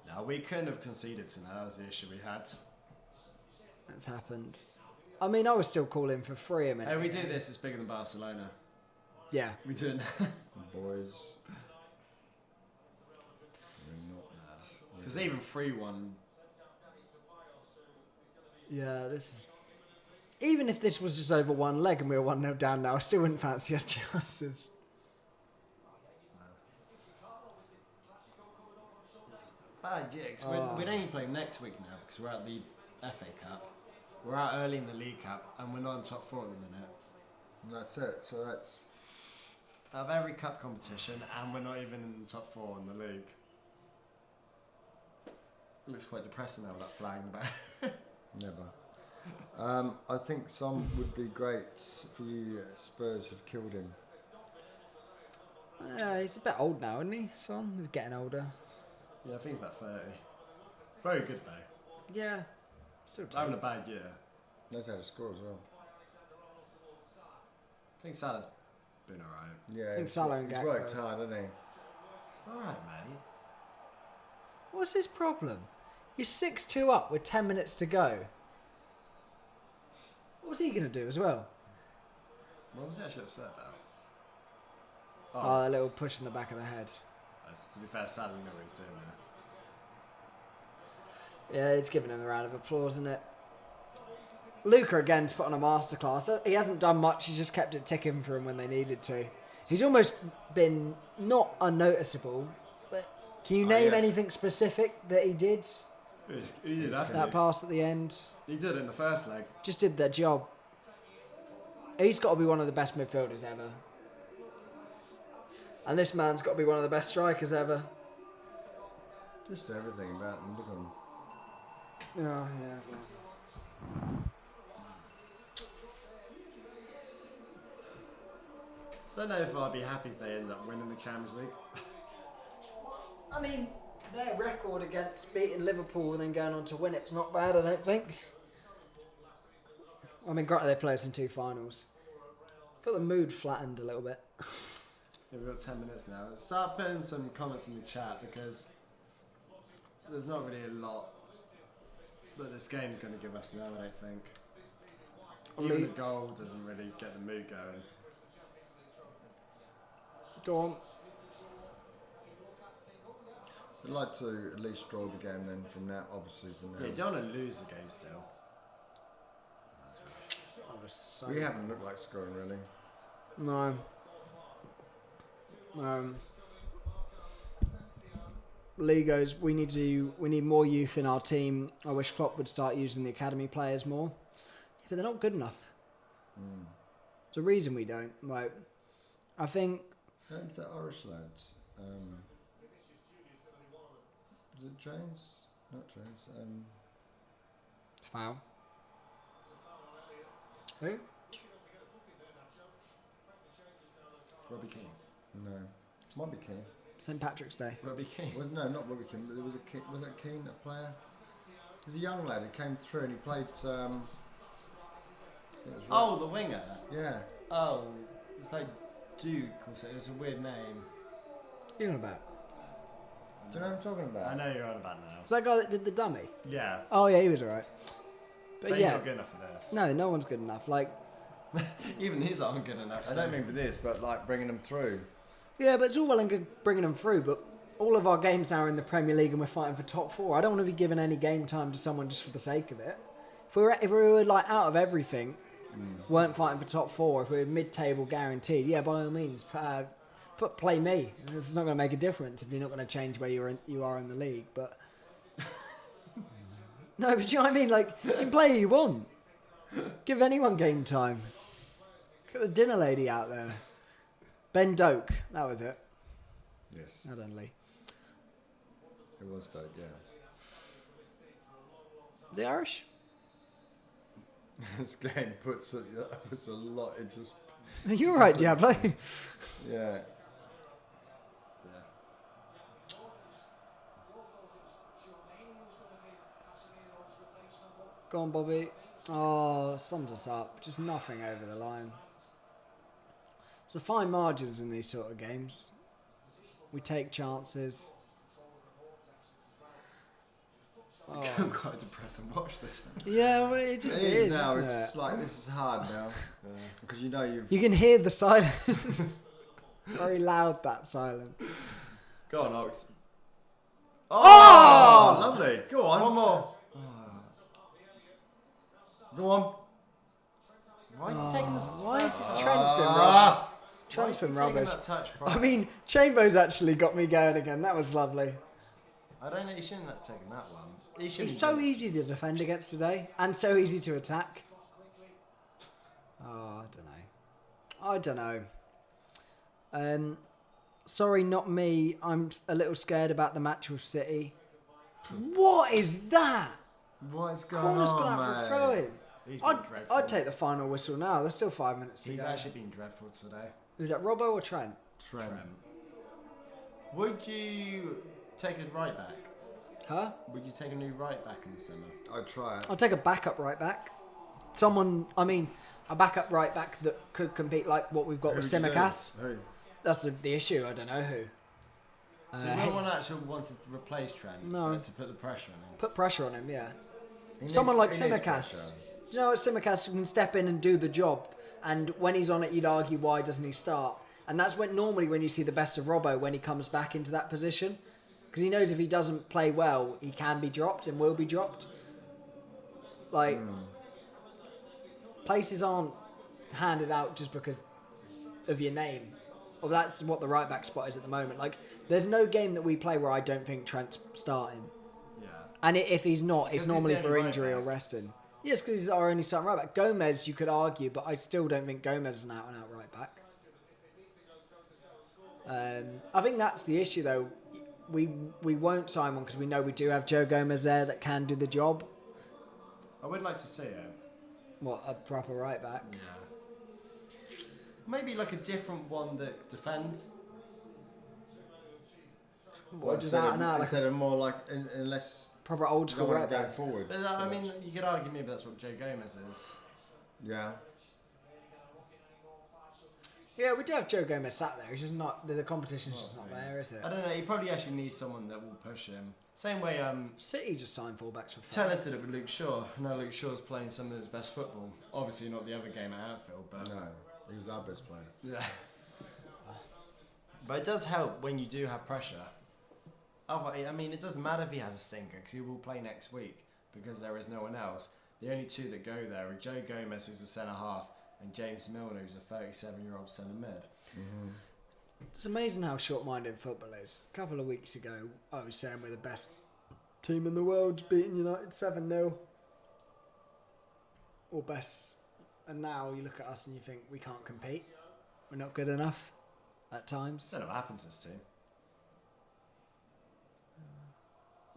No, we couldn't have conceded tonight. That was the issue we had. That's happened. I mean, I was still calling for 3 a minute. Hey, we do this. It's bigger than Barcelona. Yeah. We do it now. Boys. We're not. Because even 3-1. Yeah, this is. Even if this was just over 1 leg and we were 1-0 down now, I still wouldn't fancy our chances. Bad jigs. We're only playing next week now because we're at the FA Cup. We're out early in the League Cup and we're not in top 4 at the minute. And that's it. So that's. Out of every cup competition and we're not even in the top 4 in the league. It looks quite depressing now with that flag in the back. Never. I think some would be great for you. Spurs have killed him. He's a bit old now, isn't he? Son, he's getting older. Yeah, I think he's about 30. Very good though. Yeah, still Having a bad year. Knows how to score as well. I think Salah's been alright. Yeah, I think Salah and he's Gakpo. worked hard, hasn't he? Alright, mate. What's his problem? He's 6-2 up with 10 minutes to go. What's he going to do as well? What was he actually upset about? Oh, a little push in the back of the head. To be fair, Salah knew what he was doing there. Yeah, it's giving him a round of applause, isn't it? Luca again's put on a masterclass. He hasn't done much. He's just kept it ticking for him when they needed to. He's almost been not unnoticeable, but can you name anything specific that he did? He did That pass at the end. He did it in the first leg. Just did their job. He's got to be one of the best midfielders ever. And this man's got to be one of the best strikers ever. Just everything about them. Look at them. Oh, yeah. I don't know if I'd be happy if they end up winning the Champions League. I mean, their record against beating Liverpool and then going on to win it's not bad, I don't think. I mean, granted they played us in 2 finals. I thought the mood flattened a little bit. Yeah, we've got 10 minutes now. Start putting some comments in the chat because there's not really a lot that this game's going to give us now, I don't think. Even the goal doesn't really get the mood going. Go on. I'd like to at least draw the game then from now, obviously from now. Yeah, you don't want to lose the game still. We haven't looked like scoring really. No. Legos, we need more youth in our team. I wish Klopp would start using the academy players more. Yeah, but they're not good enough. There's a reason we don't. Like, I think. Who's that Irish lads? Is it James? Not James. It's foul. Who? Robbie Keane. No. Might be Keane. St. Patrick's Day. Robbie Keane. No, not Robbie Keane. But there was a Keane. Was that Keane, a player? There's a young lad who came through and he played. Oh, the winger. Yeah. Oh, it's like Duke or something. It was a weird name. What are you on about? Do you know what I'm talking about? I know you're on about now. Was that guy that did the dummy? Yeah. Oh yeah, he was alright. But He's yeah, not good enough for this. no one's good enough. Like, Even these aren't good enough. I don't mean for this, but like bringing them through. yeah, but it's all well and good bringing them through. But all of our games now are in the Premier League, and we're fighting for top 4. I don't want to be giving any game time to someone just for the sake of it. If we were like out of everything, weren't fighting for top 4. If we were mid-table guaranteed, yeah, by all means, play me. It's not going to make a difference if you're not going to change where you are in the league. But no, but do you know what I mean? Like, you can play who you want. Give anyone game time. Look at the dinner lady out there. Ben Doak, that was it. Yes. Not only. It was Dope, yeah. Is he Irish? This game puts a lot into. You're right, Diablo. Yeah. Go on, Bobby. Oh, sums us up. Just nothing over the line. It's the fine margins in these sort of games. We take chances. Oh. I'm quite depressed and watch this. Yeah, well, it just It is, now. isn't It's it? like this is hard now because you know you've. You can hear the silence. Very loud, that silence. Go on, Ox. Oh, lovely. Go on. One more. Go on. Why is he taking this? Why is this Trent's been rubbish? Trent's been rubbish. That touch I mean, Chamber's actually got me going again. That was lovely. I don't know. He shouldn't have taken that one. He's so easy to defend against today, and so easy to attack. Oh, I don't know. Sorry, not me. I'm a little scared about the match with City. What is that? What is going Corner's on, gone out for a throw in. He's been dreadful. I'd take the final whistle now. There's still 5 minutes to He's go. actually been dreadful today. Was that Robbo or Trent? Trent. Would you take a right back? Huh? Would you take a new right back in the summer? I'd try it. I'll take a backup right back. A backup right back that could compete like what we've got with Who would you do? Simicast. Who? That's the issue. I don't know who. So no one actually wanted to replace Trent. No. To put the pressure on him. Put pressure on him, yeah. He Someone like needs- he needs Simicast. pressure. Do you know what Simicast can step in and do the job? And when he's on it, you'd argue, why doesn't he start? And that's when normally when you see the best of Robbo when he comes back into that position. Because he knows if he doesn't play well, he can be dropped and will be dropped. Like, places aren't handed out just because of your name. Or that's what the right back spot is at the moment. Like, there's no game that we play where I don't think Trent's starting. Yeah. And if he's not, it's 'Cause normally he's the for only injury right or back. resting. Yes, because he's our only starting right back. Gomez, you could argue, but I still don't think Gomez is an out-and-out right back. I think that's the issue, though. We won't sign one because we know we do have Joe Gomez there that can do the job. I would like to see it. What, a proper right back? Yeah. Maybe like a different one that defends. What, just out and out, like instead of more like unless a proper old you school don't right want to go back? forward. But so I mean, much. you could argue maybe that's what Joe Gomez is. Yeah. Yeah, we do have Joe Gomez sat there. It's just not, the competition's just not there, is it? I don't know. He probably actually needs someone that will push him. Same way, City just signed fullbacks for fun. talented it with Luke Shaw. Now Luke Shaw's playing some of his best football. Obviously not the other game at Anfield, but No, he was our best player. yeah. But it does help when you do have pressure. I mean, it doesn't matter if he has a stinker because he will play next week because there is no one else. The only two that go there are Joe Gomez, who's a centre half, and James Milner, who's a 37-year-old centre mid. It's amazing how short-minded football is. A couple of weeks ago, I was saying we're the best team in the world, beating United 7-0. Or best. And now you look at us and you think we can't compete. We're not good enough at times. I don't know what happened to this team.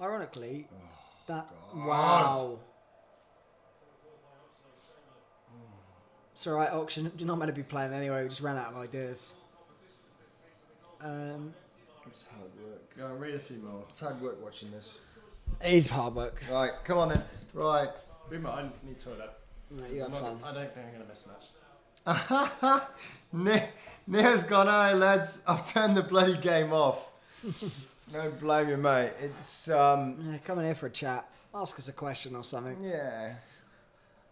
Ironically, that... God. Wow. It's alright, Auction. You're not meant to be playing anyway. We just ran out of ideas. It's hard work. Go and read a few more. It's hard work watching this. It is hard work. Right, come on then. Right. We might. I need toilet. Right, you have fun. I don't think I'm going to miss much. Neil's gone, "Hey lads, I've turned the bloody game off." Don't blame you, mate. It's Yeah, come in here for a chat. Ask us a question or something. yeah.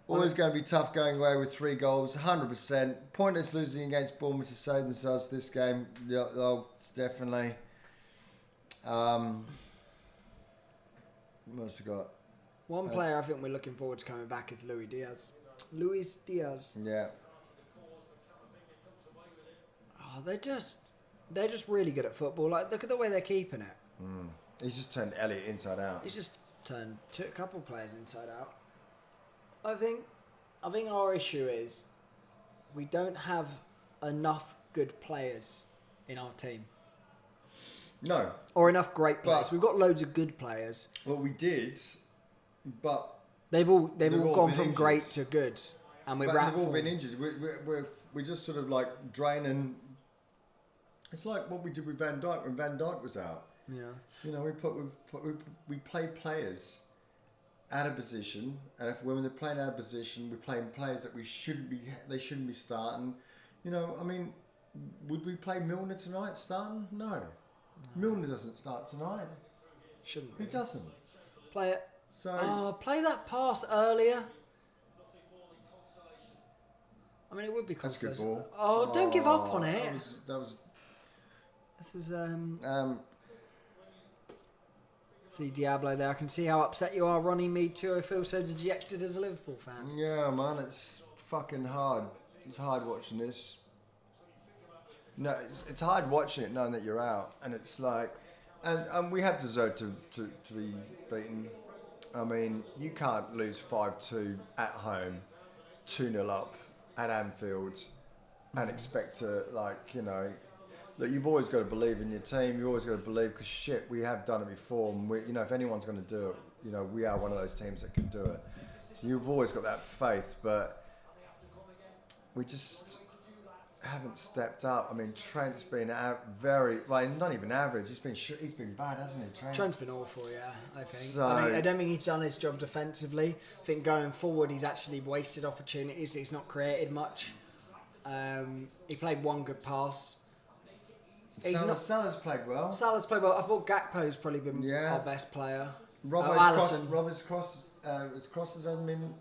Always going to be tough going away with 3 goals, 100%. Pointless losing against Bournemouth to save themselves this game. Yeah, oh, it's definitely. What else we got? One player I think we're looking forward to coming back is Luis Diaz. Luis Diaz. Yeah. Oh, they're just really good at football. Like, look at the way they're keeping it. He's just turned Elliot inside out. He's just turned a couple of players inside out. I think our issue is we don't have enough good players in our team. No. Or enough great players. But- We've got loads of good players. Well, we did, but They've all They've all gone been from injured. great to good. And we're they've all been injured. We're just sort of like draining. It's like what we did with Van Dijk when Van Dijk was out. Yeah. You know, we play players out of position, and when they're playing out of position, we're playing players that they shouldn't be starting. You know, I mean, would we play Milner tonight starting? No. Milner doesn't start tonight. Shouldn't He be. doesn't. Play it. So Play that pass earlier. I mean, it would be that's a good consolation. ball. Oh, don't give up on it. That was This is see Diablo there. I can see how upset you are, Ronnie. Me too. I feel so dejected as a Liverpool fan. yeah, man. It's fucking hard. It's hard watching this. No, it's hard watching it knowing that you're out, and it's like, and we have deserved to be beaten. I mean, you can't lose 5-2 at home, 2-0 up at Anfield, and expect to, like, you know, look, you've always got to believe in your team. You've always got to believe, because shit, we have done it before, and we, you know, if anyone's going to do it, you know, we are one of those teams that can do it. So you've always got that faith, but we just, haven't stepped up. I mean, Trent's been not even average. He's been bad, hasn't he, Trent? Trent's been awful, yeah, I think. So- I don't think he's done his job defensively. I think going forward, he's actually wasted opportunities. He's not created much. He played one good pass. Salah's played well. Salah's played well. I thought Gakpo's probably been Yeah. our best player. Robert's Alisson. his crosses haven't been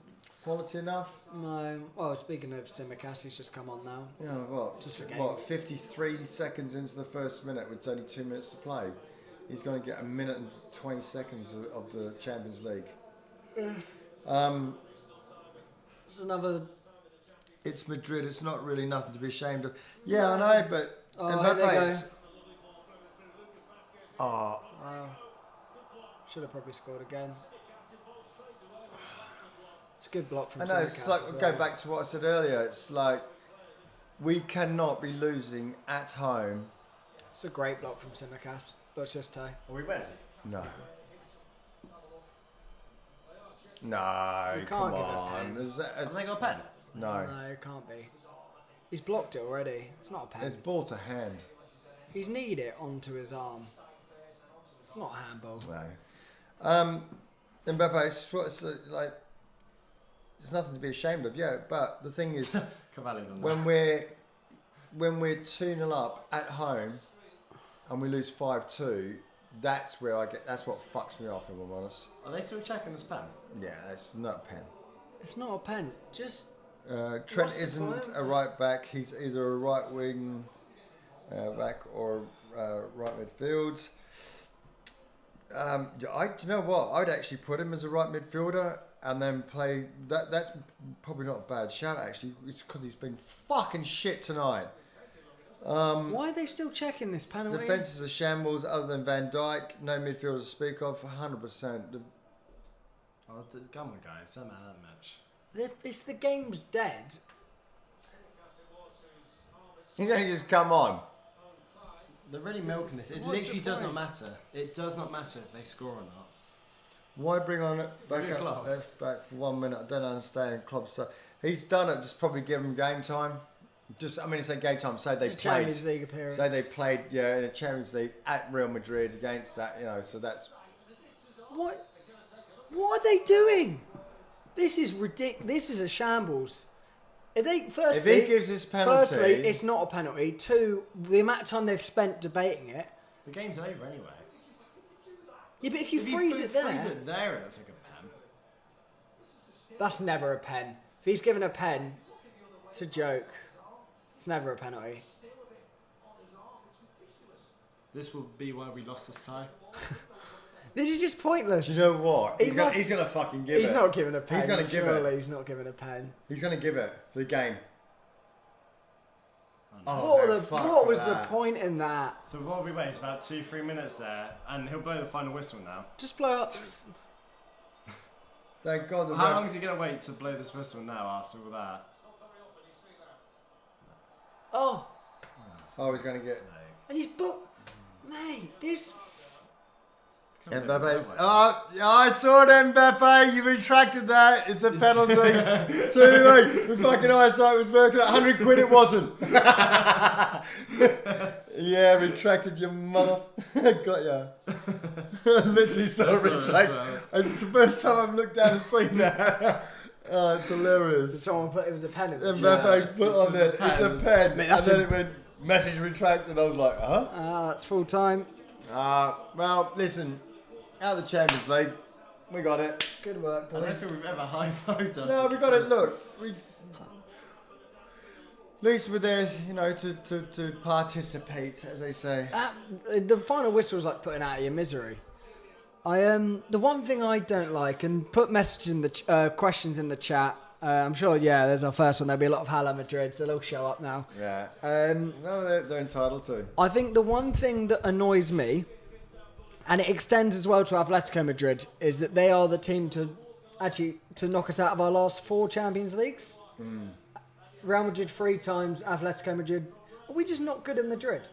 quality enough. No. Well, speaking of Tsimikas, he's just come on now. Yeah, what? Just a game. What? 53 seconds into the first minute with only 2 minutes to play. He's going to get a minute and 20 seconds of the Champions League. Just another. It's Madrid. It's not really nothing to be ashamed of. Yeah, I know, but here they go. Mbappe's. Oh, Wow. Should have probably scored again. It's a good block from I know. It's Tsimikas like as go well. back to what I said earlier. It's like we cannot be losing at home. It's a great block from Tsimikas. Let's just say. Are we winning? No. No, You can't come give a on. pen. Have they got a pen? No. No, it can't be. He's blocked it already. It's not a pen. It's ball to hand. He's kneed it onto his arm. It's not a handball. No. Mbappe, there's nothing to be ashamed of, yeah. But the thing is, Cavalli's on when we're 2-0 up at home and we lose 5-2, that's where that's what fucks me off, if I'm honest. Are they still checking this pen? Yeah, it's not a pen. It's not a pen. Just Trent What's the isn't point? a right back. He's either a right wing back or right midfield. Do you know what? I'd actually put him as a right midfielder and then play. That's probably not a bad shout, actually. It's because he's been fucking shit tonight. why are they still checking this penalty? Defence is a shambles other than Van Dijk. No midfielders to speak of. 100%. Oh, come on, guys. Don't matter that much. It's the game's dead. He's only just come on. They're really milking this. It what's literally the does not point? matter. It does not matter if they score or not. Why bring on Maybe Klopp. left back for 1 minute? I don't understand. Klopp, so he's done it. Just probably give him game time. Say game time. Say they It's a played. Champions League appearance. Say they played, yeah, in a Champions League at Real Madrid against that, So that's What are they doing? This is ridiculous. This is a shambles. If he gives this penalty. Firstly, it's not a penalty. Two, the amount of time they've spent debating it. The game's over anyway. Yeah, but if you freeze it there, freeze it there, it looks like a pen. that's never a pen. If he's given a pen, it's a joke. It's never a penalty. This will be why we lost this tie. This is just pointless. Do you know what? He He's must- gonna fucking give it. He's not giving a pen. He's gonna give surely it. He's not giving a pen. He's gonna give it for the game. What fuck was the that. point in that? So what we wait? It's about 2-3 minutes there, and he'll blow the final whistle now. Just blow up. Thank God the How ref- long is he gonna wait to blow this whistle now after all that? Oh, Oh, he's gonna get. and he's booked. Mate, this. Mbappe's. Oh, I saw it, Mbappe. You retracted that. It's a penalty. 2-0. The fucking eyesight was working. 100 quid it wasn't. Yeah, retracted your mother. Got ya. Literally saw it That's what I retract. said. And it's the first time I've looked down and seen that. Oh, it's hilarious. Someone put it was a penalty. Mbappe put on there. It's a pen. Mate, And that's then a- it went message retracted. I was like, huh? That's full time. Well, listen. Out of the Champions League, we got it. Good work, I don't boys. think we've ever high-fived us. No, we got it. Look, at least we're there, to participate, as they say. The final whistle was like putting out of your misery. The one thing I don't like, and put messages in the questions in the chat. I'm sure, there's our first one. There'll be a lot of Hala Madrid, so they'll show up now. Yeah. Um, No, they're entitled to. I think the one thing that annoys me, and it extends as well to Atletico Madrid, is that they are the team to knock us out of our last 4 Champions Leagues. Real Madrid 3 times, Atletico Madrid. Are we just not good at Madrid?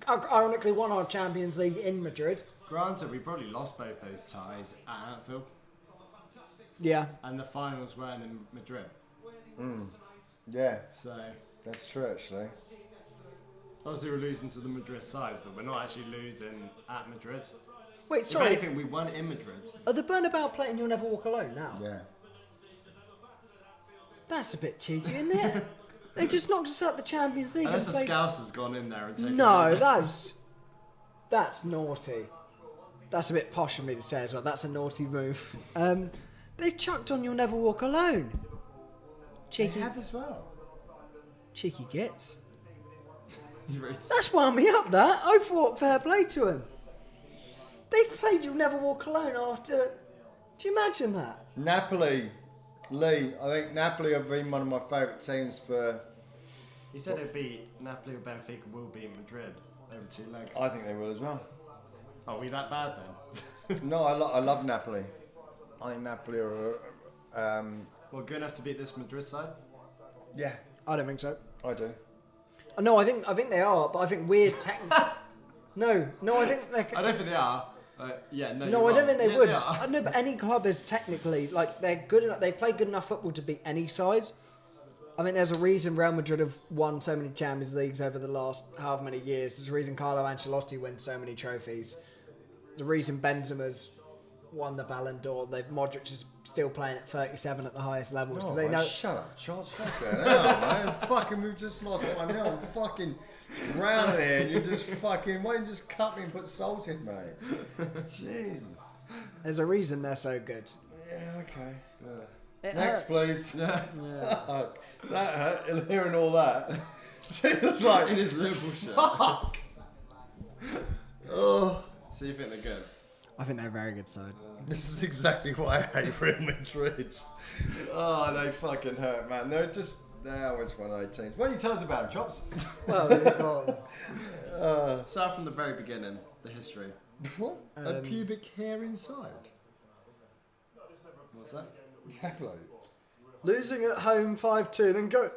Ironically, won our Champions League in Madrid. Granted, we probably lost both those ties at Anfield, Yeah. and the finals weren't in Madrid. Yeah. So That's true, actually. Obviously, we're losing to the Madrid sides, but we're not actually losing at Madrid. Wait, If sorry. anything, we won in Madrid. Are the Bernabeu playing You'll Never Walk Alone now? Yeah. That's a bit cheeky, isn't it? They just knocked us out the Champions League. Unless and the played... Scouse has gone in there and taken No, it. that's naughty. That's a bit posh of me to say as well. That's a naughty move. They've chucked on You'll Never Walk Alone. Cheeky. They have as well. Cheeky gits. You really- That's wound me up, that. I thought fair play to him. They've played You'll Never Walk Alone after... Do you imagine that? Napoli. Lee, I think Napoli have been one of my favourite teams for... He said it'd be Napoli or Benfica will beat Madrid over 2 legs. I think they will as well. Are we that bad then? No, I love Napoli. I think Napoli are... Well, good enough to beat this Madrid side? yeah, I don't think so. I do. No, I think they are, but I think we're technically... No, I think they're... I don't think they are. Yeah, no. No, you're I don't wrong. think they Yeah, would. are. I know, but any club is technically like they're good enough. They play good enough football to beat any side. I think there's a reason Real Madrid have won so many Champions Leagues over the last however many years. There's a reason Carlo Ancelotti wins so many trophies. There's a reason Benzema's won the Ballon d'Or. Modric is still playing at 37 at the highest levels. Oh, They know. shut up, Charles. Fucking hell, man. Fucking, we've just lost 1-0. I'm fucking drowning here, and you just fucking... Why don't you just cut me and put salt in, mate? Jesus. There's a reason they're so good. Yeah, okay. It Next, hurts. please. Yeah. Fuck. That hurt. Hearing all that. It's like... In his Liverpool shirt. Fuck. Oh. So you think they're good? I think they're a very good side. This is exactly why I hate Real Madrid. Oh, they fucking hurt, man. They're just... They're always one of those teams. Why don't you tell us about them, Chops? Well, they've got- Start from the very beginning, the history. What? A pubic hair inside? What's that? Yeah, like, Losing at home 5-2, then going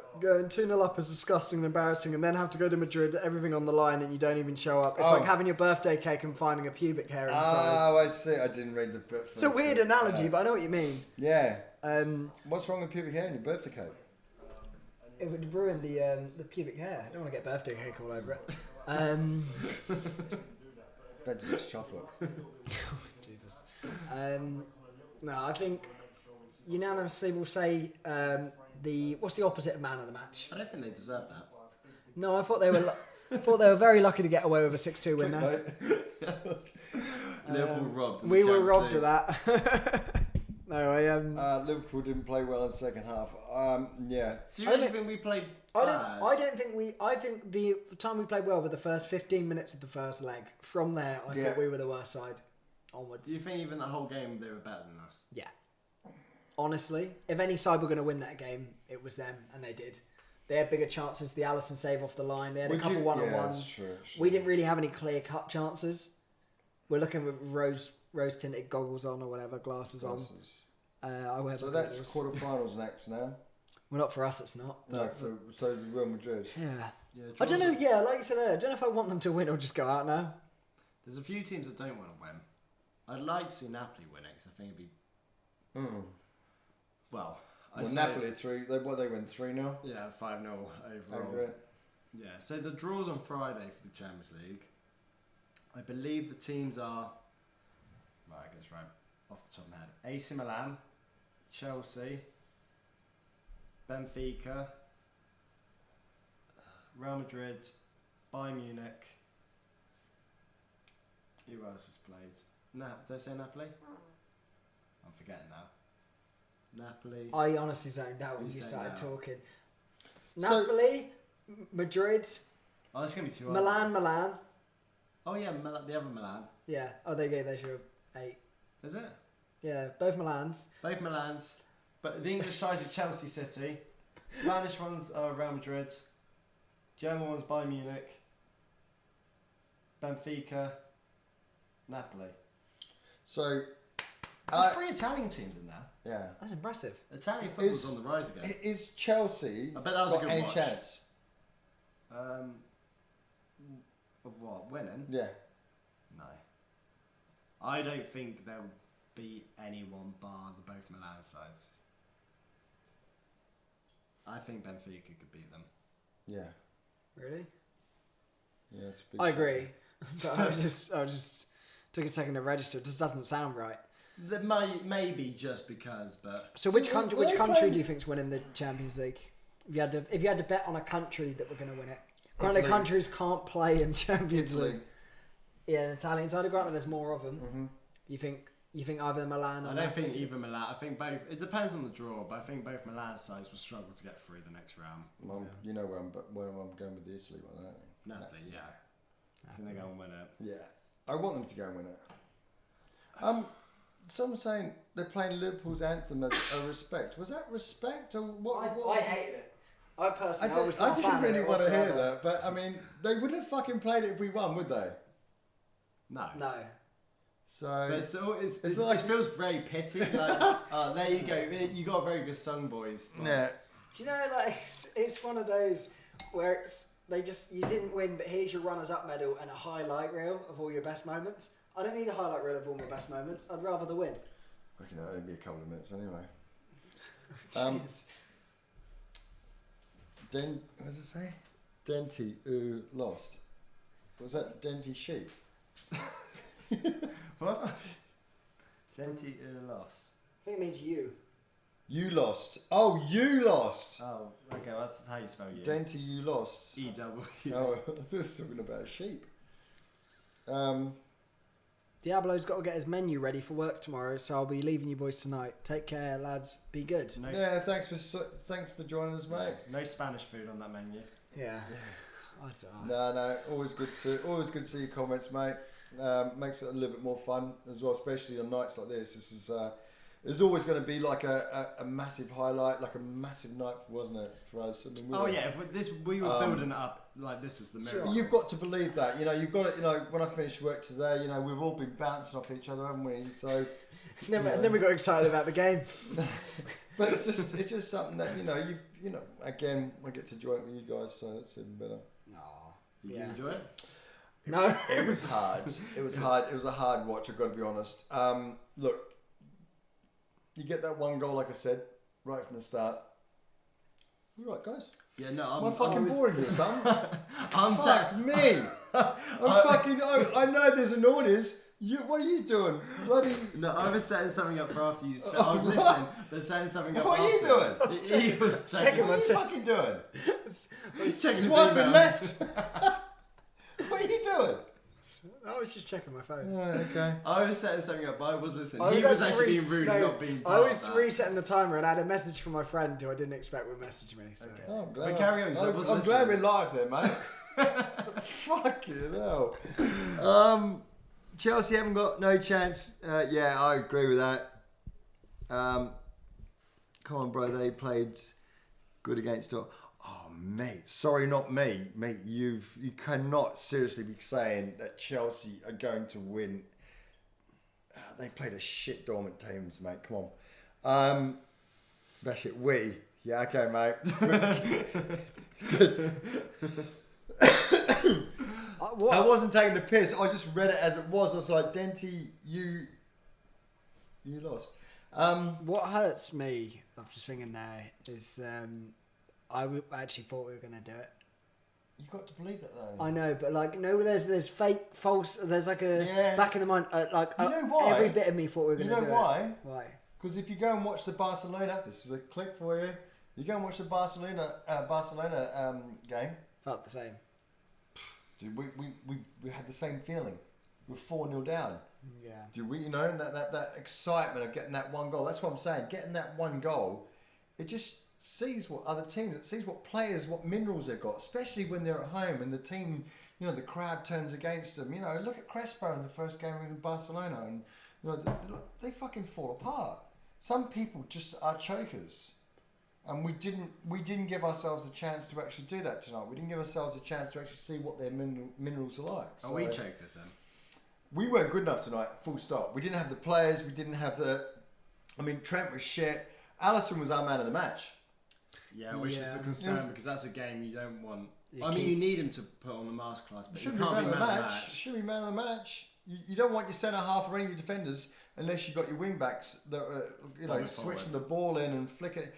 2-0 up is disgusting and embarrassing, and then have to go to Madrid, everything on the line, and you don't even show up. It's like having your birthday cake and finding a pubic hair inside. oh, I see. I didn't read the bit first. It's a weird analogy, but I know what you mean. Yeah. Um, What's wrong with pubic hair in your birthday cake? it would ruin the pubic hair. I don't want to get birthday cake all over it. Bed's a bit of chocolate. Jesus. No, I think unanimously we'll say what's the opposite of man of the match? I don't think they deserve that. No, I thought they were. Thought they were very lucky to get away with a 6-2 win there. Liverpool robbed. in the We were Champions robbed League. of that. No, Liverpool didn't play well in the second half. Yeah. Do you I actually don't- think we played I bad? don't think we. I think the time we played well were the first 15 minutes of the first leg. From there, I Yeah. thought we were the worst side. Onwards. Do you think even the whole game they were better than us? Yeah. Honestly, if any side were going to win that game, it was them, and they did. They had bigger chances. The Alisson save off the line. They had a couple Yeah, one-on-ones. that's true. We didn't really have any clear-cut chances. We're looking with rose-tinted goggles on or whatever, glasses on. I wear So the that's goggles. quarterfinals next now. Well, not for us, it's not. No, so Real Madrid. Yeah. Yeah, I don't know. draws- Yeah, like you said earlier, I don't know if I want them to win or just go out now. There's a few teams that don't want to win. I'd like to see Napoli win it because I think it'd be well. Well, Napoli 3. They win 3-0. Yeah, 5-0 overall. Over it. Yeah, so the draws on Friday for the Champions League. I believe the teams are. Right, I guess right off the top of my head. AC Milan, Chelsea, Benfica, Real Madrid, Bayern Munich. Who else has played? Did I say Napoli? I'm forgetting now. Napoli. I honestly zoned out when You you zoned started out. talking. So- Napoli, Madrid, Oh, it's gonna be 2. Milan. Oh yeah, the other Milan. Yeah. Oh, there you go. There's your 8. Is it? Yeah, both Milans. Both Milans. But the English side are Chelsea City. Spanish ones are Real Madrid. German ones Bayern Munich. Benfica. Napoli. So, There's 3 Italian teams in there. yeah. That's impressive. Italian football's on the rise again. Is Chelsea I bet that was a got good any watch. chance? Of what? Winning? Yeah. No. I don't think there'll be anyone bar the both Milan sides. I think Benfica could beat them. Yeah. Really? Yeah, it's a big I shot. agree. But I just took a second to register. It just doesn't sound right. That maybe just because, but So which So country were which they country playing- do you think's winning the Champions League? If you had to bet on a country that were going to win it. Granted, Italy. countries can't play in Champions Italy. League. Yeah, an Italian side. Granted, there's more of them. Mm-hmm. You think either Milan or I don't think Napoli? either Milan. I think both. It depends on the draw, but I think both Milan sides will struggle to get through the next round. Well, you know where I'm going with the Italy one, don't you? Napoli, yeah. I think they're going to win it. Yeah. I want them to go and win it. Someone saying they're playing Liverpool's anthem as a respect. Was that respect or what? I hated it. I personally, I was not a didn't fan of really it want to hear whatsoever. that, but I mean, they wouldn't have fucking played it if we won, would they? No. No. So But It's like- it feels very pity. Like, oh, there you go. You got a very good song, boys. Like, yeah, Do you know, like, it's one of those where you didn't win, but here's your runners-up medal and a highlight reel of all your best moments. I don't need a highlight reel of all my best moments. I'd rather the win. okay, no, it'd be a couple of minutes anyway. Jeez. What does it say? Denty who lost. Was that Denty sheep? What? Denty loss. I think it means you. You lost. Oh, you lost. Oh, okay. That's how you spell you. Denty, you lost. E-double. Oh, I thought it was talking about sheep. Diablo's got to get his menu ready for work tomorrow, so I'll be leaving you boys tonight. Take care, lads. Be good. No, Yeah, thanks for joining us, mate. no Spanish food on that menu. Yeah. I don't know. No, always good to see your comments, mate. Makes it a little bit more fun as well, especially on nights like this. This is there's always going to be like a massive highlight, like a massive night, wasn't it, for us? I mean, We were building it up like this is the mirror. Sure. You've got to believe that. You've got to. When I finish work today, we've all been bouncing off each other, haven't we? So, And then we got excited about the game. but it's just something that again, I get to join it with you guys, so that's even better. Did you Yeah. enjoy it? No. It was hard. It was hard. It was a hard watch. I've got to be honest. Look, you get that one goal, like I said, right from the start. All right, guys. Yeah, no, Am I fucking boring you, son? I'm Fuck me. I know there's an audience. What are you doing? Bloody. No, I was setting something up for after you. I was listening, but setting something up. What are you after. doing? He was checking checking. What are you fucking doing? He's checking his Swiping emails. left. What are you doing? I was just checking my phone. Right, okay. I was setting something up, but I was listening. I He was actually actually being rude, not being I part was of that. resetting the timer and I had a message from my friend who I didn't expect would message me. So. Okay. Oh, I'm glad. But carry on, 'cause I I'm wasn't glad we're listening. live there, mate. Fucking hell. Chelsea haven't got no chance. Yeah, I agree with that. Come on, bro. They played good against. Oh, mate. Sorry, not me, mate. You cannot seriously be saying that Chelsea are going to win. They played a shit dormant teams, mate. Come on. That shit. Yeah, okay, mate. What? I wasn't taking the piss. I just read it as it was. I was like, Denty, you lost. What hurts me, I'm just thinking there, is actually thought we were going to do it. You got to believe that though. I know, but like, no, there's fake, false, there's like a, Yeah. back in the mind, You know why? every bit of me thought we were going You to know do why? it. Why? Because if you go and watch the Barcelona, this is a clip for you. You go and watch the Barcelona game. Felt the same. Dude, we had the same feeling. We're 4-0 down. Yeah. Do we? That excitement of getting that one goal. That's what I'm saying. Getting that one goal, it just sees what other teams. It sees what players, what minerals they've got. Especially when they're at home and the team, the crowd turns against them. Look at Crespo in the first game in Barcelona, and they fucking fall apart. Some people just are chokers. And we didn't give ourselves a chance to actually do that tonight. We didn't give ourselves a chance to actually see what their minerals are like. Are we chokers then? We weren't good enough tonight, full stop. We didn't have the players. We didn't have Trent was shit. Alisson was our man of the match. Yeah, which is the Yeah. concern because that's a game you don't want. You I mean, keep- you need him to put on the masterclass, but you Shouldn't can't be man of the man match. Shouldn't be man of the match. You don't want your centre half or any of your defenders unless you've got your wing backs that are, On the switching forward. the ball in and flicking it.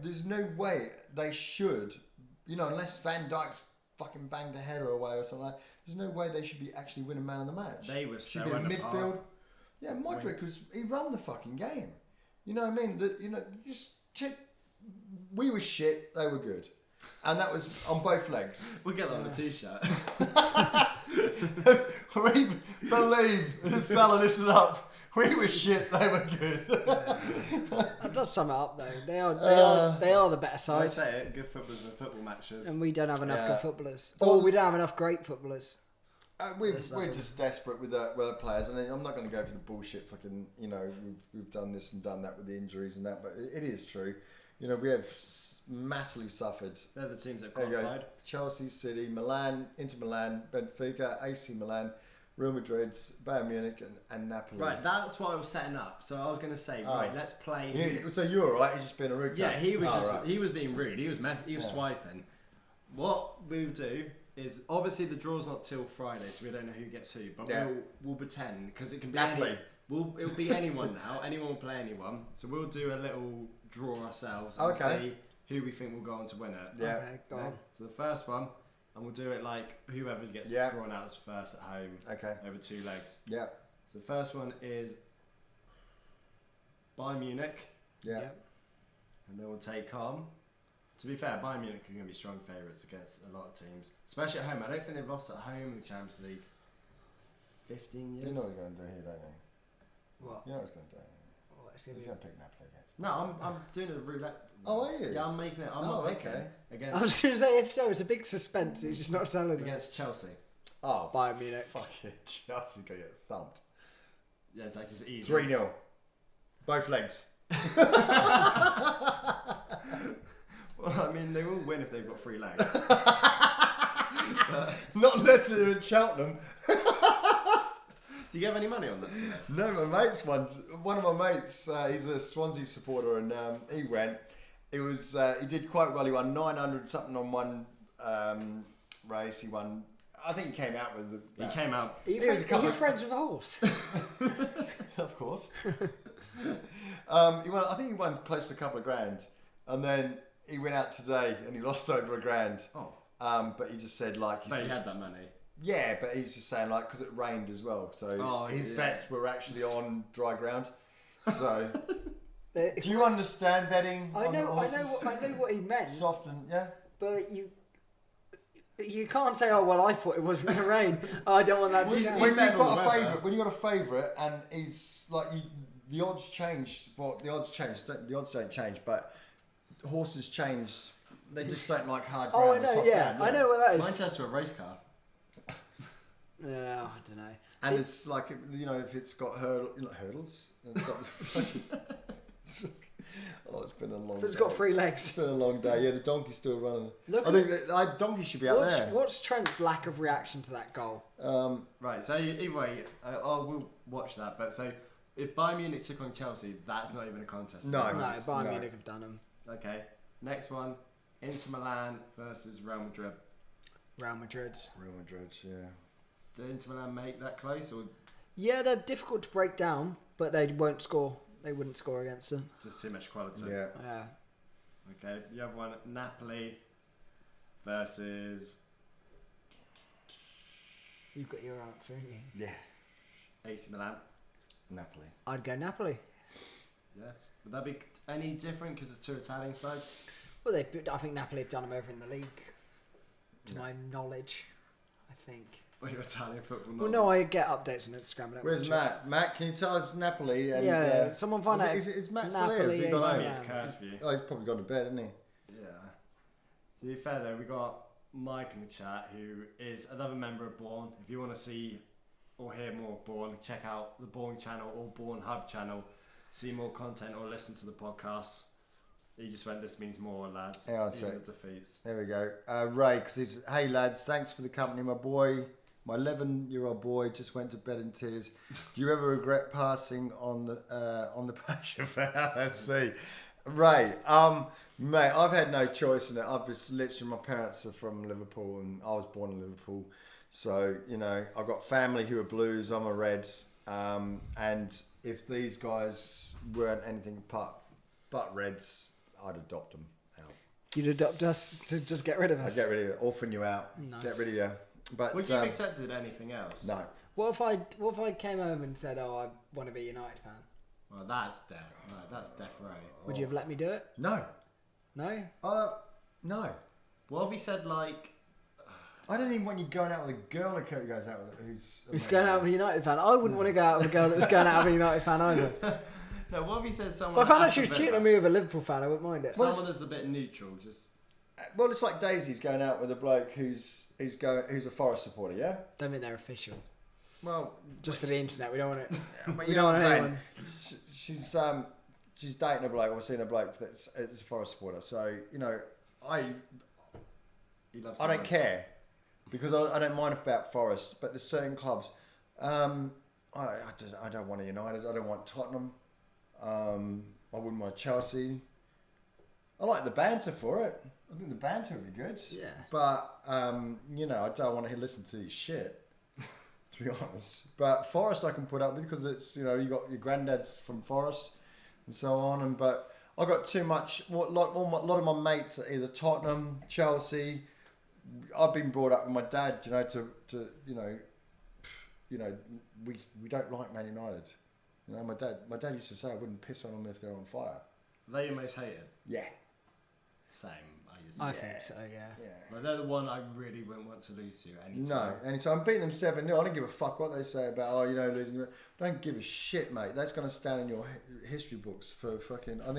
There's no way they should unless Van Dijk's fucking banged a header away or something like that, there's no way they should be actually winning man of the match. They were should so be in apart. midfield. Yeah, Modric he run the fucking game. You know what I mean? Just check. We were shit. They were good, and that was on both legs. We'll get that on a t-shirt. We believe, Salah, listen up. We were shit. They were good. That does sum it up, though. They are the better I side, say it. Good footballers and football matches. and we don't have enough Yeah. good footballers. Or we don't have enough great footballers. We're just desperate with the players, and I'm not going to go for the bullshit. Fucking, we've done this and done that with the injuries and that, but it is true. We have massively suffered. They're the teams that There you go. qualified. Chelsea, City, Milan, Inter Milan, Benfica, AC Milan, Real Madrid, Bayern Munich, and Napoli. Right, that's what I was setting up. So I was going to say, right, let's play. So you're all right. He's just being a rude. Yeah, cunt. he was Right. he was being rude. He was swiping. What we'll do is obviously the draw's not till Friday, so we don't know who gets who. But we'll pretend because it can be Napoli. It'll be anyone now. Anyone will play anyone. So we'll do a little draw ourselves and Okay. see who we think will go on to win it. Yeah. Okay, go on. So the first one, and we'll do it like whoever gets Yeah. drawn out as first at home Okay. over 2 legs. Yeah. So the first one is Bayern Munich, Yeah. Yep. and then we'll take on. To be fair, Bayern Munich are going to be strong favourites against a lot of teams, especially at home. I don't think they've lost at home in the Champions League 15 years. You know what he's going to do here, don't you? What? You know what he's going to do. Oh, it's He's gonna going to pick Napoli against. No, I'm doing a roulette. Oh, are you? Yeah, I'm making it. I'm Oh, not picking okay. be... I against was going to say, if so, it's a big suspense. He's just not telling me. against Chelsea. Oh, Bayern Munich. fuck it. Chelsea's going to get thumped. Yeah, it's like just easy. 3-0. Both legs. Well, I mean, they will win if they've got 3 legs. Not unless they're in Cheltenham. Do you have any money on that? No, my mate's one of my mates, he's a Swansea supporter, and he went. It was he did quite well. He won 900 something on one race. He won. I think he came out with. He came out. Are you, Here's a friends, are couple you of- friends with a horse? Of course. He won. I think he won close to a couple of grand, and then he went out today and he lost over $1,000. Oh, But he just said like but he had that money. yeah, but he's just saying like because it rained as well, so his bets were actually on dry ground. So. Do you understand betting? I on know horses? what he meant. Soft and yeah. But you can't say, oh well, I thought it wasn't going to rain. I don't want that to happen. When betting you've got on a the weather. favourite, when you've got a favourite, and he's like the odds change. Well, the odds change. The odds don't change, but horses change. They just don't like hard ground. Oh, I and know. soft Yeah, ground, I know what that is. Mine turns to a race car. Yeah, I don't know. And it's like if it's got hurdles. And it's got it's been a long. If it's day. got 3 It's legs. been a long day. Yeah, the donkey's still running. Look I think that donkey should be out there. What's Trent's lack of reaction to that goal? Right, so either way, we'll watch that. But so if Bayern Munich took on Chelsea, that's not even a contest. No. No, Nice. Bayern No. Munich have done them. Okay, next one, Inter Milan versus Real Madrid. Real Madrid. Real Madrid, yeah. Did Inter Milan make that close, or Yeah, they're difficult to break down, but they won't score. They wouldn't score against them. just too much quality? Yeah. Yeah. Okay, the other one, Napoli versus You've got your answer, haven't you? Yeah. AC Milan. Napoli. I'd go Napoli. Yeah, would that be any different because it's 2 Italian sides? Well, I think Napoli have done them over in the league, to my knowledge. I think. Well, your Italian football. Well, no, I get updates on Instagram. I don't Where's watch it. Matt? Matt, can you tell us Napoli? And, Yeah, someone find out. Is Matt still here? Napoli Has he is gone home? Milan. It's Kurt's view. Oh, he's probably gone to bed, hasn't he? Yeah. To be fair though, we got Mike in the chat who is another member of Born. If you want to see or hear more of Born, check out the Born channel or Born Hub channel. See more content or listen to the podcast. He just went, this means more, lads. Yeah, I'd even say. the defeats. There we go. Ray, because he's, hey lads, thanks for the company. My boy, my 11-year-old boy, just went to bed in tears. Do you ever regret passing on the passion for LFC? Ray, mate, I've had no choice in it. I've just literally, my parents are from Liverpool, and I was born in Liverpool, so I've got family who are Blues. I'm a Reds, and if these guys weren't anything but Reds, I'd adopt them out. You'd adopt us to just get rid of I'd us. get rid of you, orphan you out, Nice. get rid of you. But Would you have accepted anything else? no. What if I came home and said, "Oh, I want to be a United fan"? Well, that's death. No, that's death row. Would you have let me do it? No. No. No. What if he said like? I don't even want you going out with a girl that Kurt goes out with Who's going out with a United fan? I wouldn't want to go out with a girl that was going out with a United fan either. No, what if he said If someone? I found out that's she was a bit cheating on me with a Liverpool fan, I wouldn't mind it. Someone that's a bit neutral, just. Well, it's like Daisy's going out with a bloke who's a Forest supporter, yeah? Don't think they're official. Well, Just for the internet, we don't want it. but We you know don't what I'm want saying? She's dating a bloke or seeing a bloke that's a Forest supporter. So, you know, He loves I don't the care because I don't mind about Forest, but there's certain clubs. I don't want a United. I don't want Tottenham. I wouldn't want Chelsea. I like the banter for it. I think the banter would be good. Yeah. But you know, I don't want to listen to his shit. To be honest. But Forest I can put up with because it's, you know, you got your granddad's from Forest and so on. But I got too much. A lot of my mates are either Tottenham, Chelsea. I've been brought up with my dad, you know, to we don't like Man United. You know, my dad used to say I wouldn't piss on them if they're on fire. Are they your most hated? Yeah. Same. I think so, yeah. But they're the one I really wouldn't want to lose to anytime. No, anytime. I'm beating them 7-0. I don't give a fuck what they say about, oh, you know, losing. Don't give a shit, mate. That's going to stand in your history books for fucking. I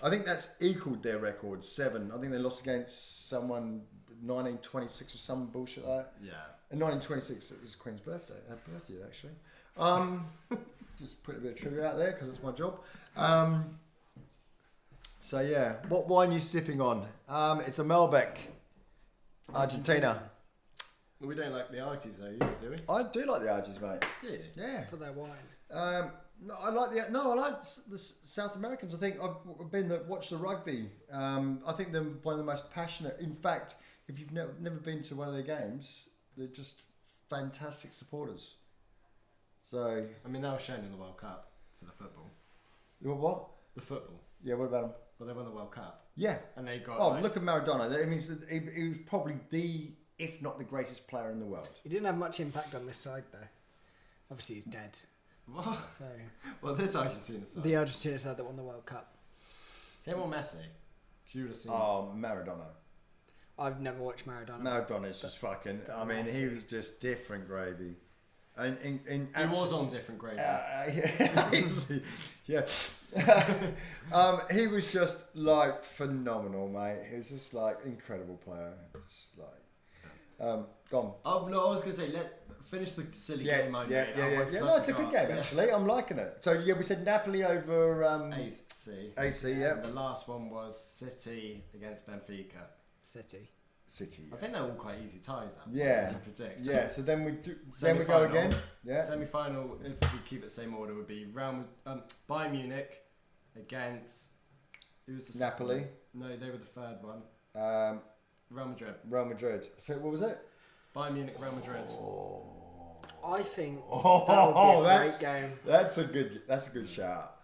think that's equaled their record, 7. I think they lost against someone 1926 or some bullshit like that. Yeah. In 1926, it was Queen's birthday. Her birthday, actually. Just put a bit of trivia out there because it's my job. So yeah, what wine are you sipping on? It's a Malbec, Argentina. We don't like the Archies though, do we? I do like the Argies, mate. Do you? Yeah. For their wine. No, I like the South Americans. I think I've been watched the rugby. I think they're one of the most passionate. In fact, if you've never been to one of their games, they're just fantastic supporters. So I mean, they were shown in the World Cup for the football. you want what? The football. Yeah. What about them? Well, they won the World Cup. Yeah. And they got. Oh, like, look at Maradona. That means that he was probably if not the greatest player in the world. He didn't have much impact on this side, though. Obviously, he's dead. What? So Well, this Argentina side. the Argentina side that won the World Cup. Him or Messi? 'Cause you would have seen. Oh, Maradona. I've never watched Maradona. Maradona's just fucking. I mean, he was just different gravy. And he was on different grade. Yeah. He was just like phenomenal, mate. He was just like incredible player. Just like, gone. Oh no, I was gonna say finish the silly game. Yeah. No, it's a good game actually. I'm liking it. So yeah, we said Napoli over AC. AC. Yeah. And the last one was City against Benfica. City. City. I think they're all quite easy ties. Yeah. To predict. Yeah. So then we do. Then we go again. Yeah. Semi-final, if we keep it the same order, would be Bayern Munich against who was the Napoli. second? No, they were the third one. Real Madrid. Real Madrid. So what was it? Bayern Munich, Real Madrid. I think Oh, that would be a great game. That's a good shout.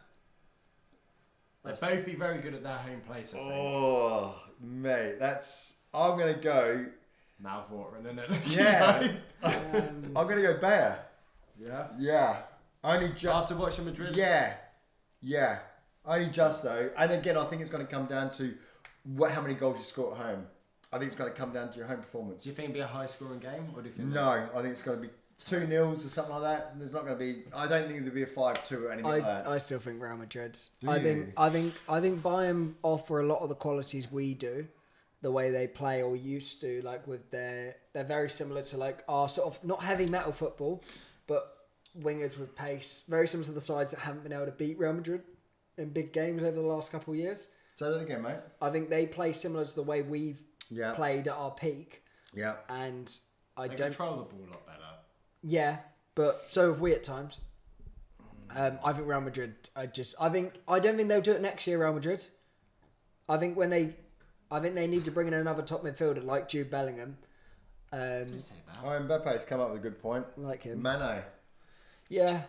They'd both be very good at their home place, I think. Oh, mate, I'm gonna go. Mouth-watering, isn't it? Yeah. I'm gonna go Bayer. Yeah. Yeah. Only just After watching Madrid. Yeah. Only just though, and again, I think it's going to come down to how many goals you score at home. I think it's going to come down to your home performance. Do you think it'll be a high-scoring game, or do you think? No, I think it's going to be 2-0 or something like that. And there's not going to be. I don't think there'll be a 5-2 or anything like that. I still think Real Madrid's. Do I you? think Bayern offer a lot of the qualities we do, the way they play or used to. Like with they're very similar to like our sort of not heavy metal football, but wingers with pace. Very similar to the sides that haven't been able to beat Real Madrid in big games over the last couple of years. Say that again, mate. I think they play similar to the way we've played at our peak. Yeah. And They control the ball a lot better. Yeah, but so have we at times. I think Real Madrid. I don't think they'll do it next year. Real Madrid. I think they need to bring in another top midfielder like Jude Bellingham. Don't say that. Oh, Mbappe's come up with a good point. Like him. Mane. Yeah.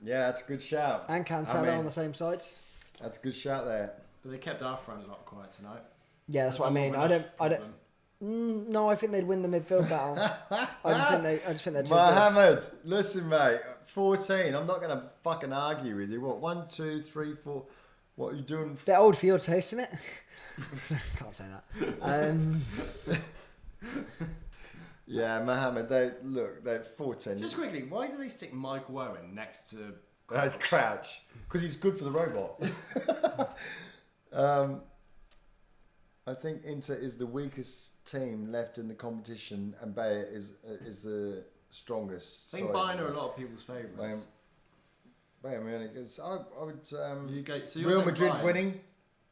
Yeah, that's a good shout. And Cancelo on the same side. That's a good shout there. But they kept our front lot quiet tonight. Yeah, that's what I more mean. of I a don't. problem. No, I think they'd win the midfield battle. I just think they're too good. Mohammed, listen, mate. 14. I'm not going to fucking argue with you. What? 1, 2, 3, 4. What are you doing? They're old for your taste, isn't it? Can't say that. Yeah, Mohammed. They're 14. Just quickly, why do they stick Michael Owen next to Crouch? Because he's good for the robot. I think Inter is the weakest team left in the competition, and Bayer is the strongest. I think Bayern are a lot of people's favourites. Bayern Munich is. I would. You go, so you're Real saying Madrid Bayern. winning.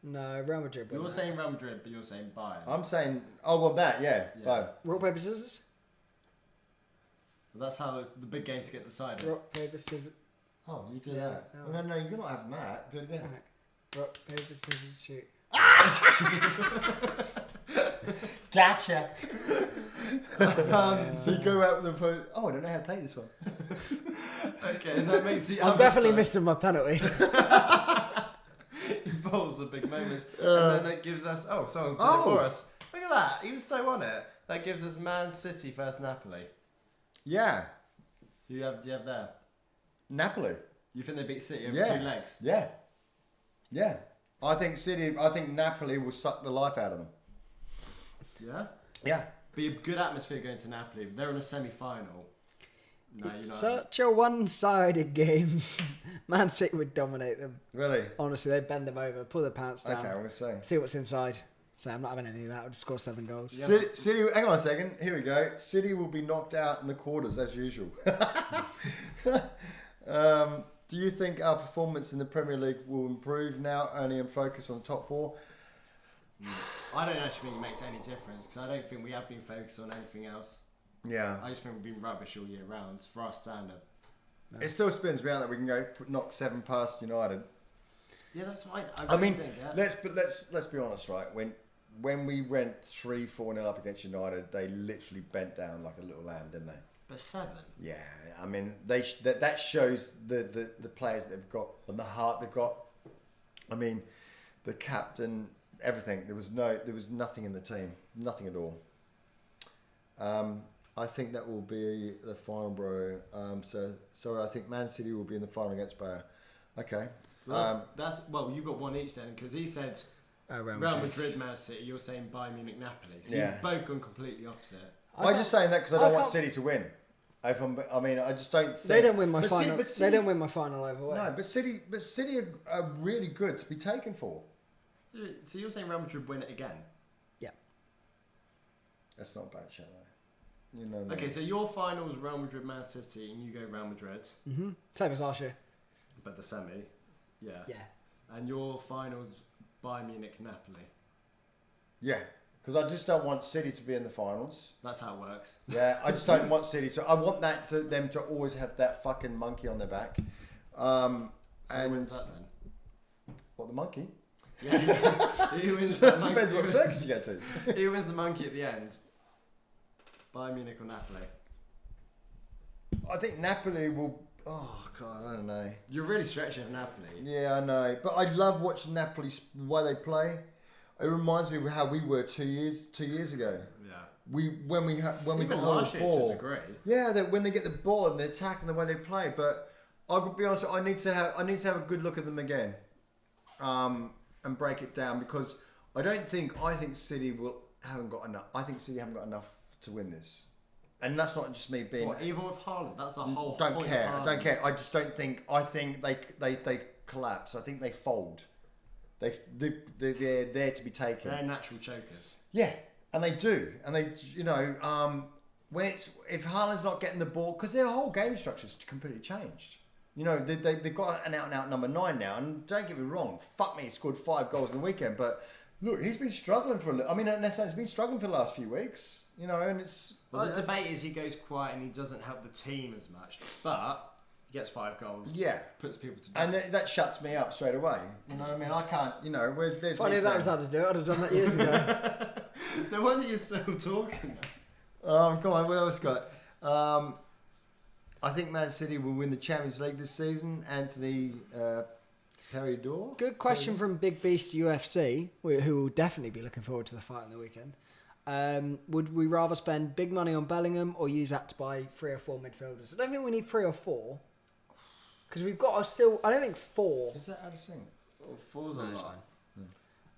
No, Real Madrid. You're You're saying Real Madrid, but you're saying Bayern. I'm saying. Oh, well, that yeah. Yeah. rock paper scissors. That's how the big games get decided. Rock paper scissors. Oh, you do Yeah, that. yeah. No, you're not having that. Do it again. Right. Rock paper scissors shoot. Gotcha. So you go out with the. Oh, I don't know how to play this one. Okay, and that makes the I'm other definitely side. missing my penalty. He bowls the big moments, and then it gives us. Oh, someone did it for us. Look at that. He was so on it. That gives us Man City versus Napoli. Yeah, Do you have there? Napoli. You think they beat City over Yeah. 2 legs? Yeah, yeah. I think Napoli will suck the life out of them. Yeah. Yeah. Be a good atmosphere going to Napoli. If they're in a semi-final. No, you're not. Such a one-sided game. Man City would dominate them. Really? Honestly, they'd bend them over, pull their pants down, Okay, I'm gonna say. see what's inside. So I'm not having any of that. I'll just score 7 goals. Yeah. City, hang on a second. Here we go. City will be knocked out in the quarters as usual. Do you think our performance in the Premier League will improve now, only in focus on the top 4? I don't actually think it makes any difference because I don't think we have been focused on anything else. Yeah. I just think we've been rubbish all year round for our standard. It still spins me out that we can go knock 7 past United. Yeah, that's right. I really mean, think, yeah. let's be honest, right? When we went 3-4-0 up against United, they literally bent down like a little lamb, didn't they? But 7. Yeah, I mean that shows the players that they've got and the heart they've got. I mean, the captain, everything. There was nothing in the team, nothing at all. I think that will be the final, bro. So I think Man City will be in the final against Bayern. Okay. Well, well, you've got one each then because he said Real Real Madrid, Man City. You're saying Bayern Munich, Napoli. So Yeah. you've both gone completely opposite. I'm just saying that because I don't want can't- City to win. I just don't think They don't win my But final. City- They don't win my final either way. No, but City are really good to be taken for. So you're saying Real Madrid win it again? Yeah. That's not a bad show, though. You know. Okay, so your final is Real Madrid, Man City, and you go Real Madrid, Same as last year. but the semi, yeah. Yeah. And your finals Bayern Munich, Napoli. Yeah, because I just don't want City to be in the finals. That's how it works. Yeah, I just don't want City to. I want them to always have that fucking monkey on their back. So And who wins that then? what, the monkey? Yeah. Who wins the monkey? Depends what circus you go to. Who wins the monkey at the end? Bayern Munich or Napoli? I think Napoli will. Oh God, I don't know. You're really stretching of Napoli. Yeah, I know, but I love watching Napoli the way they play. It reminds me of how we were 2 years ago. Yeah. When we got Even hold of last the year to a ball. degree. Yeah, that when they get the ball and the attack and the way they play. But I'll be honest, I need to have a good look at them again, and break it down because I think City haven't got enough. I think City haven't got enough to win this, and that's not just me being. What, even with Haaland? That's the whole Don't point care. of I don't Haaland. care. I just don't think. I think they collapse. I think they fold. They're there to be taken. They're natural chokers. Yeah, and they do, and they if Haaland's not getting the ball because their whole game structure's completely changed. You know they've got an out number 9 now, and don't get me wrong, fuck me, he scored 5 goals in the weekend, but look, he's been struggling for a little. I mean, he's been struggling for the last few weeks. You know, and it's Well, the debate is he goes quiet and he doesn't help the team as much, but he gets 5 goals. yeah. Puts people to bed. And that shuts me up straight away. You know what I mean? I can't, there's If I knew that was how to do it, I'd have done that years ago. No wonder you're still talking. Come on, what else got? I think Man City will win the Champions League this season. Anthony Terry Dore. Good question from Big Beast UFC, who will definitely be looking forward to the fight on the weekend. Would we rather spend big money on Bellingham or use that to buy 3 or 4 midfielders? I don't think we need 3 or 4 because we've got I don't think 4. Is that out of sync? Oh, 4's a lot.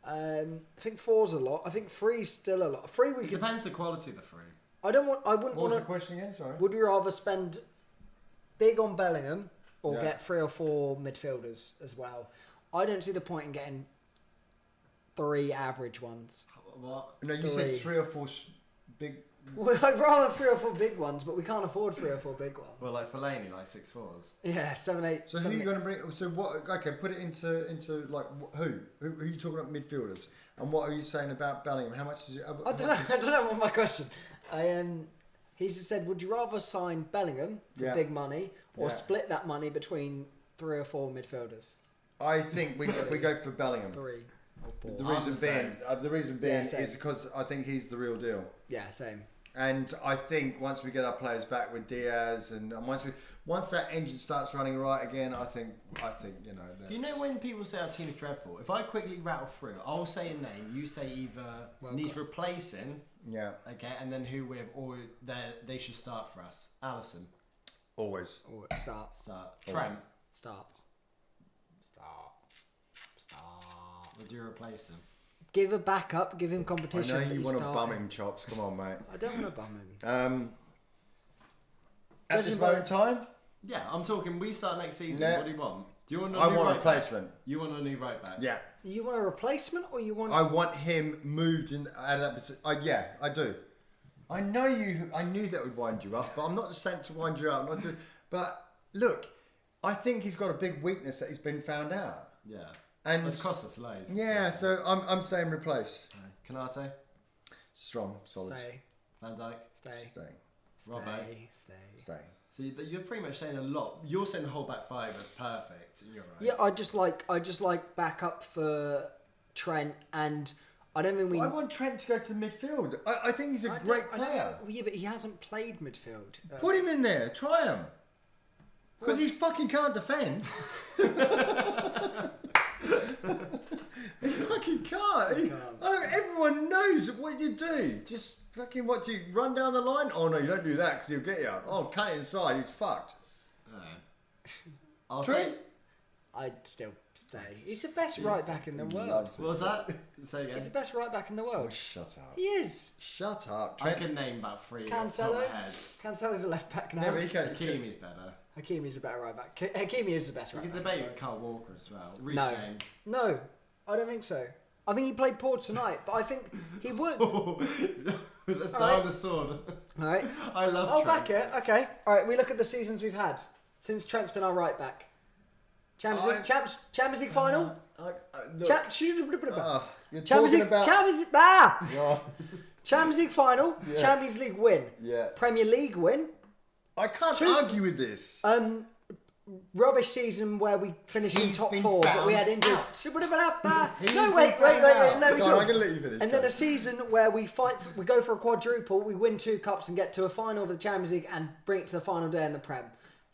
I think 4's a lot. I think 3's still a lot. 3 we It could. depends the quality of the 3. I wouldn't What want was the to. question again? Sorry. Would we rather spend big on Bellingham or Yeah. get 3 or 4 midfielders as well? I don't see the point in getting 3 average ones. What? No, you 3. said 3 or 4 big. Well, I'd rather 3 or 4 big ones, but we can't afford 3 or 4 big ones. Well, like Fellaini, like 6'4s. Yeah, 7, 8. So who are you going to bring? So what? Okay, put it into like who? Who are you talking about midfielders? And what are you saying about Bellingham? How much is it? I don't know. I don't know what my question. He just said, would you rather sign Bellingham for Yeah. big money or Yeah. split that money between 3 or 4 midfielders? I think we go for Bellingham. 3 or 4. The I'm reason the same. being same. is because I think he's the real deal. Yeah, same. And I think once we get our players back with Diaz and once that engine starts running right again, I think you know. That's, You know when people say our team is dreadful? If I quickly rattle through, I'll say a name. You say either needs replacing, Yeah, okay, and then who with, or they should start for us. Allison, always. Or start. Trent, Start. would you replace him? Give a backup, give him I competition. know but you he's want to bum starting. him, Chops. Come on, mate. I don't want to bum him. At this Judging by- moment in time, Yeah, I'm talking. We start next season. Yeah. What do you want? Do you want a I new want a right back? replacement. You want a new right back? Yeah, You want a replacement or you want... I want him moved in out of that position. Yeah, I do. I know you. I knew that would wind you up, but I'm not just saying to wind you up. I'm not doing. But look, I think he's got a big weakness that he's been found out. Yeah. And It's cost us loads. yeah, so I'm saying replace. Kanate, Strong, solid. Stay. Van Dijk. Stay. Stay. Robbo. Stay. Stay. So you're pretty much saying a lot. You're saying the whole back 5 is perfect in your eyes. Yeah, I just like backup for Trent, and I don't mean we. I want Trent to go to the midfield. I think he's a I don't- great I don't player. know. Yeah, but he hasn't played midfield. Put him in there. Try him. Because he fucking can't defend. He fucking can't. Everyone knows what you do. Just fucking what do you run down the line? Oh no, you don't do that because he'll get you. Oh, cut it inside. He's fucked. I'll Trent. say. I'd still stay. He's the best right back in the world. Loves What was that? Say again. He's the best right back in the it. world. Shut up. He is. Shut up. I Trent. can name about 3 off the top of Cancelo. my head. Cancelo's a left back now. Never he can. Hakimi's better. Hakimi's a better right back. Hakimi is the best You right can back. debate with Carl Walker as well. Reece No. James. No, I don't think so. I think he played poor tonight, but I think he would. All Let's die Alright. on the sword. right. I love I'll Trent. back it. Okay. All right. We look at the seasons we've had since Trent's been our right back. Champions League final. Look, you're Champions talking League. about. Yeah. Champions League final. Yeah. Champions League win. Yeah. Premier League win. I can't Two- argue with this. Rubbish season where we finished in He's top been 4, but we had found injuries. out. No, been wait. found out. No, Go on, I'm gonna let you finish. And Go then on. a season where we go for a quadruple, we win 2 cups and get to a final of the Champions League and bring it to the final day in the Prem.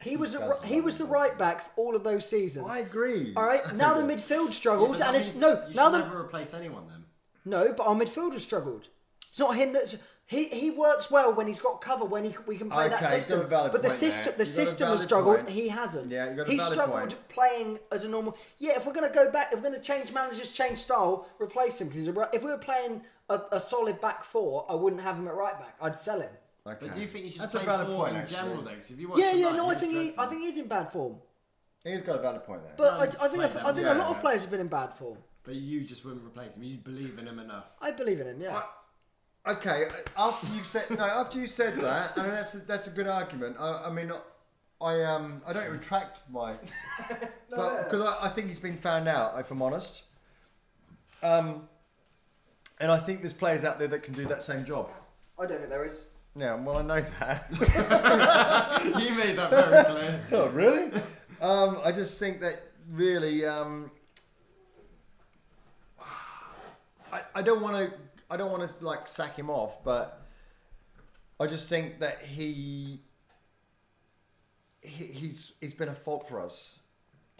He was the right back for all of those seasons. I agree. All right, now the midfield struggles, But and that it's means no, you now should the never replace anyone then. no, but our midfielder struggled. It's not him that's he works well when he's got cover when we can play that Okay, you've got system. a valid But the point system there. the You've got a system has valid struggled. point. He hasn't. Yeah, you've got a he valid struggled point. playing as a normal. Yeah, if we're gonna go back, if we're gonna change managers, change style, replace him because if we were playing a solid back 4, I wouldn't have him at right back. I'd sell him. Okay. But do you think you should That's play a valid more point, in actually. general though? 'Cause if you watch Yeah, tonight, no, I he's think dreadful. he's in bad form. He's got a valid point there. But No, I just think play them. a lot Yeah. of players have been in bad form. But you just wouldn't replace him. You believe in him enough. I believe in him. Yeah. Okay, after you've said that, I mean that's a good argument. I mean, I don't retract my, but because I think he's been found out. If I'm honest, and I think there's players out there that can do that same job. I don't think there is. Yeah, well I know that. You made that very clear. Oh really? I just think that really, I don't want to like sack him off, but I just think that he's been a fault for us,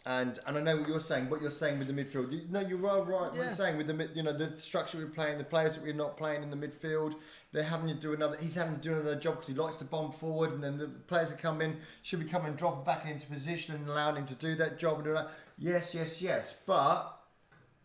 And I know what you're saying. What you're saying with the midfield, you are right. What you're saying with the structure we're playing, the players that we're not playing in the midfield, they're having to do another. He's having to do another job because he likes to bomb forward, and then the players that come in should be coming and dropping back into position and allowing him to do that job and do that. Yes. But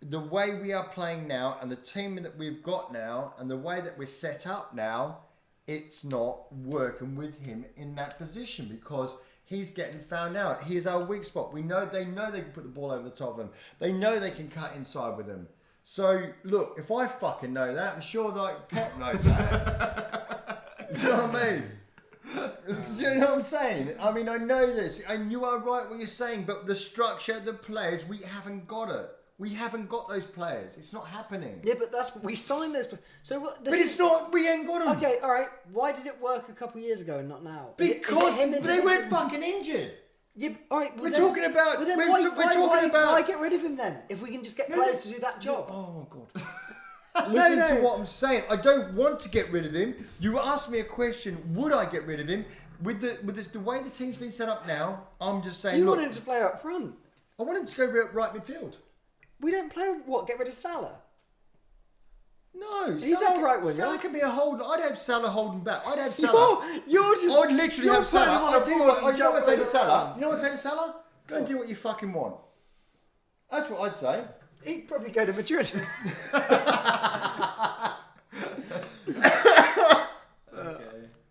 the way we are playing now, and the team that we've got now, and the way that we're set up now, it's not working with him in that position because he's getting found out. Here's our weak spot. They know they can put the ball over the top of them. They know they can cut inside with them. So look, if I fucking know that, I'm sure like Pep knows that. Do you know what I mean? Do you know what I'm saying? I mean, I know this, and you are right what you're saying. But the structure, the players, we haven't got it. We haven't got those players. It's not happening. Yeah, but we signed those. So what? But it's not. We ain't got them. Okay, all right. Why did it work a couple of years ago and not now? Because they went fucking injured. Yeah, all right. We're talking about. Why get rid of him then? If we can just get players to do that job. Oh my god. Listen to what I'm saying. I don't want to get rid of him. You asked me a question. Would I get rid of him? With the way the team's been set up now, I'm just saying. You want him to play up front. I want him to go right midfield. We don't play what? Get rid of Salah? No, he's all right with Salah can be a hold. I'd have Salah holding back. I'd have Salah. I'd literally have Salah. You know what I'd say to Salah? You know what I'd say to Salah? Go and do what you fucking want. That's what I'd say. He'd probably go to Madrid.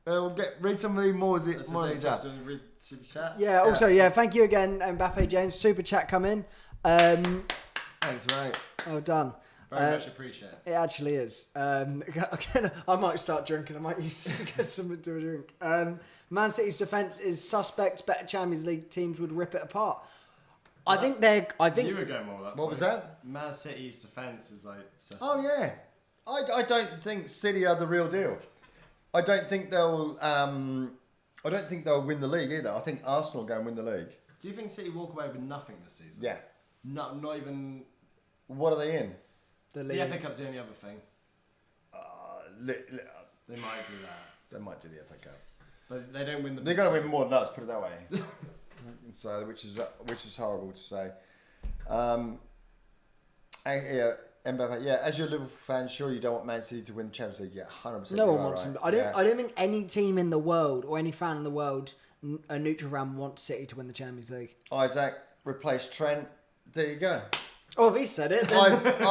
We'll read some of the more. Read super chat. Yeah. Also, thank you again, Mbappe James. Super chat come in. Thanks, mate. Well done. Very much appreciate it. It actually is. Again, I might start drinking. I might use this to get something to drink. Man City's defence is suspect. Better Champions League teams would rip it apart. I think you were going more with that. What was that? Man City's defence is like. Suspect. Oh yeah. I don't think City are the real deal. I don't think they'll. I don't think they'll win the league either. I think Arsenal will go and win the league. Do you think City walk away with nothing this season? Yeah. Not even. What are they in? The FA Cup's the only other thing. They might do that. They might do the FA Cup, but they don't win the. They're going to win more than us. Put it that way. So, which is horrible to say. Mbappe, as you're a Liverpool fan, sure you don't want Man City to win the Champions League. Yeah, 100%. No one wants them. I don't think any team in the world or any fan in the world, a neutral fan, wants City to win the Champions League. Isaac replace Trent. There you go. Oh, if he said it, then... Isaac,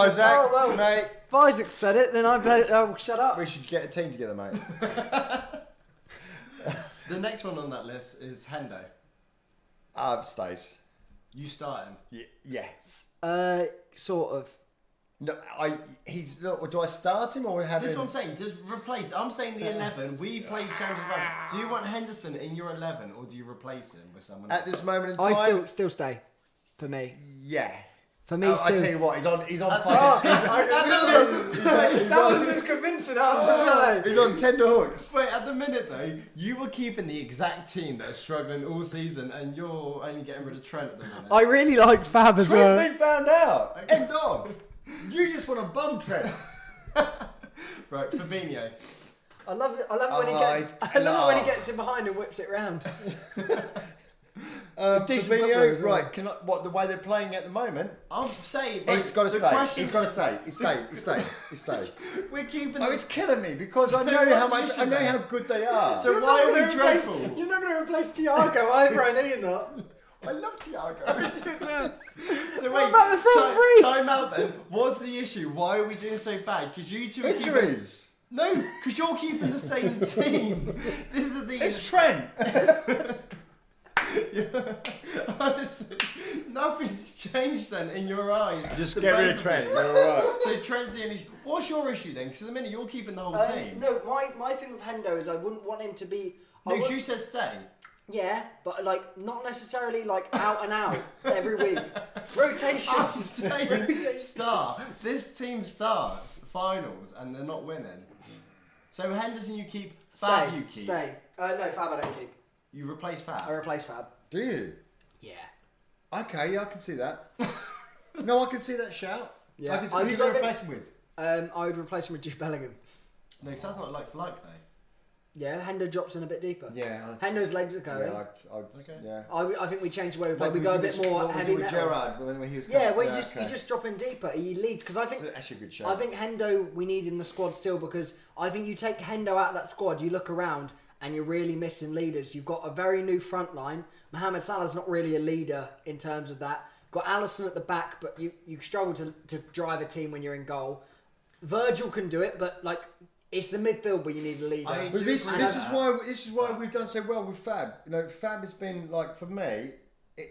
mate. If Isaac said it, then I better shut up. We should get a team together, mate. The next one on that list is Hendo. Stays. You start him? Yes. Sort of. No, do I start him or have This is him? what I'm saying. Just replace. I'm saying the 11. We played Champions League. Do you want Henderson in your 11 or do you replace him with someone else? At this moment in time, I still stay. For me. Yeah. For me, I tell you what, he's on fire. That was the most convincing answer. He's on tender hooks. Wait, at the minute though, you were keeping the exact team that is struggling all season, and you're only getting rid of Trent at the minute. I really like Fab as well. Trent's been found out. End of. You just want to bum Trent. Right, Fabinho. I love it when he gets in behind and whips it round. Fabinho, right? The way they're playing at the moment? I'm saying he's got to stay. He's got to stay. He's stay. We're keeping. Oh, it's killing me because I know how good they are. So why are we dreadful? You're not going to replace Thiago either. I know you're not. I love Thiago. So wait, about the front three? Time out then. What's the issue? Why are we doing so bad? Because you two are injuries. No, because you're keeping the same team. This is the. It's Trent. Honestly, nothing's changed then in your eyes. Just get rid of Trent. You're alright. So Trent's the only issue. What's your issue then? Because at the minute you're keeping the whole team. No, my thing with Hendo is I wouldn't want him to be. No, you said stay. Yeah, but not necessarily out and out every week. Rotation. I'm saying start. This team starts finals and they're not winning. So Henderson you keep. Fab you keep. Stay. No, Fab I don't keep. You replace Fab? I replace Fab. Do you? Yeah. Okay, yeah, I can see that. No, I can see that shout. Yeah. Who do you replace him with? I would replace him with Jude Bellingham. No, it sounds not like for like though. Yeah, Hendo drops in a bit deeper. Yeah. Hendo's legs are going. Yeah. I think we change the way we play. Like We go a bit more what heavy we did with metal. Gerrard when he was Yeah, coming. well, you just drop in deeper. He leads because I think That's actually a good show. I think Hendo we need in the squad still because I think you take Hendo out of that squad, you look around and you're really missing leaders. You've got a very new front line. Mohamed Salah's not really a leader in terms of that. Got Alisson at the back, but you struggle to drive a team when you're in goal. Virgil can do it, but like it's the midfield where you need a leader. But this is why we've done so well with Fab. You know, Fab has been like for me.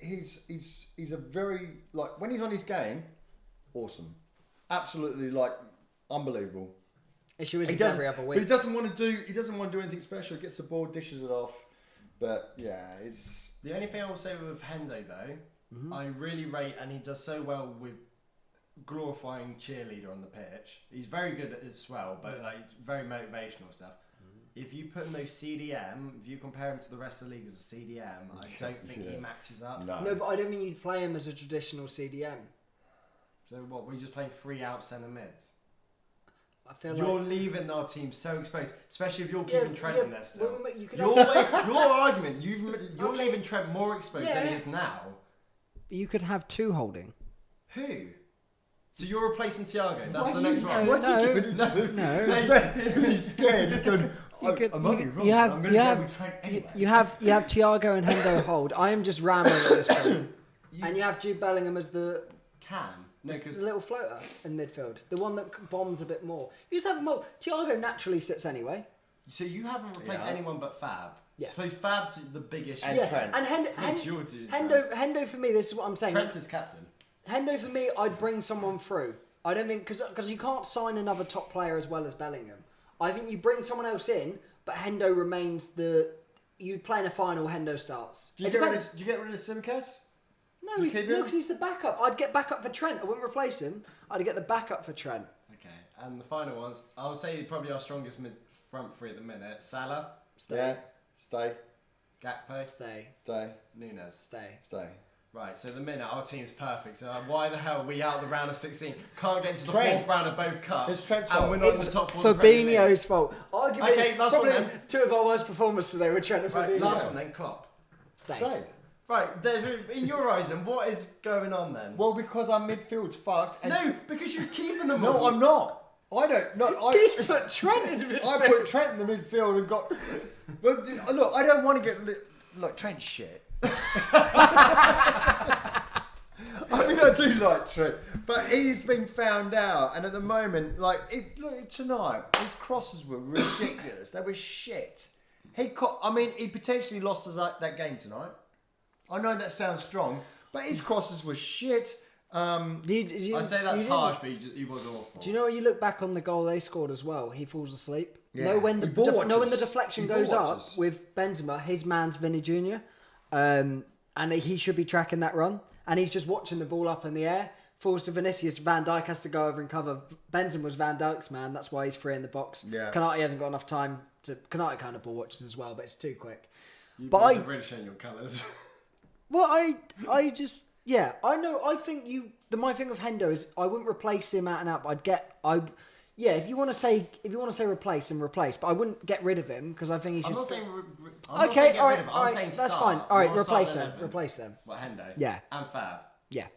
He's a very like when he's on his game, awesome, absolutely like unbelievable. Issue is He it's doesn't, every other but week. he doesn't want to do anything special. He gets the ball, dishes it off. But yeah, it's The only thing I will say with Hendo though, I really rate, and he does so well with glorifying cheerleader on the pitch. He's very good at it as well, but like very motivational stuff. If you put him those CDM, if you compare him to the rest of the league as a CDM, I don't think he matches up. No, but I don't mean you'd play him as a traditional CDM. So what? We're just playing 3 out centre mids. I feel You're like leaving our team so exposed, especially if you're keeping Trent in there still. well, you could Your argument, you're Okay. leaving Trent more exposed than he is now. you could have 2 holding. Who? So you're replacing Thiago. That's Why the you- next one. What's No, he giving it to? no. He's scared. He's going. I might be wrong. I'm going to go with Trent anyway. You have Thiago and Hendo hold. I am just rambling at this point. And you have Jude Bellingham as the Can. No, because little floater in midfield, the one that bombs a bit more. You just have him all. Thiago naturally sits anyway. so you haven't replaced anyone but Fab. Yeah. So Fab's the big issue. And Yeah, Trent. and Jordan, Hendo for me. This is what I'm saying. Trent's his captain. Hendo for me, I'd bring someone through. I don't think because you can't sign another top player as well as Bellingham. I think you bring someone else in, but Hendo remains the. You play in a final, Hendo starts. Do you get rid of Simcas? No, You he's, keep no, him? 'cause he's the backup. I'd get backup for Trent. I wouldn't replace him. I'd get the backup for Trent. Okay. And the final ones, I would say probably our strongest front 3 at the minute. Salah, Stay, Yeah. Stay. Gakpo, stay, Stay. Nunes. stay. Stay. Right, so at the minute our team's perfect. So why the hell are we out of the round of 16? Can't get into the Trent. 4th round of both cups. It's Trent's and fault. we're not in It's the top 4 of the Premier League. Fabinho's fault. Arguably, Okay, last one probably then. 2 of our worst performers today were Trent and Right, Fabinho. last one then, Klopp. Stay. Stay. Right, David, in your eyes then, what is going on then? Well, because our midfield's fucked. And No, because you're keeping them No, all. I'm not. I don't. No, He's put Trent in the I put Trent in the midfield and got. But look, I don't want to get. Look, Trent's shit. I mean, I do like Trent, but he's been found out, and at the moment, like, look, tonight, his crosses were ridiculous. They were shit. He potentially lost us that game tonight. I know that sounds strong, but his crosses were shit. I'd say that's harsh, but he was awful. Do you know when you look back on the goal they scored as well? He falls asleep. Yeah. Know when the He ball know when the watches. deflection He ball goes up watches. with Benzema, his man's Vinny Jr. And he should be tracking that run, and he's just watching the ball up in the air. Falls to Vinicius. Van Dijk has to go over and cover. Benzema was Van Dijk's man. That's why he's free in the box. Yeah. Kanate hasn't got enough time to. Kanate kind of ball watches as well, but it's too quick. You But boys are really showing your colours. Well, I just I know. I think my thing with Hendo is I wouldn't replace him out and out, but if you want to say replace him, replace, but I wouldn't get rid of him because I think he should. I'm not stay. saying. I'm Okay, not saying all get right, rid of him. all I'm right, saying that's start. fine. All right, You wanna start replace them. 11? Replace them. What, Hendo? Yeah. And Fab. Yeah,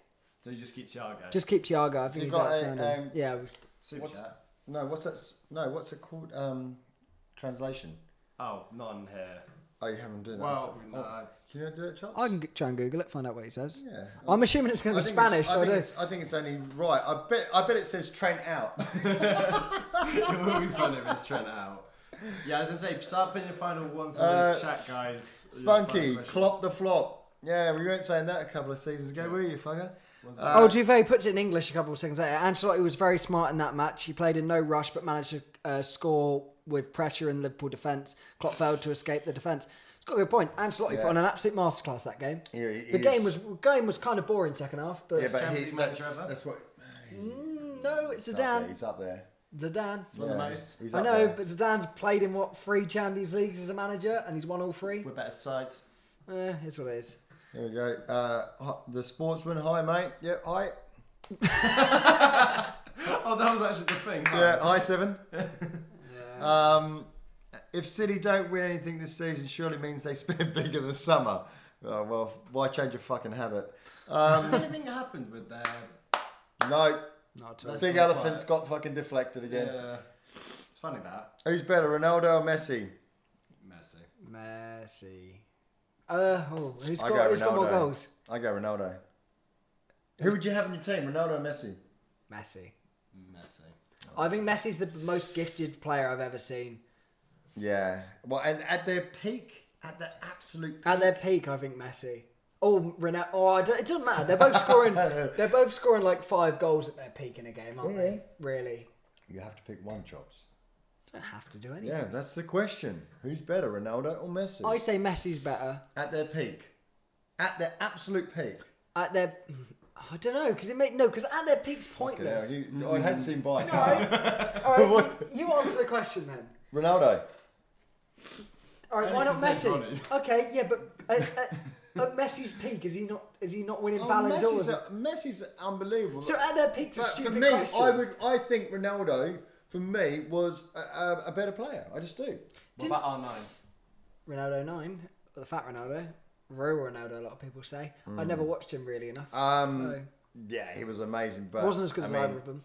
So you just keep Thiago. just keep Thiago. I think You he's got outstanding. Yeah, Super What's chat. what's it called? Translation. Oh, none here. Oh, you haven't done Well, that. no. Can you do it, Chops? I can try and Google it, find out what he says. Yeah. I'm assuming it's going to be Spanish. I think it's only right. I bet it says Trent out. It will be fun if it's Trent out. Yeah, as I say, start putting your final ones in the chat, guys. Your final Spunky, questions. clop the flop. Yeah, we weren't saying that a couple of seasons ago, were you, fucker? Juve puts it in English a couple of seconds later. Ancelotti was very smart in that match. He played in no rush, but managed to score with pressure in Liverpool defence. Klopp failed to escape the defence. It's got a good point. Ancelotti put on an absolute masterclass that game. Yeah, The game was kind of boring second half, but Yeah, but Champions League manager ever? that's what. no, it's Zidane. He's up there. Zidane. One of the most. He's I up know, there. but Zidane's played in 3 Champions Leagues as a manager, and he's won all 3. With better sides. It's what it is. There we go. The sportsman, hi mate. Yep, hi. Oh, that was actually the thing. Huh? Yeah, hi 7. If City don't win anything this season, surely means they spend bigger this summer. Oh, well, why change a fucking habit? Has anything happened with their... No. Not at all. Big elephant's got fucking deflected again. Yeah. It's funny that. Who's better, Ronaldo or Messi? Messi. Who's I got go more Ronaldo. goals? I go Ronaldo. Who would you have in your team, Ronaldo or Messi? Messi. Messi. I think Messi's the most gifted player I've ever seen. Yeah. Well, and at their peak, at their absolute peak. At their peak, I think Messi. Oh, Ronaldo. Oh, it doesn't matter. They're both scoring. They're both scoring like 5 goals at their peak in a game, aren't they? Really. You have to pick one, Chops. Don't have to do anything. Yeah, that's the question. Who's better, Ronaldo or Messi? I say Messi's better. At their peak. At their absolute peak. At their, I don't know, because at their peak's pointless. I hadn't seen by. All right, you answer the question then. Ronaldo. All right, I why need not to say Messi? Ronnie. Okay, yeah, but at Messi's peak, is he not winning Ballon d'Ors? Messi's unbelievable. So at their peak's a But stupid for me, question. I think Ronaldo, for me, was a better player. I just do. What about R9? Ronaldo 9, the fat Ronaldo, real Ronaldo. A lot of people say. I never watched him really enough. So Yeah, he was amazing, but wasn't as good as either of them.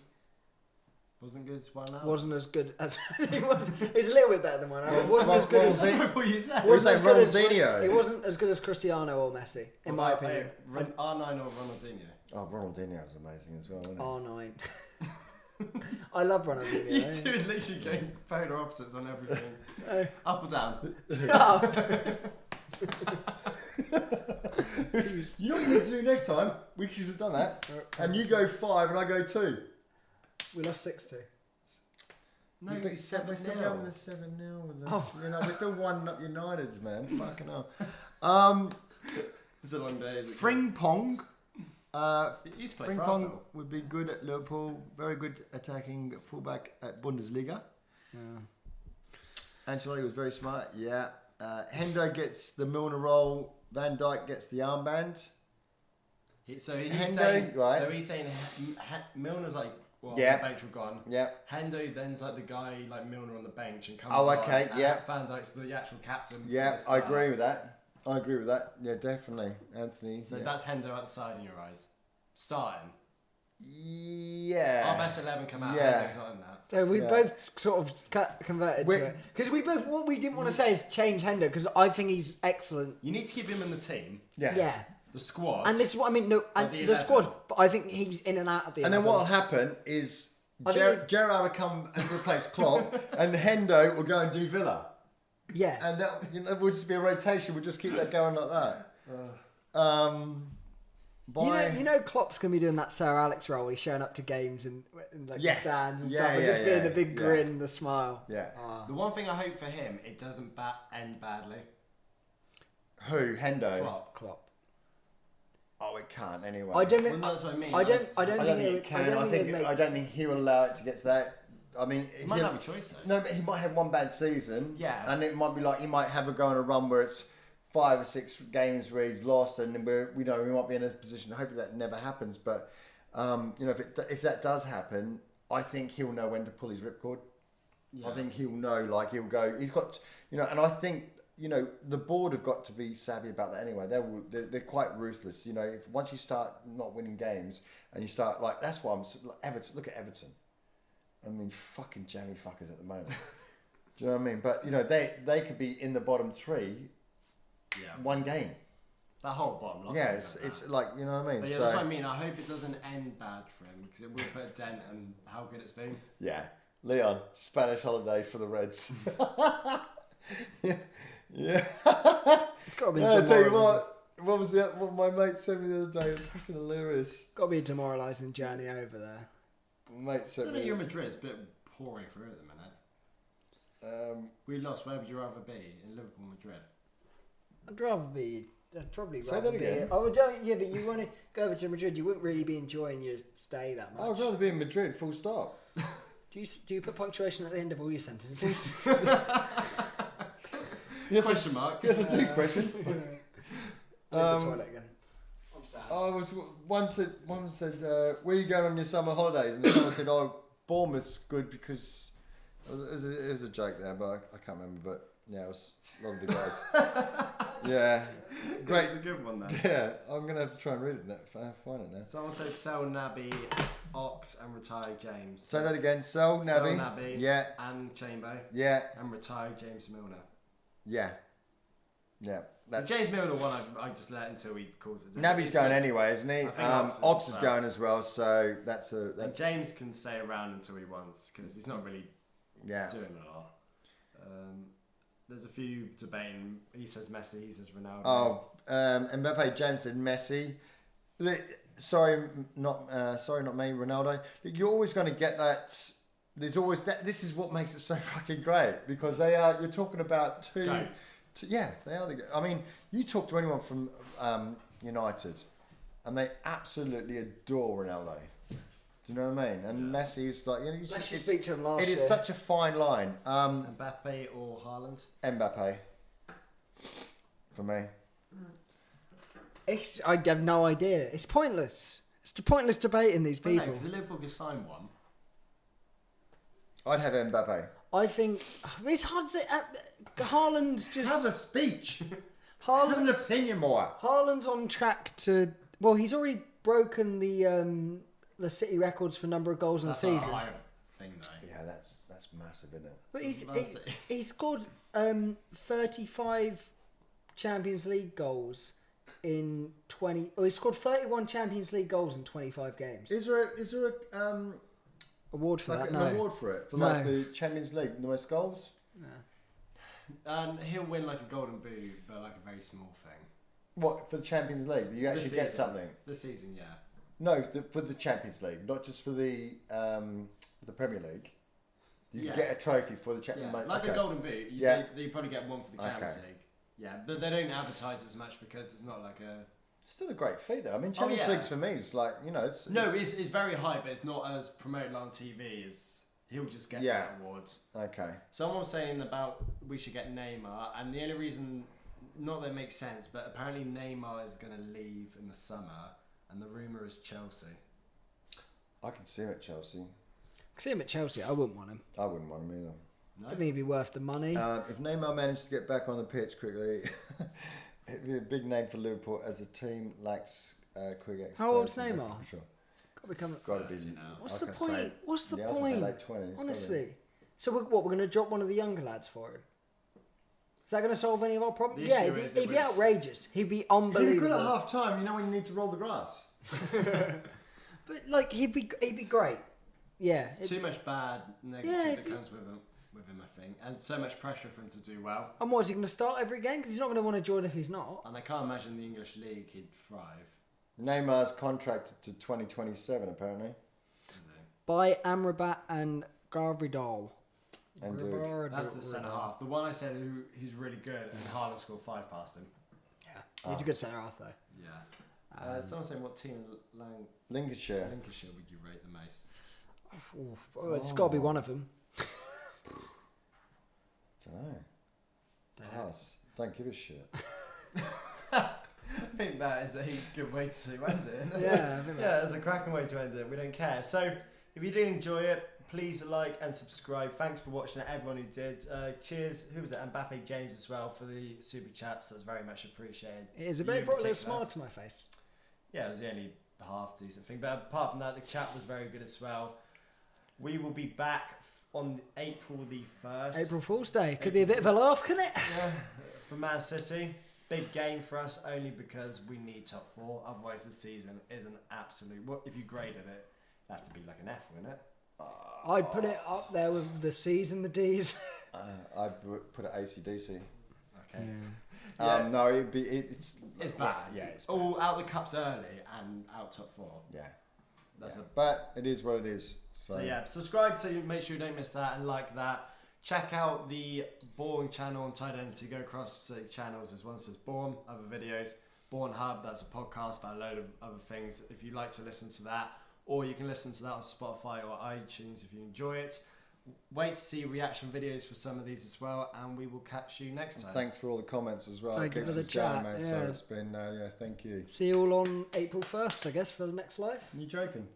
Wasn't good as one now. Wasn't as good as he was. He was a little bit better than one. It wasn't as good as. That's what you said. Was that as good as- Ronaldinho? It wasn't as good as Cristiano or Messi, in my opinion. R9 or Ronaldinho? Oh, Ronaldinho was amazing as well, wasn't he? R9. I love Ronaldinho. You two are literally going polar opposites on everything. Up or down? You know what you need to do next time? We should have done that. And you go 5 and I go 2. We lost 6-2. No, But 7 7-0. still with the 7-0 with the, Oh. you know, we're still 1-up Uniteds, man. Fucking hell. It's a long day. Isn't it? Frimpong. He used to play for Frimpong Arsenal. would be good at Liverpool. Very good attacking fullback at Bundesliga. Ancelotti was very smart. Yeah. Hendo gets the Milner role. Van Dijk gets the armband. So he's Hendo, saying, right. So he's saying Milner's like, well, Yeah. on the bench were gone. Yeah. Hendo then's like the guy like Milner on the bench and comes Oh, on, okay, and yeah. Van Dijk's the actual captain. Yeah, for the I start. agree with that. Yeah, definitely. Anthony. So yeah. that's Hendo at the side in your eyes. Starting. Yeah. Our best 11 come out. Yeah. Hendo's not in that. So we Yeah. both sort of converted to it. Because we both, what we didn't want to say is change Hendo, because I think he's excellent. You need to keep him in the team, Yeah. Yeah. the squad. And this is what I mean, no, and the the 11. squad, but I think he's in and out of the And then 11. what'll happen is I think Gerrard will come and replace Klopp, and Hendo will go and do Villa, Yeah. and that will just be a rotation. We'll just keep that going like that. You know Klopp's going to be doing that Sir Alex role. He's showing up to games and like Yeah. the stands and Yeah, stuff, and yeah, just being yeah, the big yeah. grin, the smile. Yeah. Ah. The one thing I hope for him, it doesn't end badly. Who Hendo? Klopp. Oh, it can't anyway. I don't think. Well, that's what I mean. I don't I don't think he it can. I don't think he will allow it to get to that. I mean, He might have a choice though. No, but he might have one bad season. Yeah. And it might be like he might have a go on a run where it's 5 or 6 games where he's lost, and we might be in a position. Hopefully that never happens. But if that does happen, I think he'll know when to pull his ripcord. Yeah. I think he'll know. Like he'll go. He's got. And I think. The board have got to be savvy about that anyway. They're quite ruthless. If once you start not winning games and you start that's why Everton. Look at Everton. I mean, fucking jammy fuckers at the moment. Do you know what I mean? But they could be in the bottom 3. Yeah. One game. That whole bottom line. Yeah, it's like you know what I mean. But yeah, So that's what I mean. I hope it doesn't end bad for him because it will put a dent in how good it's been. yeah, Leon, Spanish holiday for the Reds. yeah. It's got to be I tell you demoralising. what was what my mate sent me the other day? It was fucking hilarious. Got to be a demoralising journey over there. Mate I sent don't know, me. you're Madrid. It's a bit pouring through at the minute. We lost. Where would you rather be? In Liverpool, Madrid? I'd rather be. I'd probably Say rather that be. again. Oh, don't. Yeah, but you want to go over to Madrid. You wouldn't really be enjoying your stay that much. I'd rather be in Madrid. Full stop. Do you put punctuation at the end of all your sentences? Yes, Question mark. Yes, I do. Question. Leave the toilet again. I'm sad. One said, where are you going on your summer holidays? And someone said, oh, Bournemouth's good because It was a joke there, but I can't remember. But yeah, it was a lot of the guys. Yeah, great. It's a good one then. Yeah, I'm gonna have to try and read it now. Find it now. Someone said sell Nabby, Ox, and retire James. Say that again. Sell Nabby. Yeah. And Chamber. Yeah. And retire James Milner. Yeah. Yeah. The James Milner one, I just let until he calls it. Nabby's going anyway, isn't he? Ox is well. going as well, so that's. And James can stay around until he wants because he's not really doing a lot. There's a few debating. He says Messi, he says Ronaldo. Oh, Mbappe. James said Messi. Sorry, not me, Ronaldo. You're always going to get that. There's always that. This is what makes it so fucking great because they are. You're talking about two. Yeah, they are. I mean, you talk to anyone from United, and they absolutely adore Ronaldo. Do you know what I mean? And Messi's like, you know, Let's just speak to him last It year. is such a fine line. Mbappe or Haaland? Mbappe. For me. I have no idea. It's pointless. It's a pointless debate in these people. Because Liverpool could sign one. I'd have Mbappe. I think it's hard to say. Haaland's just Have a speech. Have an opinion more. Haaland's on track to. Well, he's already broken the City records for number of goals in the season. That's a higher thing, though. Yeah, that's massive, isn't it? But he scored 35 Champions League goals in 20. Oh, he scored 31 Champions League goals in 25 games. Is there a Award for like that? an No. award for it for No. like the Champions League, the most goals? He'll win like a golden boot, but like a very small thing. What for the Champions League? You actually get something. This season, yeah. No, for the Champions League, not just for the Premier League. You get a trophy for the Champions League. Like a golden boot. You probably get one for the Champions League. Yeah, but they don't advertise as much because it's not like a. It's still a great feat, though. I mean, Champions Leagues for me is like it's very high, but it's not as promoted on TV as he'll just get that awards. Okay. Someone was saying about we should get Neymar, and the only reason, not that it makes sense, but apparently Neymar is going to leave in the summer, and the rumor is Chelsea. I can see him at Chelsea. See him at Chelsea. I wouldn't want him. I wouldn't want him either. I think he'd be worth the money. If Neymar managed to get back on the pitch quickly, it'd be a big name for Liverpool as a team lacks quick experts. How old's Neymar? Sure. Got to be now. What's the point? What's the I was point? gonna say late 20s, Honestly. So we're going to drop one of the younger lads for him? Is that going to solve any of our problems? The Yeah, issue he'd be outrageous. He'd be unbelievable. He'd be good at half time. You know when you need to roll the grass. But like he'd be great. Yeah. It's too much bad negative that comes with him, I think, and so much pressure for him to do well. And what, is he going to start every game? Because he's not going to want to join if he's not. And I can't imagine the English league he'd thrive. Neymar's contracted to 2027 apparently. By Amrabat and Garvidal. And That's the centre half. The one I said who's really good, and Haaland scored 5 past him. Yeah, he's a good centre half though. Yeah. Someone saying what team Lincolnshire would you rate the most? Well, it's got to be one of them. Don't give a shit. I think that is a good way to end it. Yeah, it's a cracking way to end it. We don't care. So, if you did enjoy it, please like and subscribe. Thanks for watching it, everyone who did. Cheers. Who was it? Mbappe James as well for the super chats. That's very much appreciated. It is a bit brought a little smile to my face. Yeah, it was the only half decent thing. But apart from that, the chat was very good as well. We will be back on April the 1st. April Fool's Day. Could be a bit of a laugh, couldn't it? Yeah, for Man City. Big game for us only because we need top 4. Otherwise, this season is an absolute. What if you graded it? It'd have to be like an F, wouldn't it? I'd put it up there with the C's and the D's. I'd put it AC/DC. Okay. Yeah. No, it's bad. Yeah, it's all out the cups early and out top 4. Yeah. That's but it is what it is. So yeah, subscribe so you make sure you don't miss that and like that. Check out the Bourne channel on Denty. Go across to the channels. There's one that says Bourne, other videos. Bourne Hub, that's a podcast about a load of other things. If you like to listen to that, or you can listen to that on Spotify or iTunes if you enjoy it. Wait to see reaction videos for some of these as well, and we will catch you next time. Thanks for all the comments as well. Thank you for the chat. So it's been thank you. See you all on April 1st, I guess, for the next live. You joking?